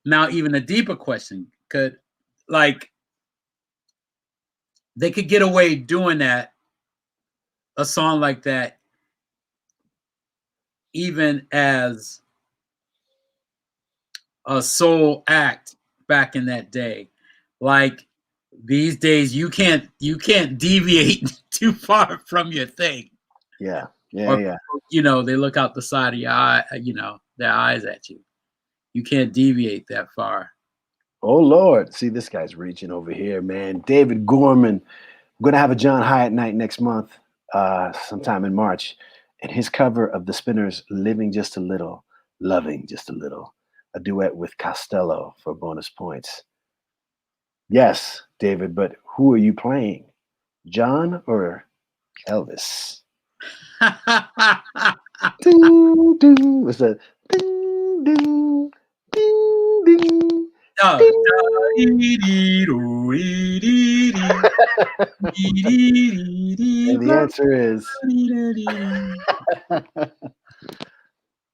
L: now, even a deeper question: could like they could get away doing that, a song like that, even as a soul act back in that day? Like these days, you can't deviate too far from your thing.
F: Yeah.
L: Yeah. You know, they look out the side of your eye, you know, their eyes at you. You can't deviate that far.
F: Oh Lord. See, this guy's reaching over here, man. David Gorman. I'm gonna have a John Hyatt night next month, sometime in March. And his cover of the Spinners' Living Just a Little, Loving Just a Little, a duet with Costello for bonus points. Yes, David, but who are you playing? John or Elvis? Doo, doo. What's that? Doo, doo, doo, doo. And the answer is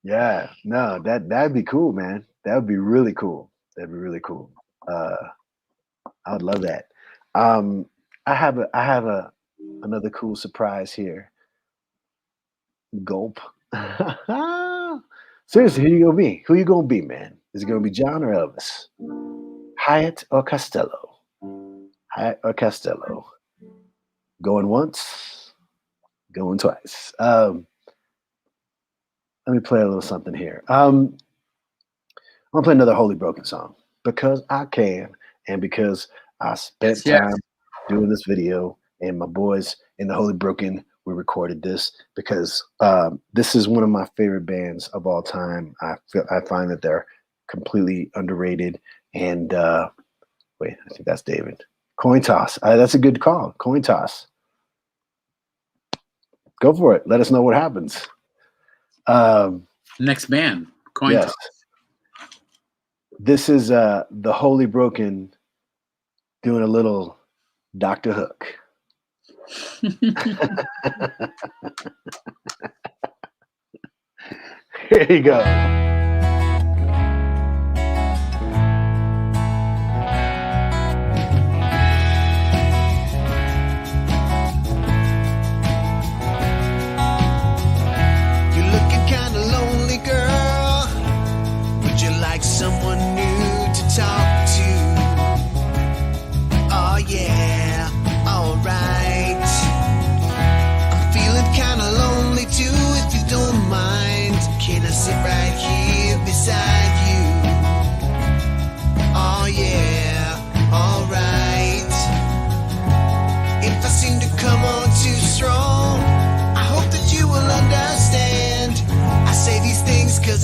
F: yeah, no, that'd be cool, man. That would be really cool. That'd be really cool. I would love that. I have another cool surprise here. Gulp. Seriously, who you gonna be? Who you gonna be, man? Is it gonna be John or Elvis? Hyatt or Costello? Hyatt or Costello? Going once, going twice. Let me play a little something here. I'm gonna play another Holy Broken song because I can, and because I spent time doing this video, and my boys in the Holy Broken, we recorded this because this is one of my favorite bands of all time. I find that they're completely underrated. And wait, I think that's David. Coin toss. That's a good call. Coin toss. Go for it. Let us know what happens.
L: Next band. Coin toss.
F: This is the Holy Broken doing a little Dr. Hook. Here you go.
A: You're looking kind of lonely, girl. Would you like someone new to talk to? Oh yeah, alright. I'm feeling kind of lonely too, if you don't mind. Can I sit right here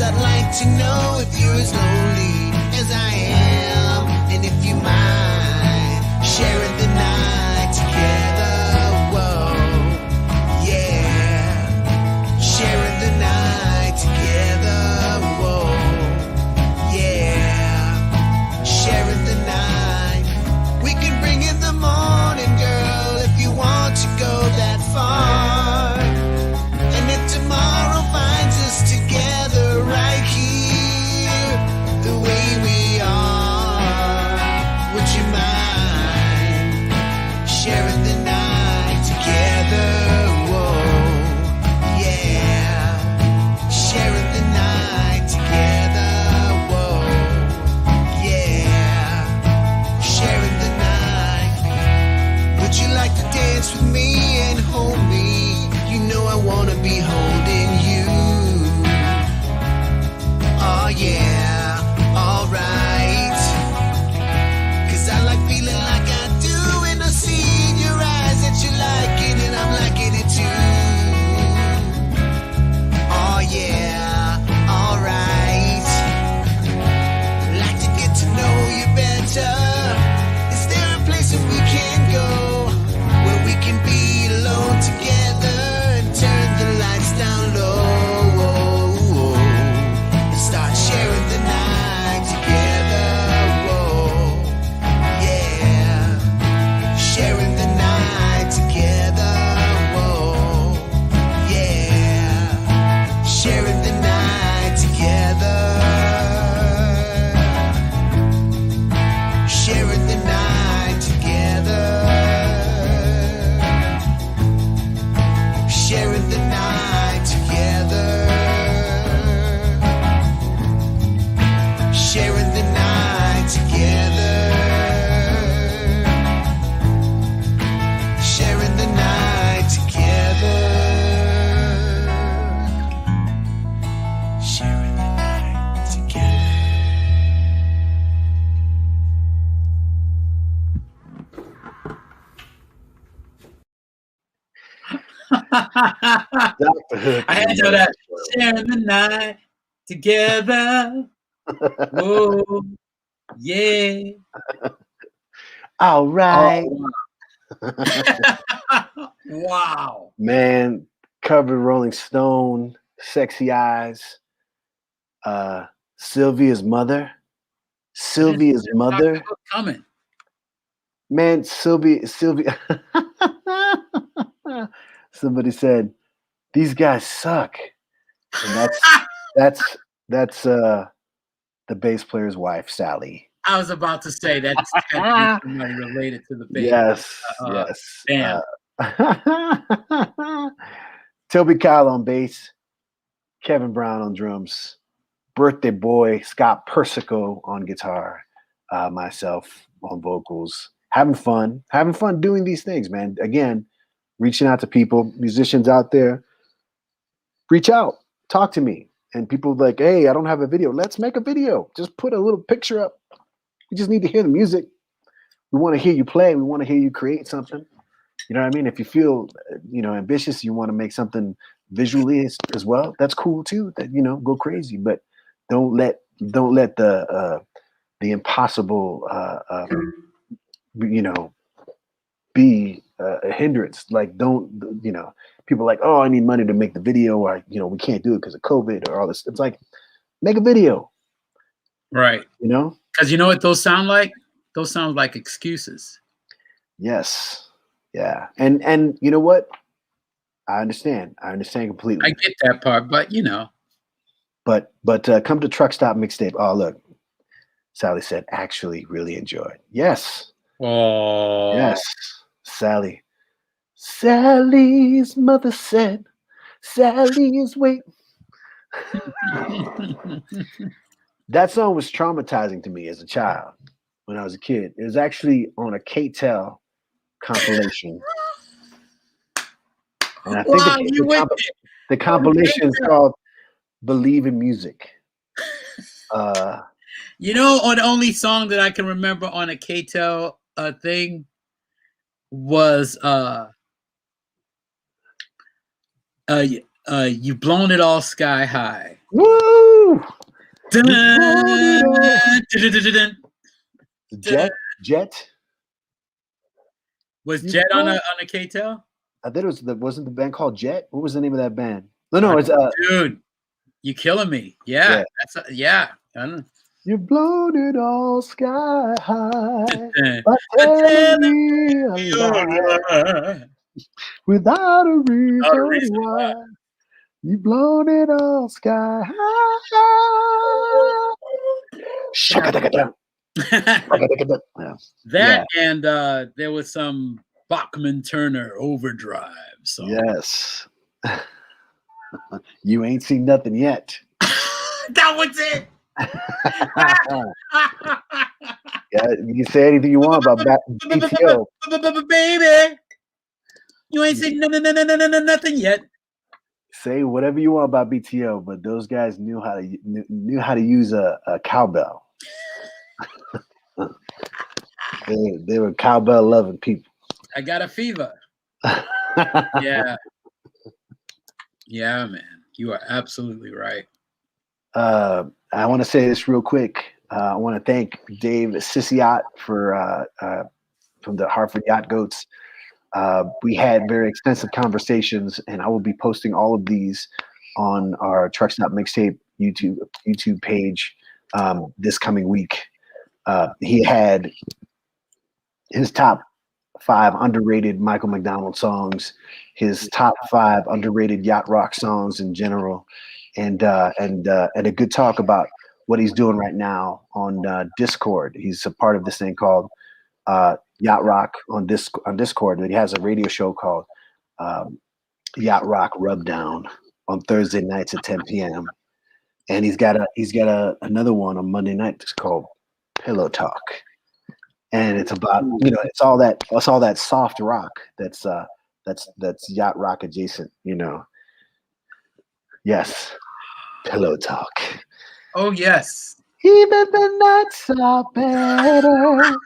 A: I'd like to know if you're as lonely as I am, and if you mind sharing the night together. Whoa, yeah, sharing the night together. Whoa, yeah, sharing the night. We can bring in the morning, girl, if you want to go that far. And if tomorrow finds us together right here, the way we are, would you mind sharing the night together? Whoa, yeah, sharing the night together. Whoa, yeah, sharing the night. Would you like to dance with me and hold me? You know I wanna be holding you. Oh yeah, alright. 'Cause I like feeling like I do, and I see in your eyes that you like it, and I'm liking it too. Oh yeah, alright. I'd like to get to know you better. Is there a place that we can go where we can be alone together and turn the lights down low and start sharing the night together? Whoa, yeah, sharing the night together. Whoa, yeah, sharing the night together. Sharing the night together. Sharing the night together. Sharing the night together. Sharing the night together. Sharing the night together.
F: Dr. Hook.
L: I had to know that. Sharing the night together. Whoa, yeah.
F: All right.
L: Wow.
F: Man, covered Rolling Stone, Sexy Eyes, Sylvia's mother. Sylvia's mother.
L: Coming.
F: Man, Sylvia. Somebody said, these guys suck. And that's the bass player's wife, Sally.
L: I was about to say that's had to be somebody related to the band.
F: Yes.
L: Band.
F: Toby Kyle on bass, Kevin Brown on drums, Birthday Boy, Scott Persico on guitar, myself on vocals. Having fun doing these things, man. Again, reaching out to people, musicians out there. Reach out, talk to me. And people like, hey, I don't have a video. Let's make a video. Just put a little picture up. We just need to hear the music. We want to hear you play. We want to hear you create something. You know what I mean? If you feel, ambitious, you want to make something visually as well, that's cool too. That, go crazy. But don't let the impossible, be a hindrance. Like, don't, people are like, oh, I need money to make the video, or, we can't do it because of COVID or all this. It's like, make a video.
L: Right. Because you know what those sound like? Those sound like excuses.
F: Yes. Yeah. And you know what? I understand completely.
L: I get that part, but
F: But come to Truck Stop Mixtape. Oh, look. Sally said, actually really enjoyed. Yes.
L: Oh.
F: Yes. Sally. Sally's mother said, Sally is waiting. That song was traumatizing to me as a child when I was a kid. It was actually on a K-Tel compilation. And I think the compilation is called Believe in Music.
L: On the only song that I can remember on a K-Tel thing was You've Blown It All Sky High.
F: Woo! Woo!
L: Dun,
F: You
L: dun, dun, dun, dun.
F: Jet.
L: Was
F: You
L: Jet on
F: blow-
L: a K-Tel?
F: I thought it was wasn't the band called Jet? What was the name of that band? No, it's
L: Dude, you killing me. Yeah, that's yeah. I don't know.
F: You've blown it all sky high
L: Eh,
F: by
L: but
F: telling me a
L: tell
F: lie
L: me-
F: without a
L: Without a
F: reason
L: reason
F: why. You've blown it all sky high. Shaka-daka-dum. Shaka-daka-dum. Yeah.
L: That and there was some Bachman Turner Overdrive song.
F: Yes. You ain't seen nothing yet.
L: That was it.
F: Yeah, you can say anything you want about BTO.
L: Baby, you ain't seen nothing yet.
F: Say whatever you want about BTO, but those guys knew how to use a cowbell. they were cowbell loving people.
L: I got a fever. Yeah, man, you are absolutely right.
F: I want to say this real quick. I want to thank Dave Ciciotte for from the Hartford Yacht Goats. We had very extensive conversations, and I will be posting all of these on our Truck Stop Mixtape YouTube page this coming week. He had his top 5 underrated Michael McDonald songs, his top 5 underrated Yacht Rock songs in general, and a good talk about what he's doing right now on Discord. He's a part of this thing called Yacht Rock on Discord. And he has a radio show called Yacht Rock Rubdown on Thursday nights at 10 p.m. And he's got another one on Monday night that's called Pillow Talk. And it's about, it's all that soft rock that's Yacht Rock adjacent, Yes. Pillow Talk.
L: Oh yes.
F: Even the nights are better.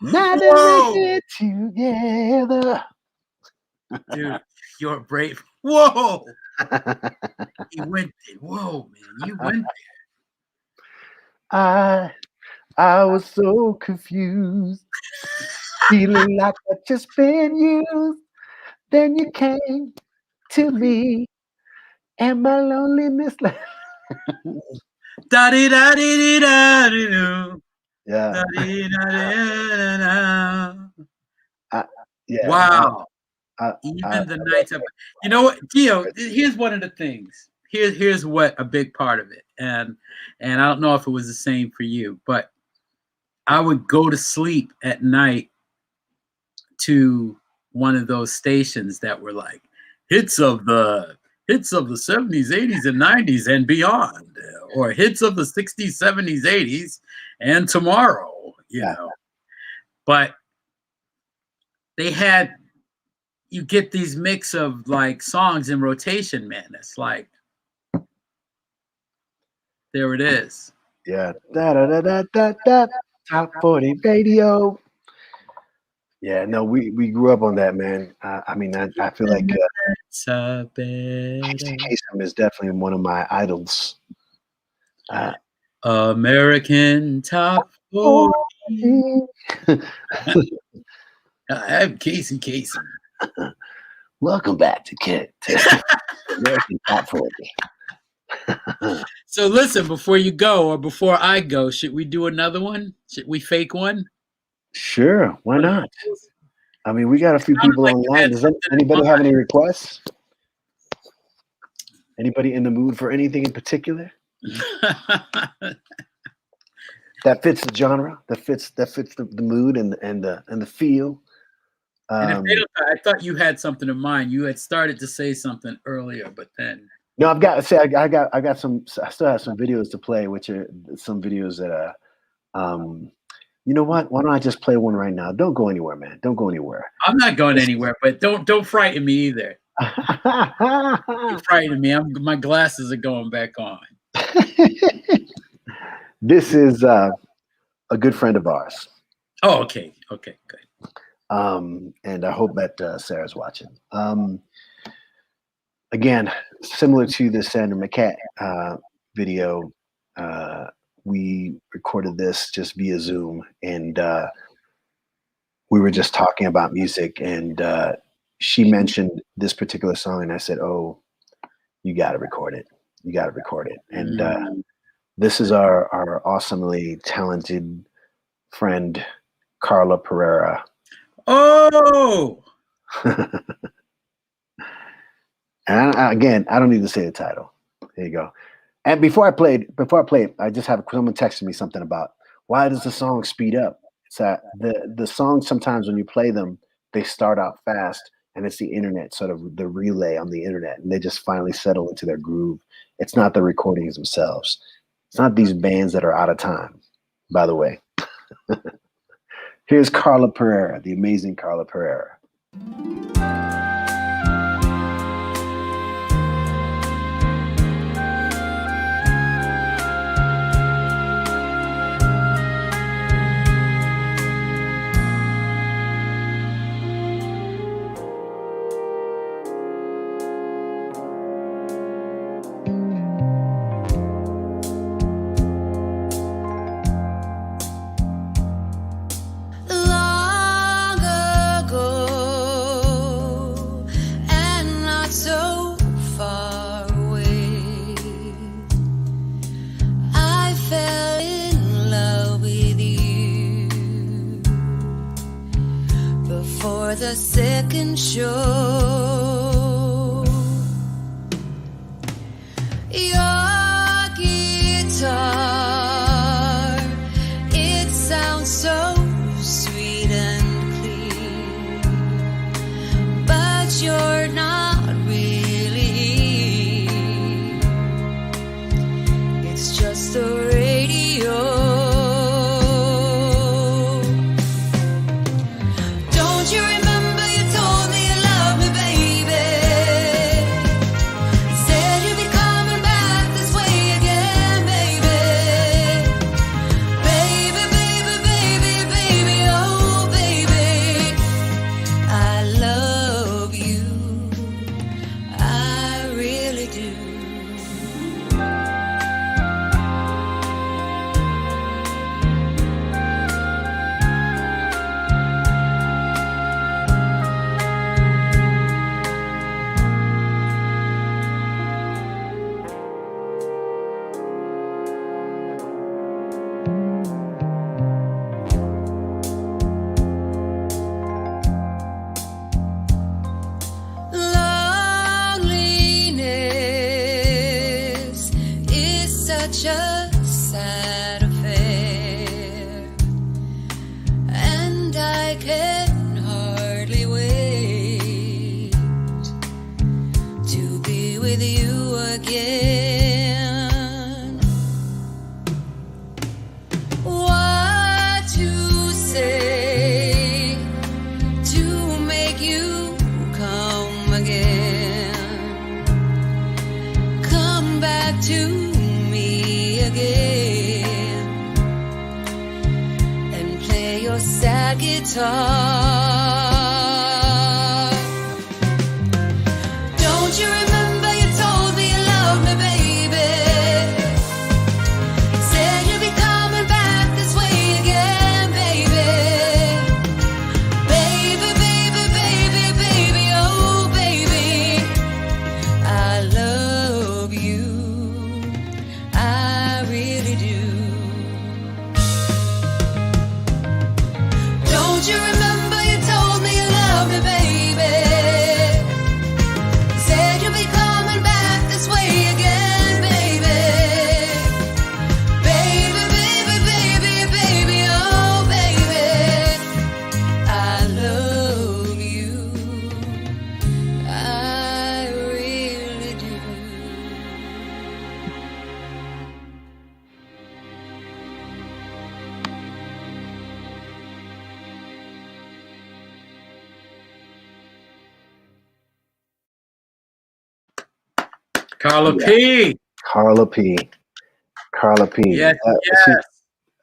F: Now that we're here together.
L: Dude, you're brave. Whoa. You went there. Whoa, man. You went
F: I was so confused, feeling like I'd just been used. Then you came to me, and my loneliness.
L: Da-dee-da-dee-dee-da-dee-doo.
F: Yeah.
L: Da-dee-da-dee-da-da.
F: Yeah.
L: Wow. Even the nights of, you know what, Gio, here's one of the things. Here's what a big part of it. And I don't know if it was the same for you, but I would go to sleep at night to one of those stations that were like hits of the 70s, 80s, and 90s and beyond, or hits of the 60s, 70s, 80s, and tomorrow, But you get these mix of like songs in rotation, man. It's like, there it is.
F: Yeah. Da-da-da-da-da-da. Top 40 radio. Yeah, no, we grew up on that, man. I feel like Casey Kasem is definitely one of my idols.
L: American Top 40. I'm Casey Kasem.
F: Welcome back to American Top 40.
L: So listen, before you go, or before I go, should we do another one? Should we fake one?
F: Sure, why not? I mean, we got a few people online. Does anybody have any requests? Anybody in the mood for anything in particular? That fits the genre, that fits the mood and the feel.
L: And if they don't, I thought you had something in mind. You had started to say something earlier, but then
F: no, I got some. I still have some videos to play, which are some videos that you know what? Why don't I just play one right now? Don't go anywhere, man. Don't go anywhere.
L: I'm not going anywhere, but don't frighten me either. You're frightening me. My glasses are going back on.
F: This is a good friend of ours.
L: Oh, okay, good.
F: And I hope that Sarah's watching. Again, similar to the Sandra McCat video. We recorded this just via Zoom, and we were just talking about music, and she mentioned this particular song, and I said, "Oh, you got to record it. You got to record it." And this is our awesomely talented friend, Carla Pereira.
L: Oh.
F: And again, I don't need to say the title. There you go. And before I play it, I just have someone texting me something about why does the song speed up? It's that the songs sometimes when you play them, they start out fast, and it's the internet, sort of the relay on the internet, and they just finally settle into their groove. It's not the recordings themselves. It's not these bands that are out of time, by the way. Here's Carla Pereira, the amazing Carla Pereira.
I: Long ago, and not so far away, I fell in love with you before the second show. Your guitar, it sounds so sweet and clear, but you're not really. It's just the radio. Don't you remember you told me you loved me, baby? Said you'd be coming back this way again, baby. Baby, baby, baby, baby, oh baby, I love you, I really do. Loneliness is such a sad affair, and I can hardly wait to be with you again. What to say to make you come again? Come back to me again and play your sad guitar. Don't you remember you told me you loved me, baby? Said you'd be coming back this way again, baby. Baby, baby, baby, baby, oh baby, I love you, I really do. Don't you remember you told me you loved me, baby? Said you'd be coming back this way again, baby. Baby, baby, baby, baby, oh baby, I love you, I really do.
L: Carla
F: Yeah.
L: P.
F: Carla P. Carla P.
L: Yes,
F: She's
L: yes.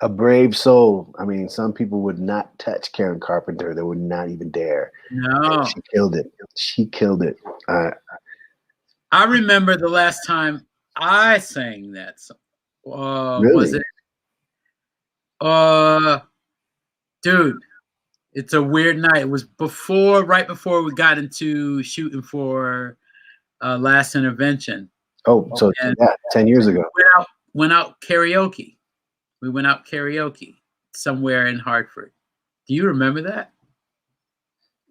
F: a brave soul. I mean, some people would not touch Karen Carpenter. They would not even dare.
L: No.
F: And she killed it. She killed it.
L: I remember the last time I sang that song. Was
F: Really?
L: it? Dude, it's a weird night. It was right before we got into shooting for Last Intervention.
F: Oh, so
L: And
F: yeah, 10 years ago.
L: Went out karaoke. We went out karaoke somewhere in Hartford. Do you remember that?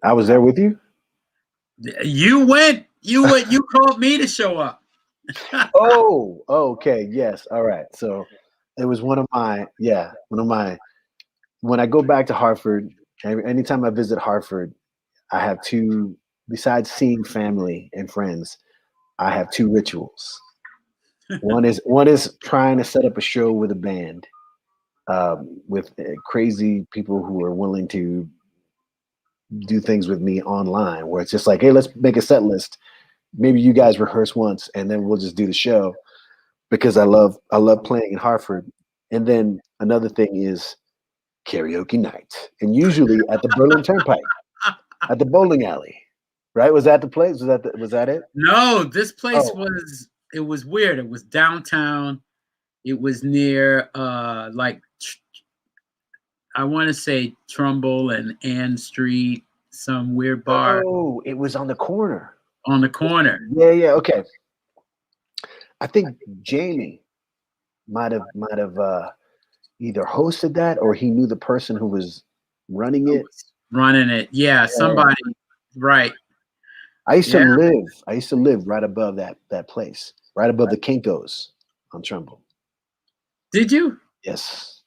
F: I was there with you.
L: You went. You called me to show up.
F: Oh, okay, yes, all right. So it was one of my. When I go back to Hartford, anytime I visit Hartford, I have two. Besides seeing family and friends, I have two rituals. One is trying to set up a show with a band, with crazy people who are willing to do things with me online, where it's just like, hey, let's make a set list. Maybe you guys rehearse once, and then we'll just do the show, because I love playing in Hartford. And then another thing is karaoke night, and usually at the Berlin Turnpike, at the bowling alley. Right? Was that the place? Was that it?
L: No, this place
F: Oh.
L: was weird. It was downtown. It was near like I want to say Trumbull and Ann Street, some weird bar.
F: Oh, it was on the corner.
L: On the corner.
F: Yeah, okay. I think Jamie might have either hosted that, or he knew the person who was running it.
L: Yeah, somebody. Right.
F: I used to live right above that place, right above the Kinkos on Trumbull.
L: Did you?
F: Yes.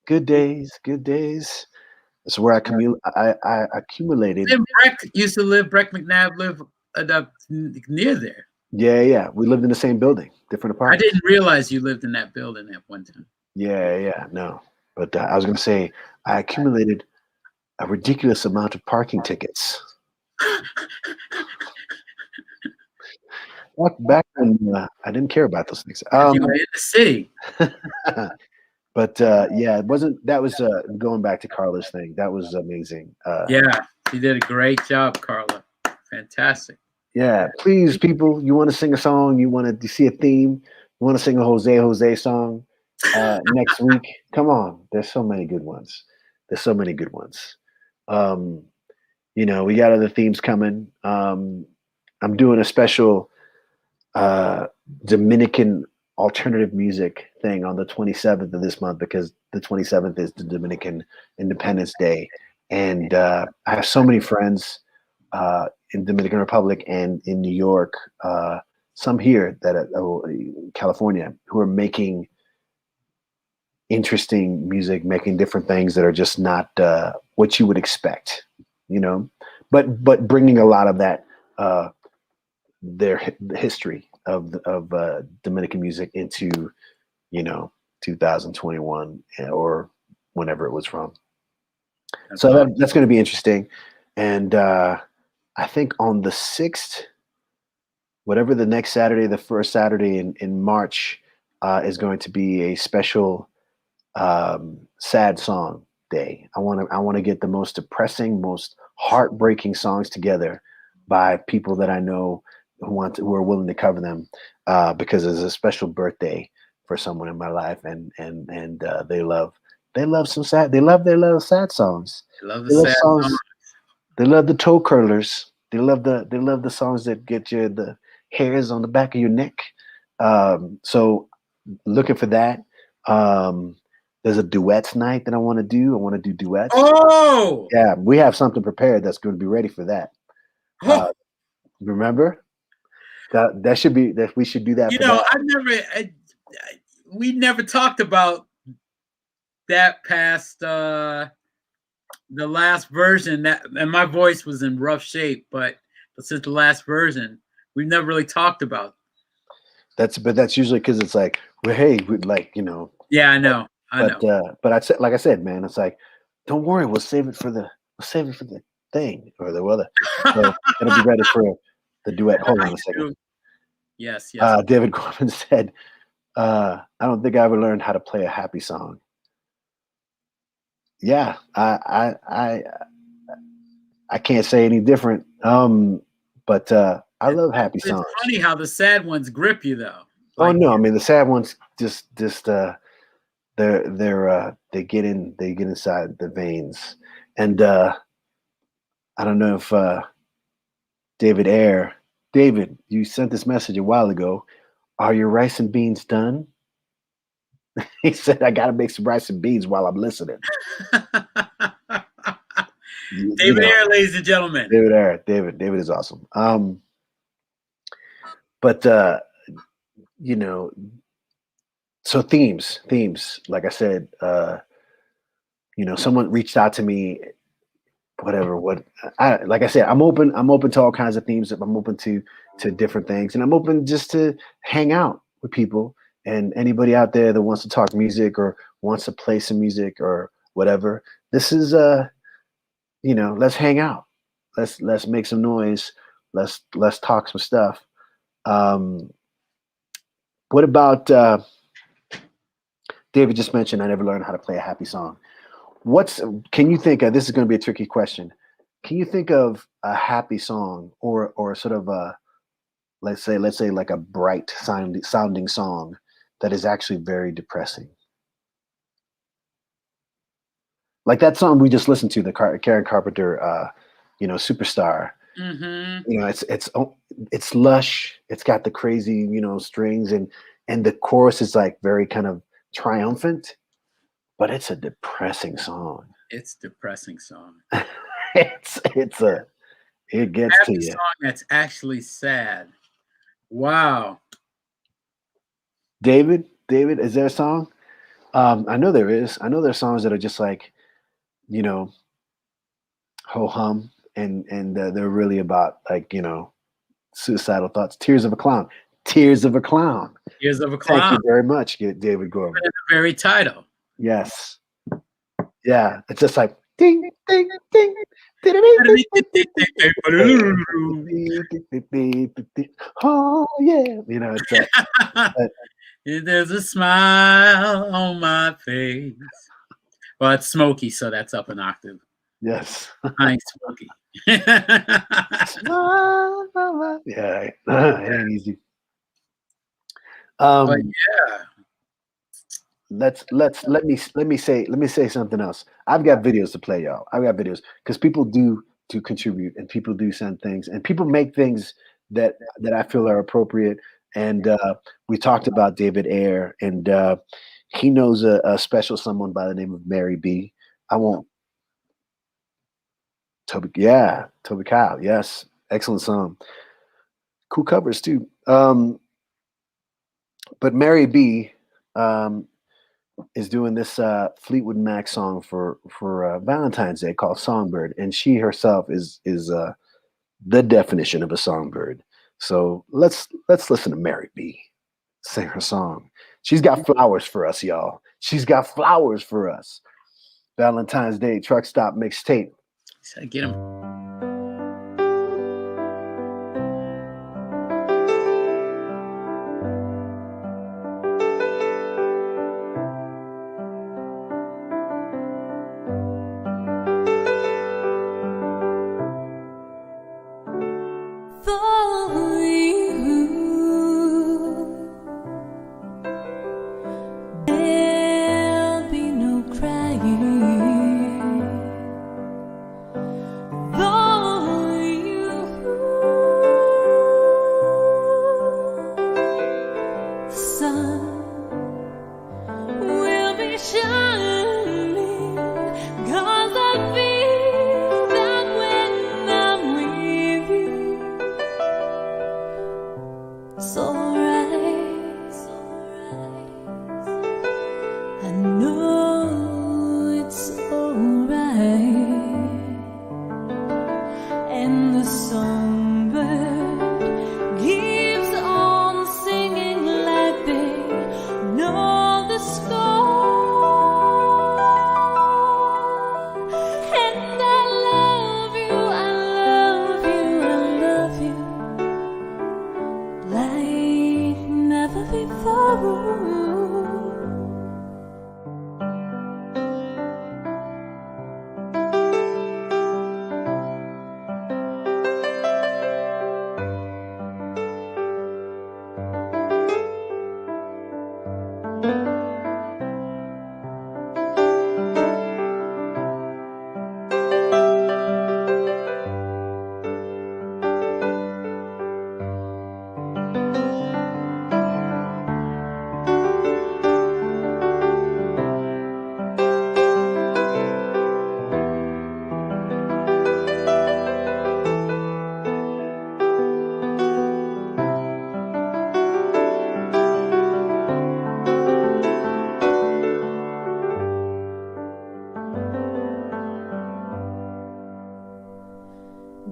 F: Good days. That's where I accumulated.
L: And Breck used to live. Breck McNabb lived near there.
F: Yeah. We lived in the same building, different apartments.
L: I didn't realize you lived in that building at one time.
F: Yeah, no. But I was going to say, I accumulated a ridiculous amount of parking tickets. Back when I didn't care about those things.
L: You were in the city.
F: But yeah, it wasn't. That was going back to Carla's thing. That was amazing.
L: Yeah, she did a great job, Carla. Fantastic.
F: Yeah, please, people, you want to sing a song? You want to see a theme? You want to sing a Jose song next week? Come on, there's so many good ones. You know, we got other themes coming. I'm doing a special Dominican alternative music thing on the 27th of this month, because the 27th is the Dominican Independence Day. And I have so many friends in Dominican Republic and in New York, some here California, who are making interesting music, making different things that are just not what you would expect, you know, but bringing a lot of that the history of Dominican music into, you know, 2021 or whenever it was from. That's going to be interesting. And I think on the 6th, whatever the next Saturday, the first Saturday in March, is going to be a special sad song day. I want to get the most depressing, most heartbreaking songs together by people that I know who are willing to cover them, because it's a special birthday for someone in my life, and they love some sad. They love their little sad songs.
L: They love the sad songs.
F: They love the toe curlers. They love the songs that get you the hairs on the back of your neck. So looking for that. There's a duets night that I want to do. I want to do duets.
L: Oh,
F: yeah, we have something prepared that's going to be ready for that. Remember that should be that we should do that.
L: You know, we never talked about that past the last version. And my voice was in rough shape, but since the last version, we've never really talked about.
F: That's usually because it's like, well, hey, we'd like, you know.
L: Yeah, I know.
F: But I said, like I said, man, it's like, don't worry, we'll save it for the thing or the weather. So it'll be ready for the duet. Hold on a second.
L: Yes.
F: David Gorman said, I don't think I ever learned how to play a happy song. Yeah, I can't say any different. But I love happy songs.
L: It's funny how the sad ones grip you, though.
F: Oh no, I mean the sad ones just they get inside the veins. And I don't know if David, you sent this message a while ago. Are your rice and beans done? He said, I gotta make some rice and beans while I'm listening.
L: David Ayer, ladies and gentlemen.
F: David Ayer. David is awesome. But you know, so themes, like I said, you know, someone reached out to me, like I said, I'm open to all kinds of themes. I'm open to different things, and I'm open just to hang out with people and anybody out there that wants to talk music or wants to play some music or whatever. This is you know, let's hang out. Let's make some noise. Let's talk some stuff. What about David just mentioned I never learned how to play a happy song. Can you think of, this is going to be a tricky question. Can you think of a happy song or sort of a, let's say like a bright sounding song that is actually very depressing? Like that song we just listened to, the Karen Carpenter, you know, Superstar.
L: Mm-hmm.
F: You know, it's lush. It's got the crazy, you know, strings and the chorus is like very kind of triumphant, but it's a depressing song.
L: It's a depressing song.
F: it gets to you.
L: Song that's actually sad. Wow.
F: David, is there a song? I know there is. I know there's songs that are just like, you know, ho hum, and they're really about like, you know, suicidal thoughts. Tears of a Clown. Tears of a Clown.
L: Tears of a Clown.
F: Thank you very much, David Gorman.
L: The very title.
F: Yes. Yeah. It's just like ding, ding, ding. Oh yeah. You know, it's
L: there's a smile on my face. Well, it's Smokey, so that's up an octave.
F: Yes.
L: Hi, Smokey.
F: Yeah, it ain't easy.
L: But yeah.
F: Let me say something else. I've got videos to play, y'all. I've got videos because people do contribute and people do send things and people make things that I feel are appropriate. And we talked about David Ayer, and he knows a special someone by the name of Mary B. I won't. Toby Kyle. Yes, excellent song. Cool covers too. But Mary B. Is doing this Fleetwood Mac song for Valentine's Day called Songbird, and she herself is the definition of a songbird. So let's listen to Mary B. sing her song. She's got flowers for us, y'all. She's got flowers for us. Valentine's Day truck stop mixtape.
L: So get him.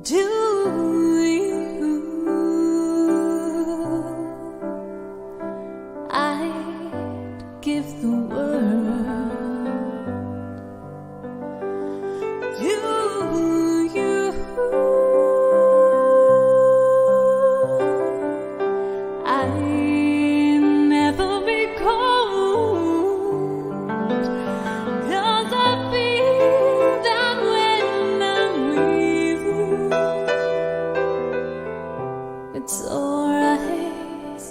I: do you? I'd give the world. Do you? I never be cold, 'cause I feel that when I'm with you, it's alright.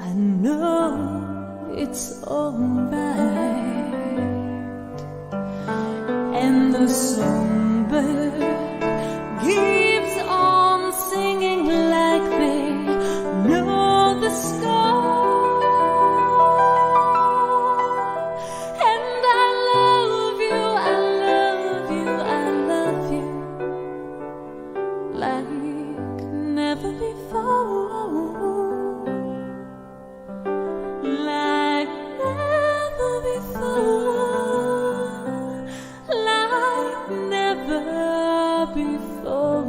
I: I know it's alright. And the songbird keeps on singing like they know the sky. And I love you, I love you, I love you like never before, like never before, like never before.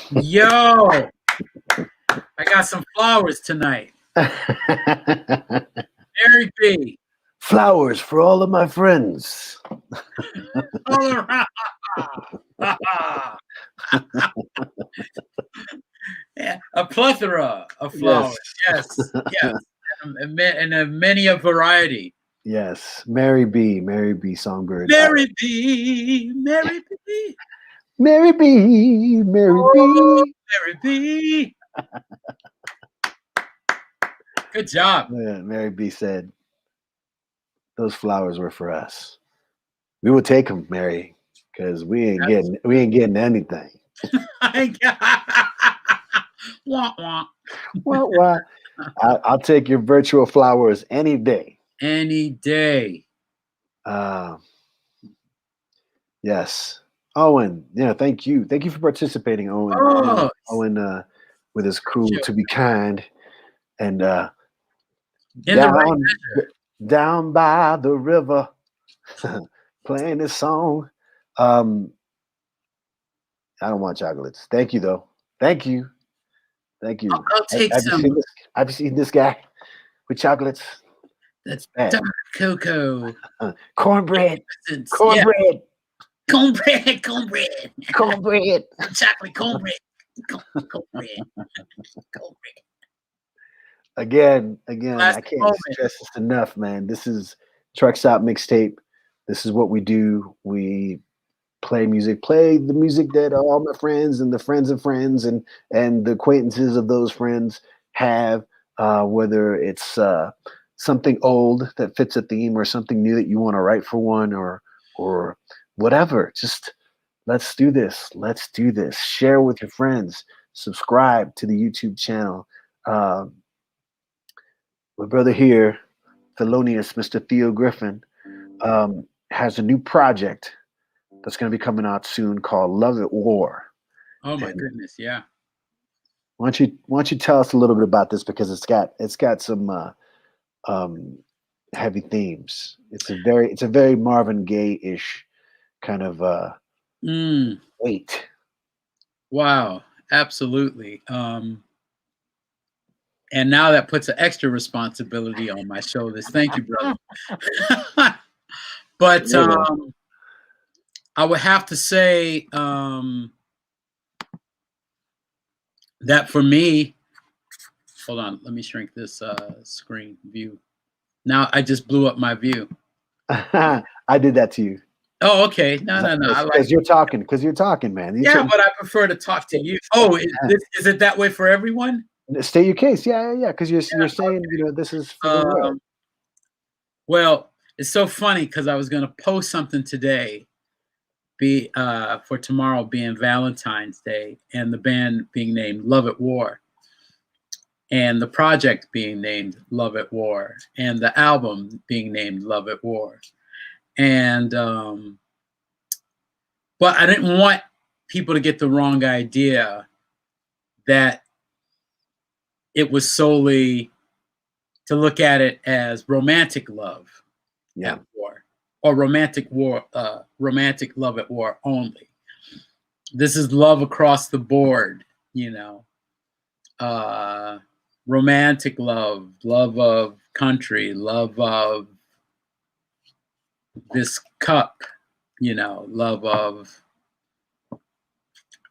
L: Yo, I got some flowers tonight. Mary B.
F: Flowers for all of my friends.
L: All around. Yeah, a plethora of flowers. Yes, yes, and many a variety.
F: Yes, Mary B, Songbird.
L: Mary B, Mary B,
F: Mary B, Mary
L: oh,
F: B.
L: Mary B. Good job.
F: Yeah, Mary B said, "Those flowers were for us. We will take them, Mary, because we ain't getting anything."
L: Wah, wah.
F: Well, I'll take your virtual flowers any day.
L: Any day.
F: Yes, Owen. Yeah, thank you for participating, Owen.
L: Oh.
F: Owen, with his crew,
L: Sure.
F: To Be Kind, and
L: In the right measure.
F: down by the river, playing this song. I don't want chocolates. Thank you, though. Thank you.
L: I'll take
F: have
L: some.
F: Have you seen this guy with chocolates?
L: That's
F: bad.
L: dark cocoa.
F: Cornbread.
L: Yeah.
F: Cornbread.
L: Cornbread.
F: Cornbread.
L: Chocolate cornbread. Cornbread.
F: Again,
L: Last
F: I can't
L: moment.
F: stress this enough, man. This is Truck Stop Mixtape. This is what we do. We play the music that all my friends and the friends of friends and the acquaintances of those friends have, whether it's something old that fits a theme or something new that you want to write for one or whatever. Just let's do this. Share with your friends. Subscribe to the YouTube channel. My brother here, Thelonious, Mr. Theo Griffin, has a new project that's going to be coming out soon called Love at War.
L: Oh my goodness, yeah.
F: Why don't you tell us a little bit about this, because it's got some heavy themes. It's a very Marvin Gaye-ish kind of weight.
L: Wow, absolutely. And now that puts an extra responsibility on my shoulders. Thank you, brother. But I would have to say that for me, Hold on, let me shrink this screen view. Now I just blew up my view.
F: I did that to you.
L: Oh, okay. No. I like
F: Because you're talking. Because you're talking, man.
L: yeah, but I prefer to talk to you. Oh, is it that way for everyone?
F: State your case. Yeah. Because you're saying, you know, this is for the world.
L: Well, it's so funny because I was going to post something today, for tomorrow being Valentine's Day, and the band being named Love at War, and the project being named Love at War, and the album being named Love at War, and but I didn't want people to get the wrong idea that it was solely to look at it as romantic love at war, or romantic love at war only. This is love across the board, you know. Romantic love, love of country, love of this cup, you know, love of,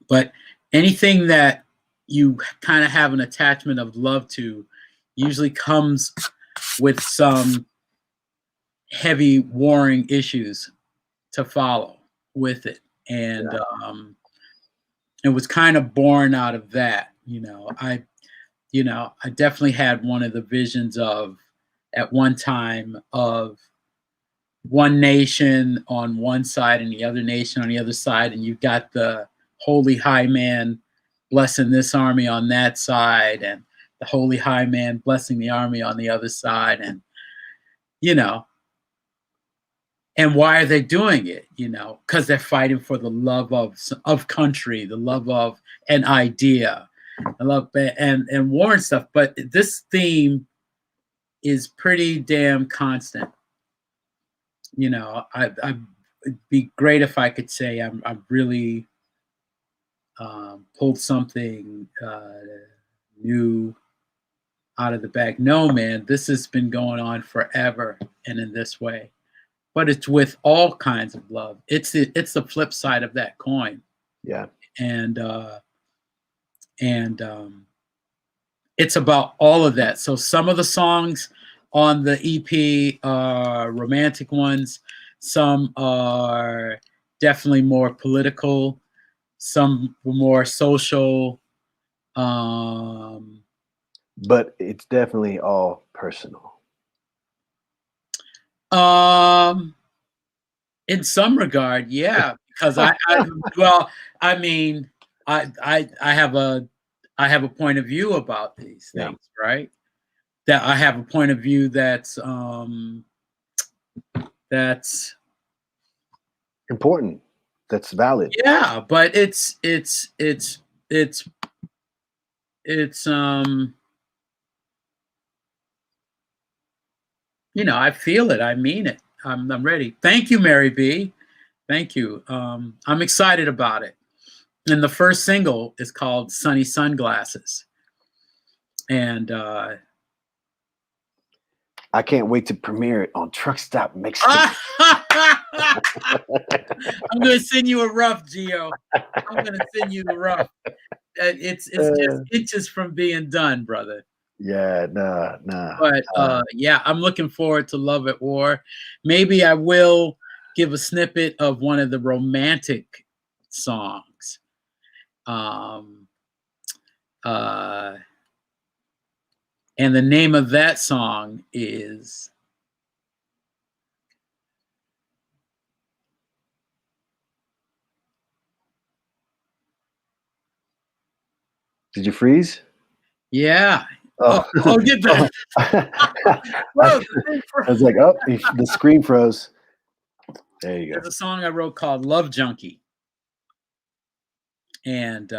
L: but anything that you kind of have an attachment of love to usually comes with some heavy warring issues to follow with it. And it was kind of born out of that, you know. I definitely had one of the visions of, at one time, of one nation on one side and the other nation on the other side, and you've got the holy high man blessing this army on that side, and the holy high man blessing the army on the other side, and you know, and why are they doing it? You know, because they're fighting for the love of country, the love of an idea, I love and war and stuff. But this theme is pretty damn constant. You know, it'd be great if I could say I'm really pulled something new out of the bag. No, man, this has been going on forever, and in this way. But it's with all kinds of love. It's the flip side of that coin.
F: Yeah.
L: And it's about all of that. So some of the songs on the EP are romantic ones. Some are definitely more political. Some were more social.
F: But it's definitely all personal.
L: In some regard, yeah, because I have a point of view about these things, right? That I have a point of view that's
F: important, that's valid.
L: Yeah, but it's you know, I feel it. I mean it. I'm ready. Thank you, Mary B. Thank you. I'm excited about it. And the first single is called Sunny Sunglasses. And
F: I can't wait to premiere it on Truck Stop Mixtape.
L: I'm going to send you a rough, Gio. I'm going to send you the rough. It's just inches from being done, brother.
F: Yeah, nah.
L: But yeah, I'm looking forward to Love at War. Maybe I will give a snippet of one of the romantic songs. And the name of that song is
F: Did you freeze?
L: Yeah.
F: Oh,
L: get that.
F: I was like, oh, the screen froze. There you go.
L: There's a song I wrote called Love Junkie. And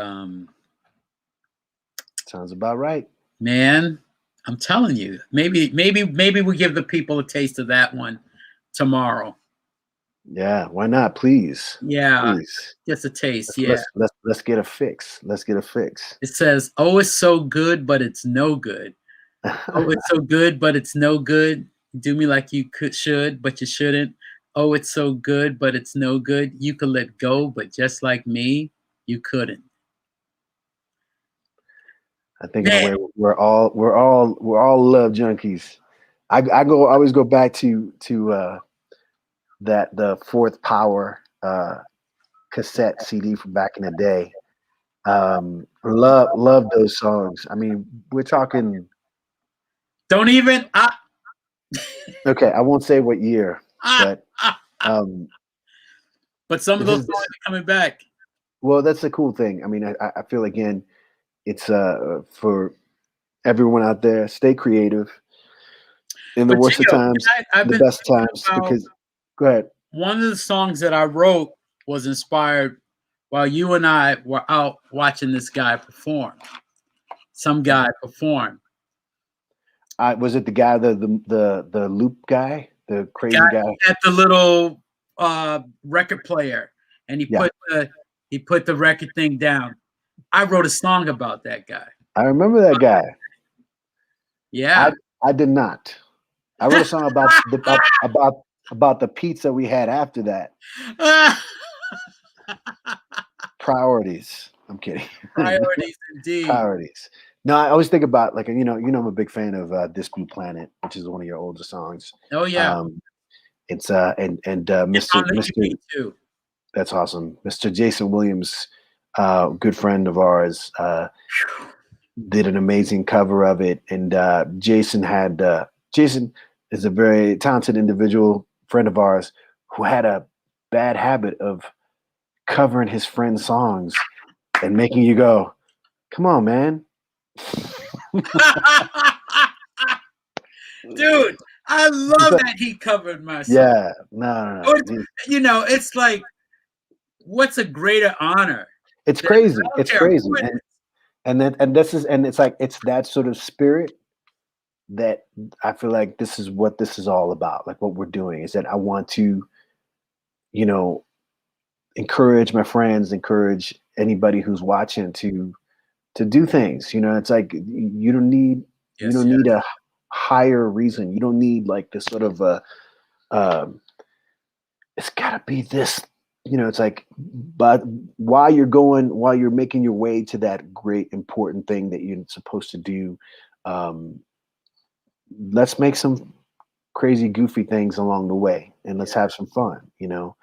F: sounds about right.
L: Man, I'm telling you, maybe we give the people a taste of that one tomorrow.
F: Yeah, why not? Please.
L: Yeah,
F: please.
L: Just a taste.
F: Let's get a fix. Let's get a fix.
L: It says, "Oh, it's so good, but it's no good. Oh, it's so good, but it's no good. Do me like you should, but you shouldn't. Oh, it's so good, but it's no good. You could let go, but just like me, you couldn't."
F: I think in a way we're all love junkies. I always go back to the Fourth Power cassette CD from back in the day. Love those songs. I mean, we're talking.
L: Don't even.
F: Okay, I won't say what year, but
L: some of those songs are coming back.
F: Well, that's the cool thing. I mean, I feel again, it's for everyone out there, stay creative. In the worst of times, the best times. Because go ahead.
L: One of the songs that I wrote was inspired while you and I were out watching this guy perform. Some guy perform.
F: Was it the guy, the loop guy, the crazy guy
L: at the little record player, and he put the record thing down? I wrote a song about that guy.
F: I remember that guy.
L: Yeah,
F: I did not. I wrote a song about the pizza we had after that. Priorities. I'm kidding.
L: Priorities indeed.
F: Priorities. No, I always think about like I'm a big fan of Dispute Planet, which is one of your older songs.
L: Oh yeah.
F: It's Mr.
L: too.
F: That's awesome. Mr. Jason Williams, good friend of ours, did an amazing cover of it. And Jason is a very talented individual, friend of ours, who had a bad habit of covering his friend's songs and making you go, come on, man.
L: Dude, I love that he covered my song.
F: Yeah, no.
L: It's like, what's a greater honor?
F: It's crazy. It's crazy. And it's like, it's that sort of spirit that I feel like this is what this is all about. Like what we're doing is that I want to, encourage my friends, encourage anybody who's watching to do things. It's like you don't need need a higher reason. You don't need like this sort of it's gotta be this. It's like, but while you're making your way to that great important thing that you're supposed to do, let's make some crazy goofy things along the way and let's have some fun. You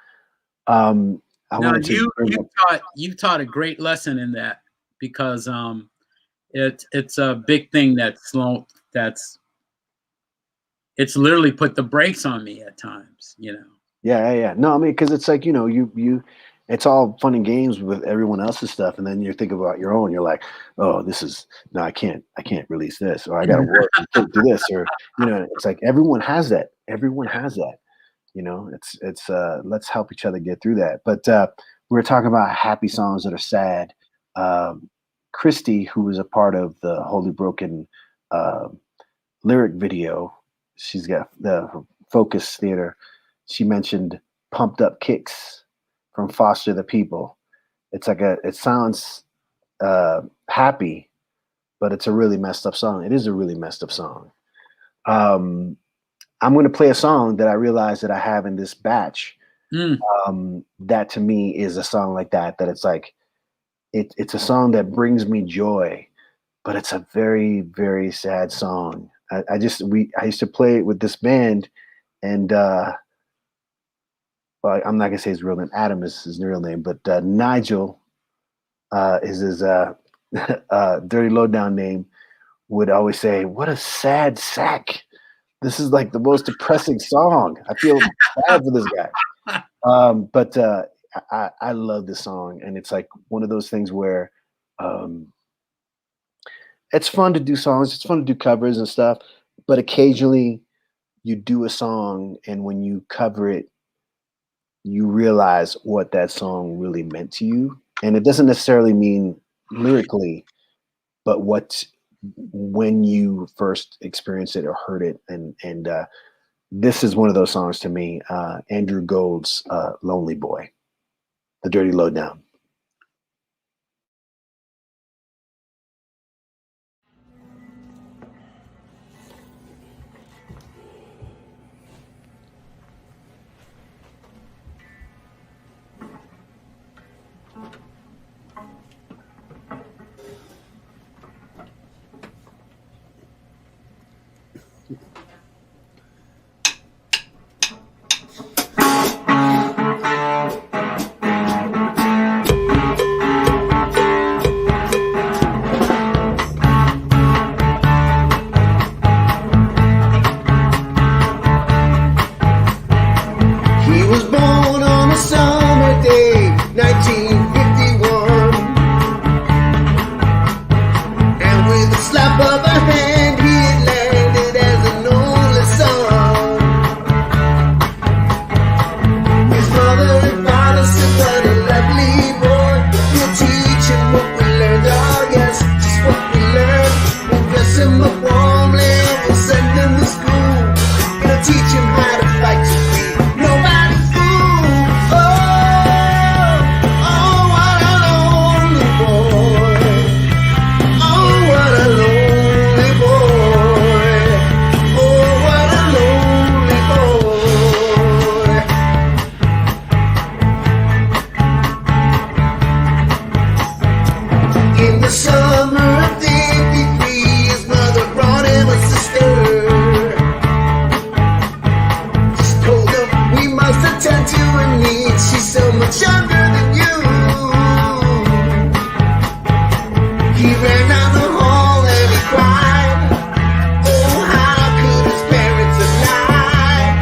L: taught a great lesson in that, because it's a big thing it's literally put the brakes on me at times.
F: Yeah. No, I mean, because it's like, it's all fun and games with everyone else's stuff, and then you think about your own. You're like, oh, I can't release this, or I got to work and do this, or it's like everyone has that. Everyone has that. It's let's help each other get through that. But we were talking about happy songs that are sad. Christy, who was a part of the Holy Broken lyric video, she's got the Focus Theater. She mentioned Pumped Up Kicks from Foster the People. It's like it sounds happy, but it's a really messed up song. It is a really messed up song. I'm going to play a song that I realized that I have in this batch. That to me is a song like that it's like, it's a song that brings me joy, but it's a very, very sad song. I used to play it with this band, and well, I'm not gonna say his real name. Adam is his real name, but Nigel is his Dirty Lowdown name. Would always say, "What a sad sack! This is like the most depressing song. I feel bad for this guy." But I love this song, and it's like one of those things where it's fun to do songs. It's fun to do covers and stuff, but occasionally you do a song, and when you cover it, you realize what that song really meant to you. And it doesn't necessarily mean lyrically, but when you first experienced it or heard it. And this is one of those songs to me, Andrew Gold's Lonely Boy, the Dirty Lowdown.
A: dress him up warmly, we'll send him to school. Gonna teach him how to fight to be nobody's fool. Oh, oh, what a lonely boy. Oh, what a lonely boy. Oh, what a lonely boy. In the summer of '53, his mother brought him a sister. Just told him we must attend to her needs. She's so much younger than you. He ran down the hall and he cried. Oh, how could his parents have lied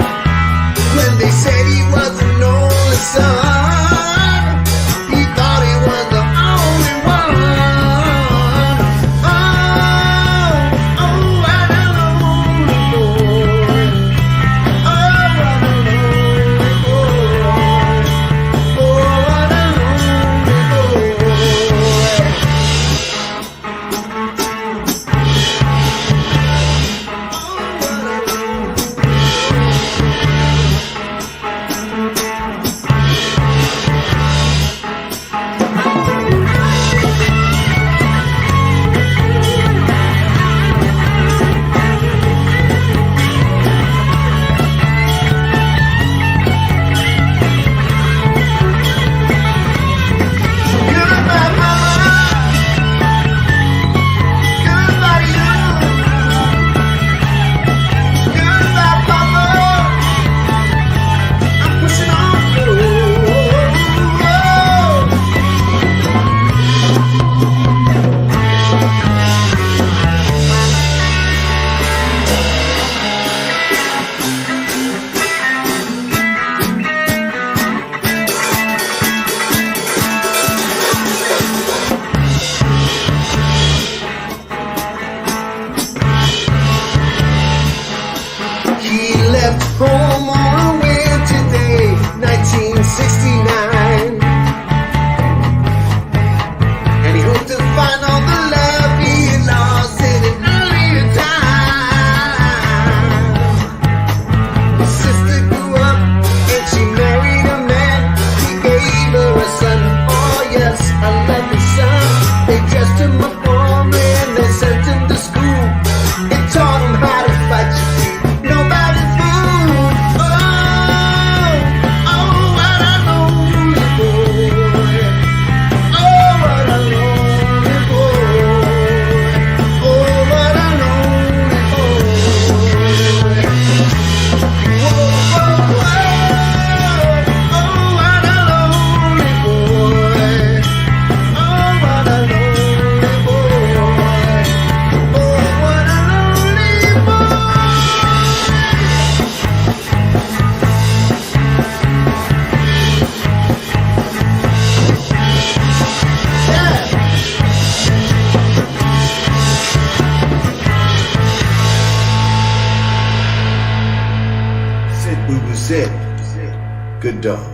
A: when they said he was an only son? He thought he was the only one. Oh, oh, what a lonely boy. Oh, what a lonely boy. Oh, what a lonely boy. Goodbye, mama. Goodbye, you. Goodbye, papa. I'm pushing on through. He left home on a winter day, 1969. And he hoped to find all the love he had lost in an earlier time. His sister grew up and she married a man. He gave her a son. Oh yes, I love his son. They dressed him up warmly and they sent him to school. It taught him how to fight to be nobody's fool. Oh, oh, what a lonely boy. Oh, what a lonely boy. Oh, what a lonely boy. Whoa, whoa, whoa. Oh, what a lonely boy. Oh, what a lonely boy. Oh, what a lonely boy.
C: Sit, boo boo, sit. Good dog.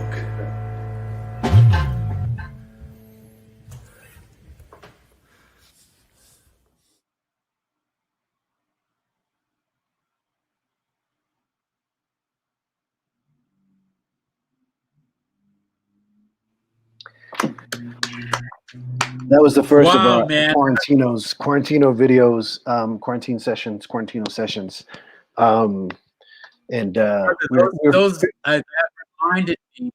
F: That was the first
L: Wow,
F: of our
L: man.
F: Quarantino videos, quarantine sessions. And
L: Those that reminded me.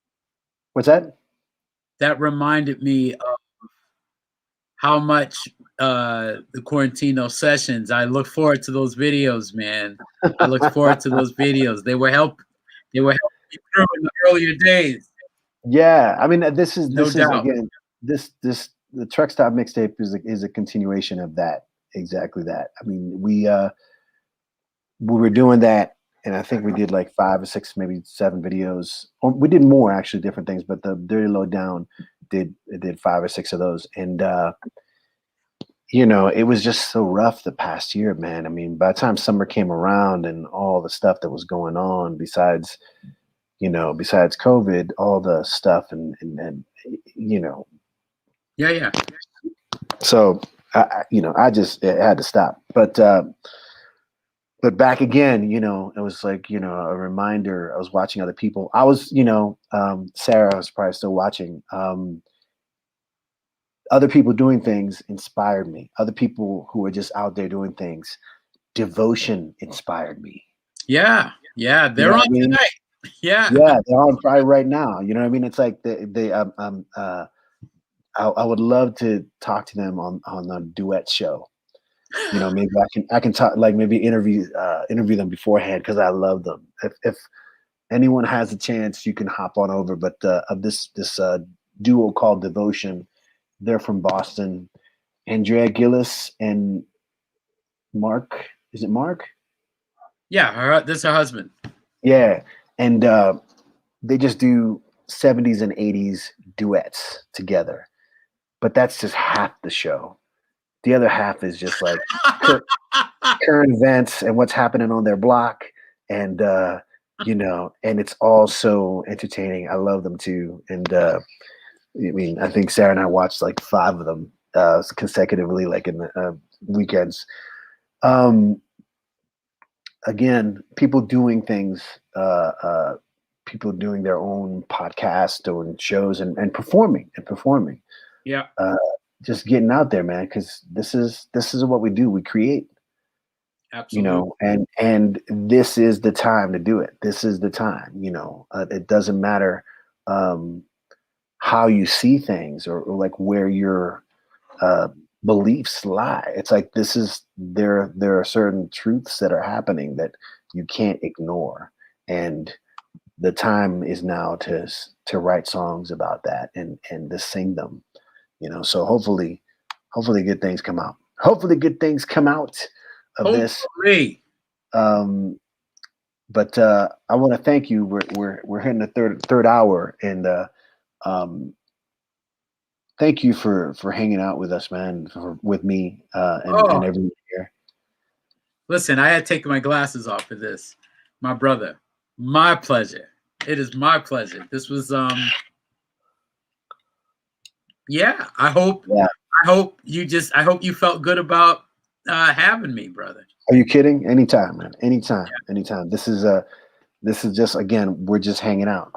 F: What's that?
L: That reminded me of how much the Quarantino sessions. I look forward to those videos, man. I look forward to those videos. They were helping me through in the earlier days.
F: Yeah, I mean, this is
L: No doubt.
F: again, the Truck Stop mixtape is a continuation of that, exactly that. I mean, we were doing that, and I think we did like 5 or 6, maybe 7 videos. Or we did more actually, different things, but the Dirty Lowdown did 5 or 6 of those, and you know, it was just so rough the past year, man. I mean, by the time summer came around and all the stuff that was going on, besides COVID, all the stuff and you know.
L: Yeah.
F: So I just it had to stop. But back again, it was like, a reminder. I was watching other people. I was, Sarah was probably still watching. Other people doing things inspired me. Other people who are just out there doing things. Devotion inspired me.
L: Yeah, they're on tonight. Yeah,
F: they're on probably right now. You know what I mean? It's like I would love to talk to them on a duet show. Maybe I can talk, like, maybe interview them beforehand, because I love them. If anyone has a chance, you can hop on over. But of this duo called Devotion, they're from Boston. Andrea Gillis and Mark. Is it Mark?
L: Yeah, this is her husband.
F: Yeah, and they just do 70s and 80s duets together. But that's just half the show. The other half is just like current events and what's happening on their block, and and it's all so entertaining. I love them too, and I think Sarah and I watched like 5 of them consecutively, like in the weekends. Again, people doing things, people doing their own podcast, doing shows, and performing.
L: Yeah.
F: Just getting out there, man, because this is what we do. We create.
L: Absolutely.
F: And this is the time to do it. This is the time. It doesn't matter how you see things, or like where your beliefs lie. It's like there are certain truths that are happening that you can't ignore, and the time is now to write songs about that and to sing them. So hopefully good things come out. Hopefully good things come out of this. But I want to thank you. We're hitting the third hour, and thank you for hanging out with us, man. With me and everyone here.
L: Listen, I had taken my glasses off for this, my brother. My pleasure. It is my pleasure. This was yeah. I hope you felt good about having me, brother.
F: Are you kidding? Anytime, man. Anytime. This is just, again, we're just hanging out,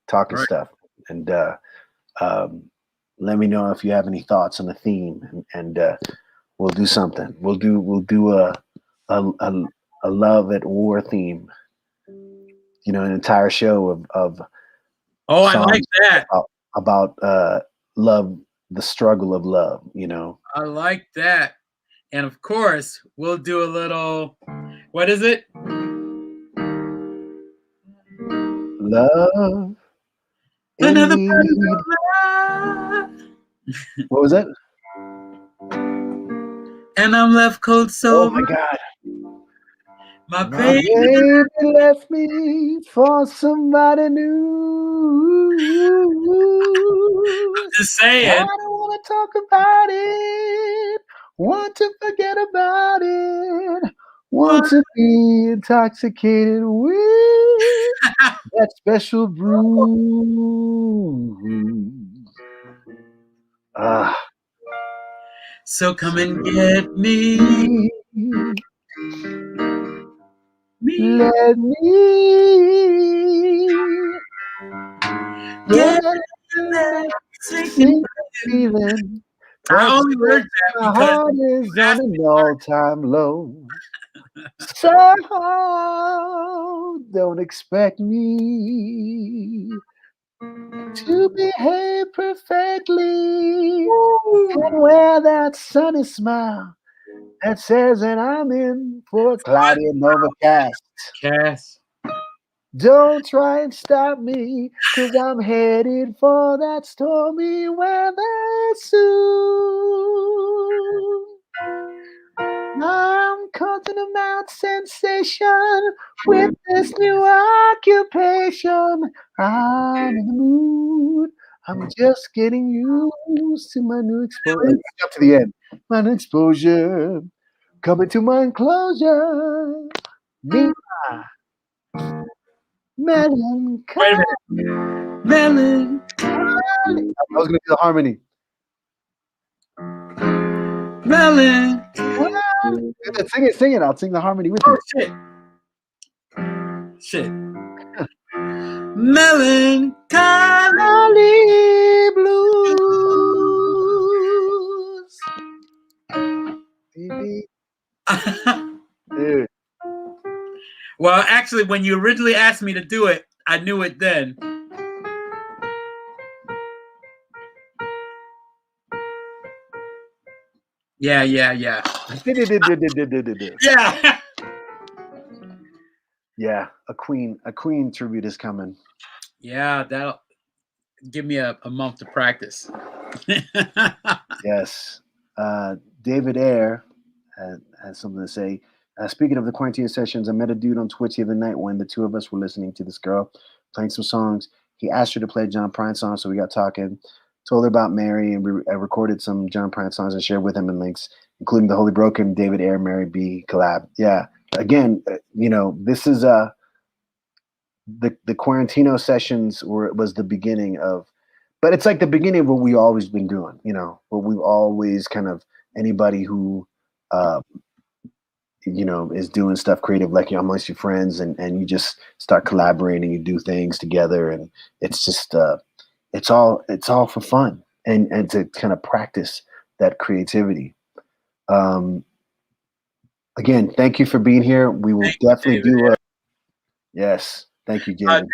F: talking stuff. And let me know if you have any thoughts on the theme, and we'll do something. We'll do a love at war theme. An entire show of
L: I like that.
F: About love, the struggle of love.
L: I like that. And of course, we'll do a little, what is it?
F: Love.
L: Another part of love.
F: What was that?
L: And I'm left cold sober.
F: Oh my God.
L: My
F: baby left me for somebody new.
L: I'm just saying.
F: I don't want to talk about it. Want to forget about it. Want to be intoxicated with that special brew.
L: So come and get me.
F: Let me get that feeling.
L: I only heard that
F: my
L: because
F: heart is on an all-time low. So don't expect me to behave perfectly and wear that sunny smile that says that I'm in for a cloudy and overcast. Don't try and stop me, 'cause I'm headed for that stormy weather soon. I'm causing a mouth sensation with this new occupation. I'm in the mood. I'm just getting used to my new exposure. Up to the end. My new exposure. Coming to my enclosure. Me. Melancholy. I was going to do the harmony.
L: Melon.
F: Sing it. I'll sing the harmony with
L: Oh
F: you.
L: shit. Melancholy
F: blues. Dude.
L: Well, actually, when you originally asked me to do it, I knew it then. Yeah.
F: Yeah. Yeah, a queen tribute is coming.
L: Yeah, that'll give me a month to practice.
F: Yes. David Ayer has something to say. Speaking of the quarantine sessions, I met a dude on Twitch the other night when the two of us were listening to this girl playing some songs. He asked her to play a John Prine song, so we got talking. Told her about Mary, and I recorded some John Prine songs and shared with him in links, including the Holy Broken, David Ayer, Mary B collab. Yeah. Again, this is the Quarantino sessions was the beginning of, but it's like the beginning of what we've always been doing, what we've always kind of, anybody who, is doing stuff creative, like amongst your friends, and you just start collaborating, you do things together, and it's just, it's all for fun and to kind of practice that creativity. Again, thank you for being here. We will definitely do yes. Thank you, David.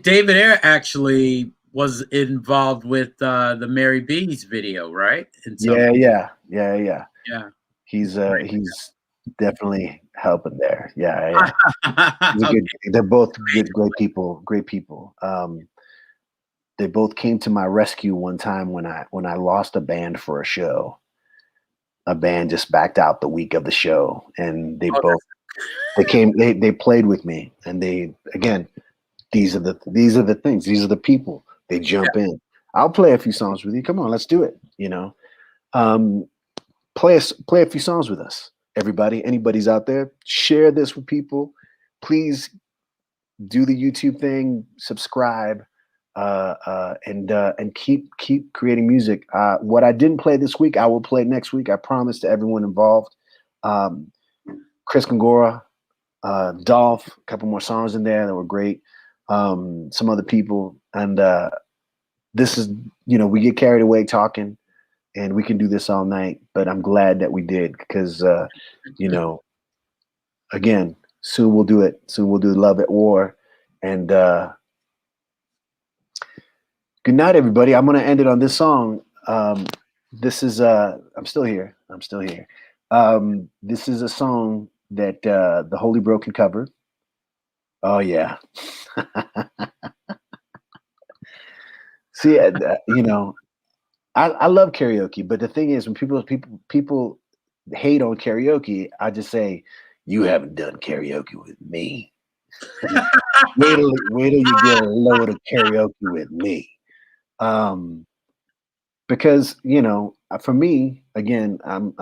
L: David Ayer actually was involved with the Mary B's video, right?
F: Yeah. He's definitely helping there. Yeah. They're both great people. Great people. They both came to my rescue one time when I lost a band for a show. A band just backed out the week of the show, and they played with me, and these are the things, these are the people. They jump in. I'll play a few songs with you. Come on, let's do it. Play a few songs with us, everybody. Anybody's out there, share this with people. Please do the YouTube thing, subscribe, and keep creating music. What I didn't play this week, I will play next week. I promise to everyone involved. Chris Kangora, Dolph, a couple more songs in there that were great. Some other people, and this is, we get carried away talking, and we can do this all night, but I'm glad that we did, because again, soon we'll do it. Soon we'll do Love at War. And good night, everybody. I'm going to end it on this song. This is I'm still here. This is a song that the Holy Broken covered. Oh yeah. See, I love karaoke, but the thing is, when people hate on karaoke, I just say, you haven't done karaoke with me. wait till you get a load of karaoke with me. Because for me, again, I'm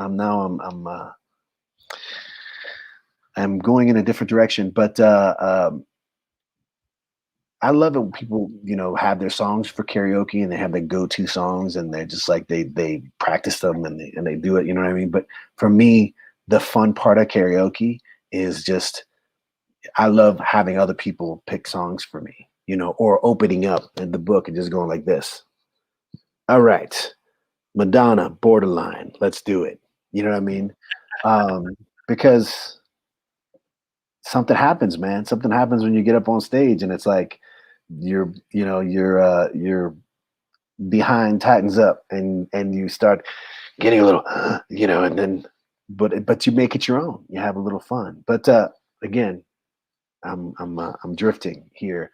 F: going in a different direction, but I love it when people, have their songs for karaoke, and they have their go-to songs, and they're just like, they practice them and they do it, you know what I mean? But for me, the fun part of karaoke is just, I love having other people pick songs for me, or opening up in the book and just going like this. All right, Madonna, Borderline, let's do it. You know what I mean? Because something happens, man. Something happens when you get up on stage, and it's like your behind tightens up, and you start getting a little, and then, but you make it your own. You have a little fun. But again, I'm drifting here.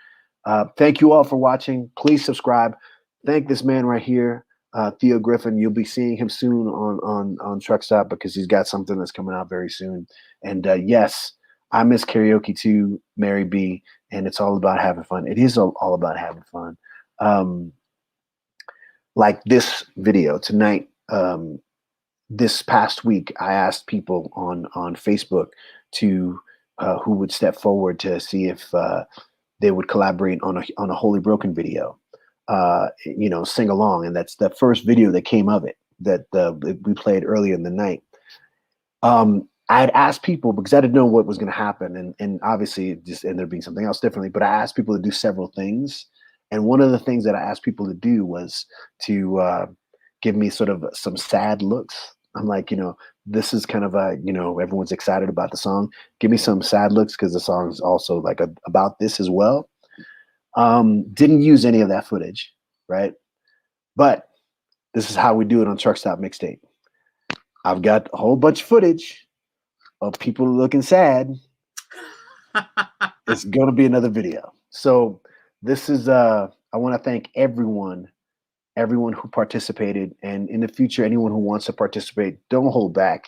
F: Thank you all for watching. Please subscribe. Thank this man right here, Theo Griffin. You'll be seeing him soon on Truck Stop, because he's got something that's coming out very soon. And yes, I miss karaoke too, Mary B, and it's all about having fun. It is all about having fun. Like this video tonight, this past week, I asked people on Facebook to who would step forward to see if they would collaborate on a Holy Broken video, sing along. And that's the first video that came of it that we played earlier in the night. I had asked people because I didn't know what was going to happen, and obviously it just ended up being something else differently. But I asked people to do several things, and one of the things that I asked people to do was to give me sort of some sad looks. I'm like, this is kind of everyone's excited about the song. Give me some sad looks because the song is also like about this as well. Didn't use any of that footage, right? But this is how we do it on Truck Stop Mixtape. I've got a whole bunch of footage of people looking sad. It's gonna be another video. So this is I want to thank everyone who participated, and in the future, anyone who wants to participate, don't hold back.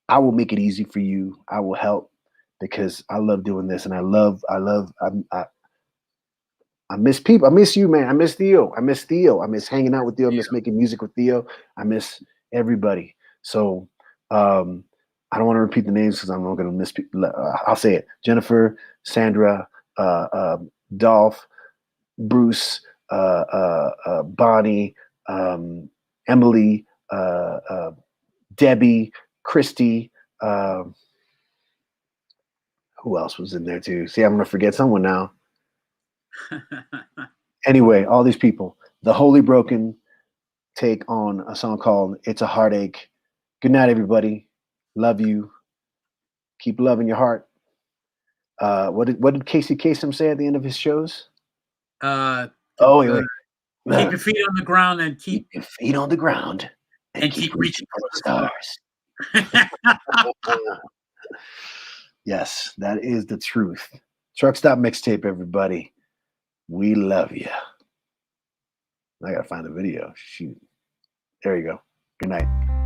F: I will make it easy for you. I will help because I love doing this, and I miss people. I miss you, man. I miss Theo. I miss hanging out with Theo. I miss making music with Theo. I miss everybody. So I don't want to repeat the names because I'm not going to miss people. I'll say it. Jennifer, Sandra, Dolph, Bruce, Bonnie, Emily, Debbie, Christy. Who else was in there too? See, I'm going to forget someone now. Anyway, all these people. The Holy Broken take on a song called It's a Heartache. Good night, everybody. Love you. Keep loving your heart. What did Casey Kasem say at the end of his shows?
L: Wait.
F: Keep
L: your feet on the ground and keep
F: your feet on the ground
L: and keep reaching for the
F: stars. Yes, that is the truth. Truck Stop Mixtape, everybody. We love you. I gotta find the video. Shoot. There you go. Good night.